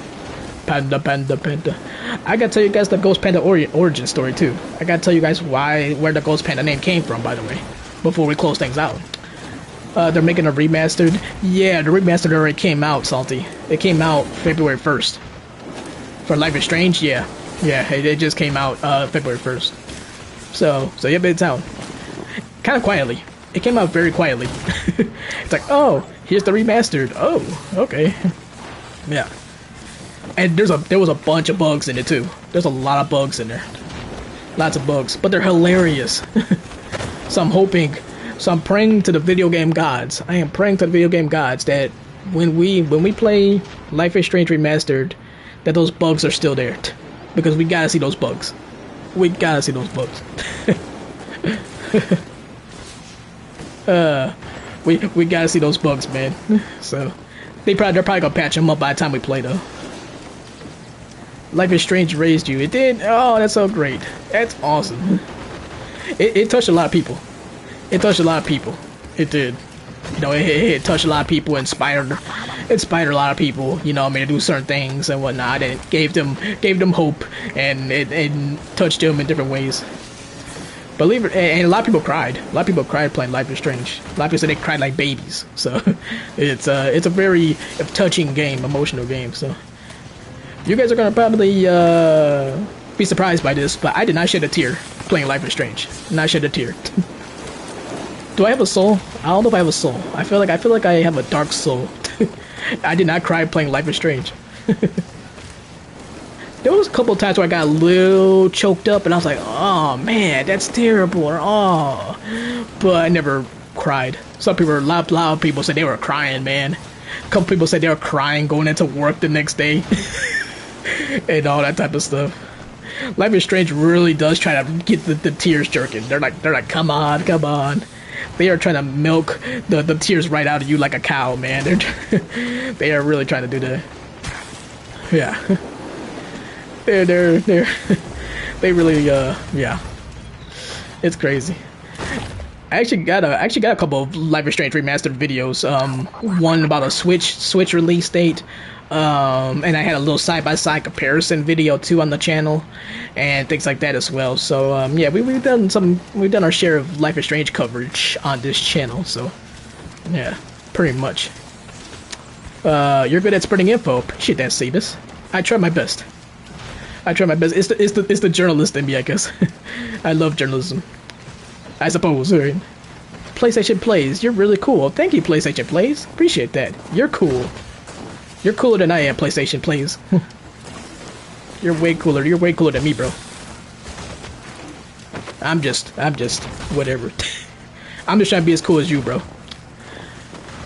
I gotta tell you guys the Ghost Panda origin story too. I gotta tell you guys where the Ghost Panda name came from, by the way, before we close things out. They're making a remastered. Yeah, the remastered already came out, Salty. It came out February 1st. For Life is Strange, yeah. Yeah, it just came out February 1st. So yeah, it's out kind of quietly. It came out very quietly. It's like, oh, here's the remastered. Oh, okay. Yeah. And there was a bunch of bugs in it too. There's a lot of bugs in there. Lots of bugs, but they're hilarious. So I'm praying to the video game gods. I am praying to the video game gods that when we play Life is Strange Remastered, that those bugs are still there. Because we gotta see those bugs. We gotta see those bugs. We gotta see those bugs, man. So they're probably gonna patch them up by the time we play though. Life is Strange raised you. It did. Oh, that's so great. That's awesome. It touched a lot of people. It touched a lot of people. It did. You know, it touched a lot of people, inspired a lot of people. You know, I mean, to do certain things and whatnot, and it gave them hope, and it touched them in different ways. Believe it, and a lot of people cried. A lot of people cried playing Life is Strange. A lot of people said they cried like babies. So it's a very touching game, emotional game. So you guys are gonna probably be surprised by this, but I did not shed a tear playing Life is Strange. Not shed a tear. Do I have a soul? I don't know if I have a soul. I feel like I have a dark soul. I did not cry playing Life is Strange. There was a couple of times where I got a little choked up and I was like, oh man, that's terrible, or oh, but I never cried. Some people, a lot of people said they were crying, man. A couple people said they were crying going into work the next day. And all that type of stuff. Life is Strange really does try to get the tears jerking. They're like, come on. They are trying to milk the tears right out of you like a cow, man. They are really trying to do that. Yeah. They really yeah. It's crazy. I actually got a couple of Life is Strange remastered videos. One about a Switch release date. And I had a little side-by-side comparison video too on the channel, and things like that as well. So yeah, we've done our share of Life is Strange coverage on this channel. So yeah, pretty much. You're good at spreading info. Appreciate that, Sebus. I try my best. It's the journalist in me, I guess. I love journalism, I suppose. Right? PlayStation Plays. You're really cool. Thank you, PlayStation Plays. Appreciate that. You're cool. You're cooler than I am, PlayStation Plays. You're way cooler. You're way cooler than me, bro. I'm just whatever. I'm just trying to be as cool as you, bro.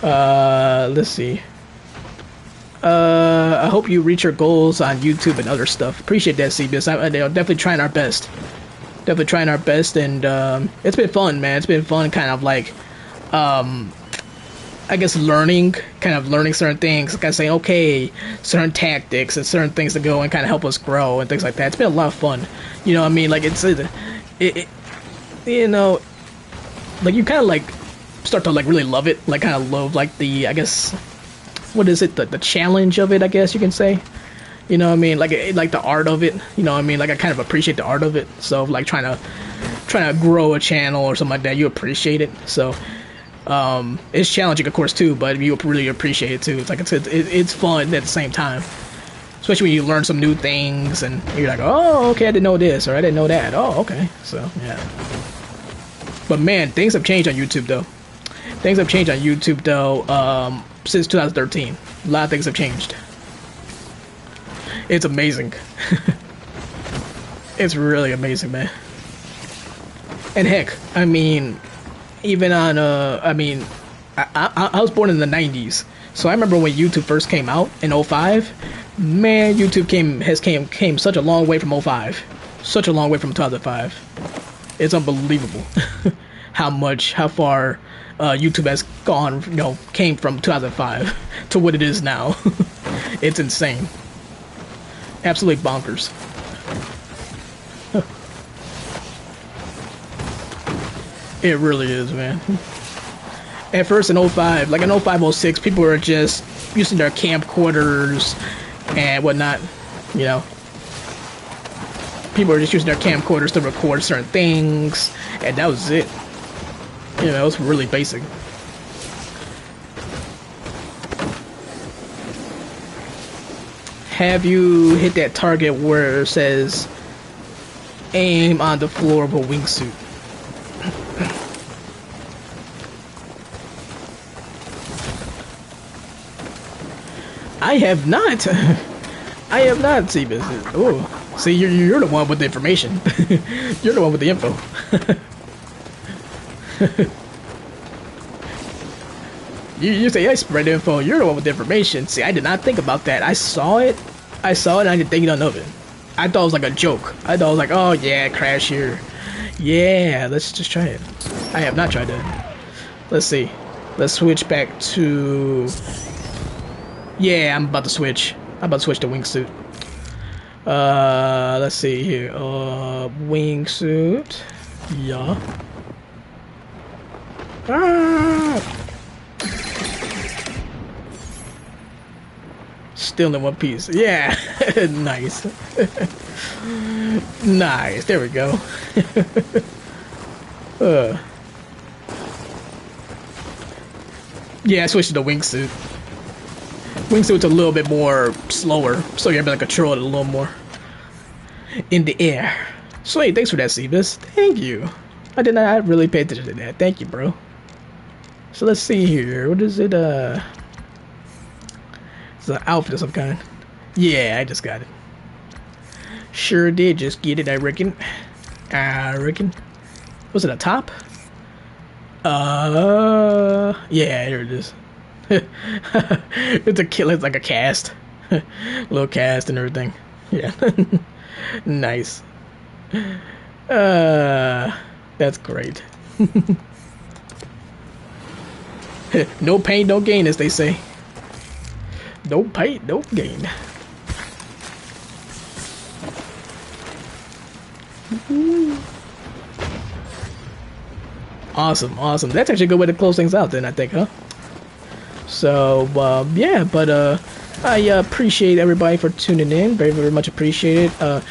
Let's see. I hope you reach your goals on YouTube and other stuff. Appreciate that, CBS. They're definitely trying our best. Definitely trying our best, and it's been fun, man. It's been fun, kind of like, I guess learning certain things, kind of saying, okay, certain tactics and certain things to go and kind of help us grow and things like that. It's been a lot of fun. You know what I mean? Like, it you know, like you kind of like start to like really love it. Like kind of love like the, I guess, what is it? The challenge of it, I guess you can say. You know what I mean? Like the art of it. You know what I mean? Like I kind of appreciate the art of it. So like trying to grow a channel or something like that, you appreciate it. So it's challenging, of course, too, but you really appreciate it too. It's like it's fun at the same time, especially when you learn some new things and you're like, oh, okay, I didn't know this or I didn't know that. Oh, okay. So yeah. But man, things have changed on YouTube though. Since 2013, a lot of things have changed. It's amazing. It's really amazing, man. And heck, I mean, even on I was born in the 90s, so I remember when YouTube first came out in 05. Man, YouTube came such a long way from 05, such a long way from 2005. It's unbelievable how far YouTube has gone, you know, came from 2005 to what it is now. It's insane, absolutely bonkers. It really is, man. At first in 05, like in 05, 06, people were just using their camcorders and whatnot, you know. People were just using their camcorders to record certain things, and that was it. You know, it was really basic. Have you hit that target where it says aim on the floor of a wingsuit? I have not. I have not, Seabus. Oh, see, you're the one with the information. You're the one with the info. You say I spread info. You're the one with the information. See, I did not think about that. I saw it, and I didn't think none of it. I thought it was like a joke. I thought it was like, oh yeah, crash here. Yeah, let's just try it. I have not tried that. Let's see. Let's switch back to. Yeah, I'm about to switch. I'm about to switch to wingsuit. Let's see here. Wingsuit. Yeah. Ah! Still in one piece. Yeah. Nice. Nice. There we go. Yeah, I switched to the wingsuit. Wingsuit's a little bit more slower, so you're able to control it a little more in the air. Sweet, thanks for that, Seabus. Thank you. I did not really pay attention to that. Thank you, bro. So let's see here. What is it? It's an outfit of some kind. Yeah, I just got it. Sure did just get it, I reckon. Was it a top? Yeah, here it is. It's a kill. It's like a cast, little cast and everything. Yeah, nice. That's great. No pain, no gain, as they say. No pain, no gain. Awesome, awesome. That's actually a good way to close things out then, I think, huh? So, yeah, but I appreciate everybody for tuning in. Very, very much appreciate it.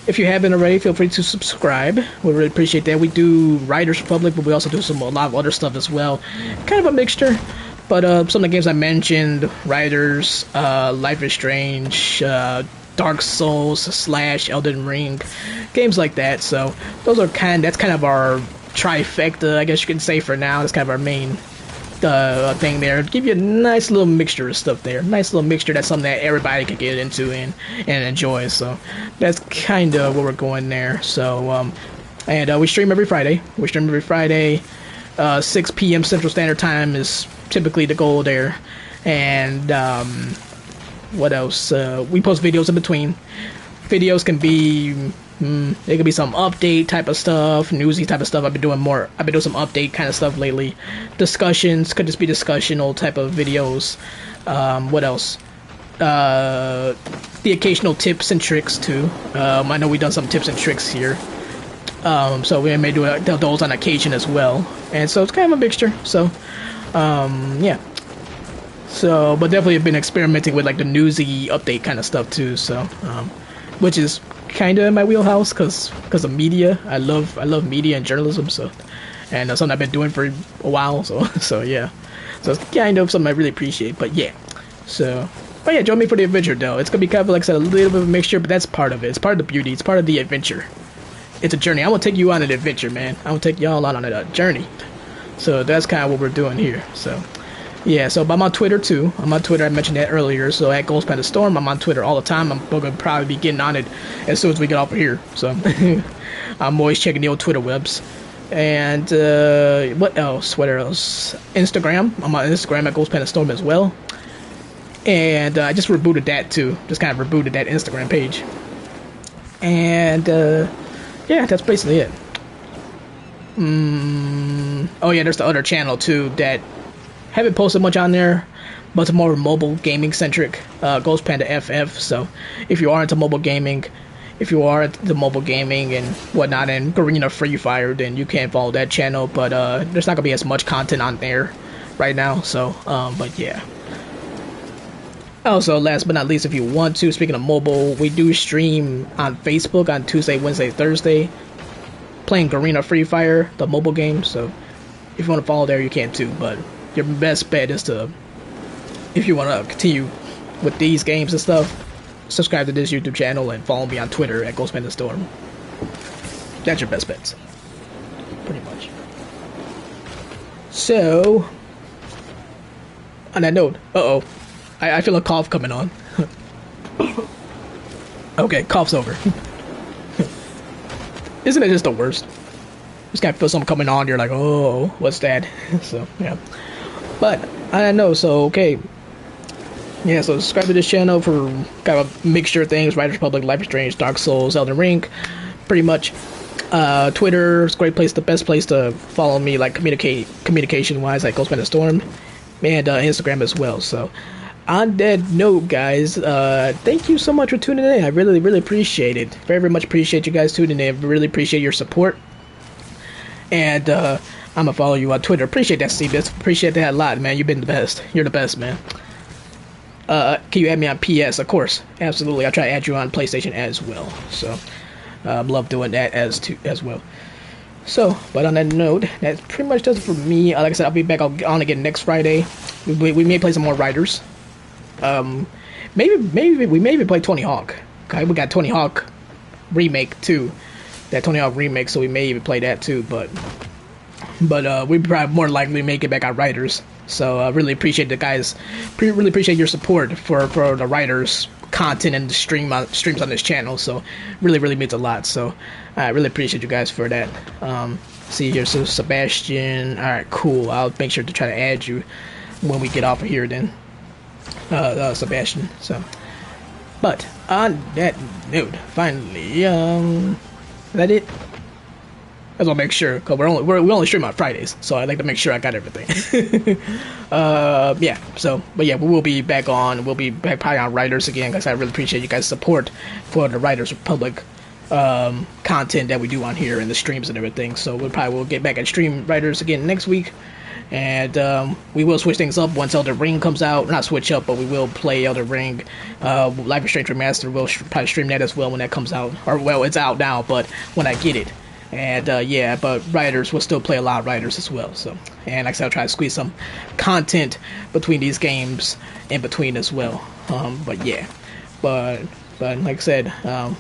If you haven't already, feel free to subscribe. We really appreciate that. We do Riders Republic, but we also do a lot of other stuff as well. Kind of a mixture. But some of the games I mentioned, Riders, Life is Strange, Dark Souls / Elden Ring, games like that. So that's kind of our trifecta, I guess you can say, for now. That's kind of our main thing there. Give you a nice little mixture of stuff there. Nice little mixture that's something that everybody can get into and enjoy. So that's kind of where we're going there. So and we stream every Friday. 6 p.m. Central Standard Time is typically the goal there. And what else? We post videos in between. Videos can be it could be some update type of stuff, newsy type of stuff. I've been doing some update kind of stuff lately. Discussions could just be discussional type of videos. What else? The occasional tips and tricks too. I know we've done some tips and tricks here. So we may do those on occasion as well. And so it's kind of a mixture. So yeah. So, but definitely have been experimenting with like the newsy update kind of stuff too. So, which is kind of in my wheelhouse because of media. I love media and journalism. So, and something I've been doing for a while. So yeah. So it's kind of something I really appreciate. But yeah. So, but yeah, join me for the adventure though. It's gonna be kind of like I said, a little bit of a mixture, but that's part of it. It's part of the beauty. It's part of the adventure. It's a journey. I want to take you on an adventure, man. I want to take y'all on a journey. So that's kind of what we're doing here. So. Yeah, so I'm on Twitter too. I'm on Twitter, I mentioned that earlier. So at Ghostpanda Storm, I'm on Twitter all the time. I'm going to probably be getting on it as soon as we get off of here. So I'm always checking the old Twitter webs. And what else? Instagram. I'm on Instagram at Ghostpanda Storm as well. And I just rebooted that too. Just kind of rebooted that Instagram page. And yeah, that's basically it. Oh yeah, there's the other channel too that haven't posted much on there, but it's more mobile gaming centric. Ghost Panda FF. So if you are into mobile gaming, and whatnot, and Garena Free Fire, then you can follow that channel. But there's not gonna be as much content on there right now. So but yeah. Also, last but not least, if you want to, speaking of mobile, we do stream on Facebook on Tuesday, Wednesday, Thursday, playing Garena Free Fire, the mobile game. So if you want to follow there, you can too. But your best bet is to, if you want to continue with these games and stuff, subscribe to this YouTube channel and follow me on Twitter at GhostPandaStorm. That's your best bets, pretty much. So, on that note, I feel a cough coming on. Okay, cough's over. Isn't it just the worst? Just kind of feel something coming on, you're like, oh, what's that? So, yeah. But, I don't know, so, okay. Yeah, so subscribe to this channel for kind of a mixture of things. Riders Republic, Life is Strange, Dark Souls, Elden Ring. Pretty much. Twitter is a great place, the best place to follow me, like, communication-wise, like Ghost Storm. And, Instagram as well, so. On that note, guys, thank you so much for tuning in. I really, really appreciate it. Very, very much appreciate you guys tuning in. Really appreciate your support. And I'm gonna follow you on Twitter. Appreciate that, Seabis. Appreciate that a lot, man. You've been the best. You're the best, man. Can you add me on PS? Of course, absolutely. I'll try to add you on PlayStation as well. So, love doing that as well. So, but on that note, that pretty much does it for me. Like I said, I'll be back on again next Friday. We may play some more Riders. Maybe we may even play Tony Hawk. Okay, we got Tony Hawk remake too. That Tony Hawk remake, so we may even play that too. But we probably more likely make it back on Riders. So I really appreciate the guys. Really appreciate your support for the Riders content and the streams on this channel. So really means a lot. So I really appreciate you guys for that. See here, so Sebastian. All right, cool. I'll make sure to try to add you when we get off of here then. Sebastian. So, but on that note, finally, is that it? I just want to make sure, because we only stream on Fridays, so I'd like to make sure I got everything. Yeah. So, but yeah, we'll be back probably on Riders again, because I really appreciate you guys' support for the Riders Republic content that we do on here and the streams and everything. So we'll get back and stream Riders again next week. And we will switch things up once Elden Ring comes out. Not switch up, but we will play Elden Ring. Life is Strange Remastered, we'll probably stream that as well when that comes out. Or, well, it's out now, but when I get it. And, yeah, but Riders, we'll still play a lot of Riders as well. So, and like I said, I'll try to squeeze some content between these games in between as well. But, yeah. But like I said,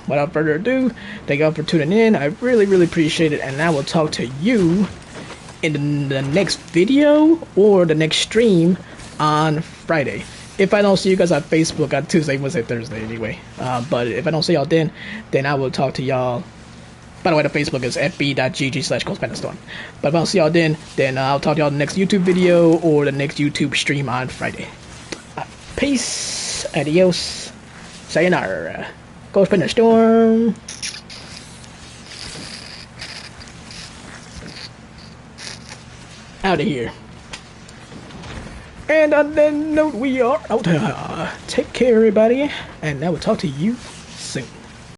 without further ado, thank you all for tuning in. I really appreciate it. And I will talk to you in the next video or the next stream on Friday. If I don't see you guys on Facebook on Tuesday, Wednesday, Thursday anyway. But if I don't see y'all then I will talk to y'all. By the way, the Facebook is fb.gg/GhostPandaStorm. But if I don't see y'all then I'll talk to y'all in the next YouTube video or the next YouTube stream on Friday. Peace, adios, sayonara, GhostPandaStorm. Out of here. And on that note, we are out. Take care, everybody, and I will talk to you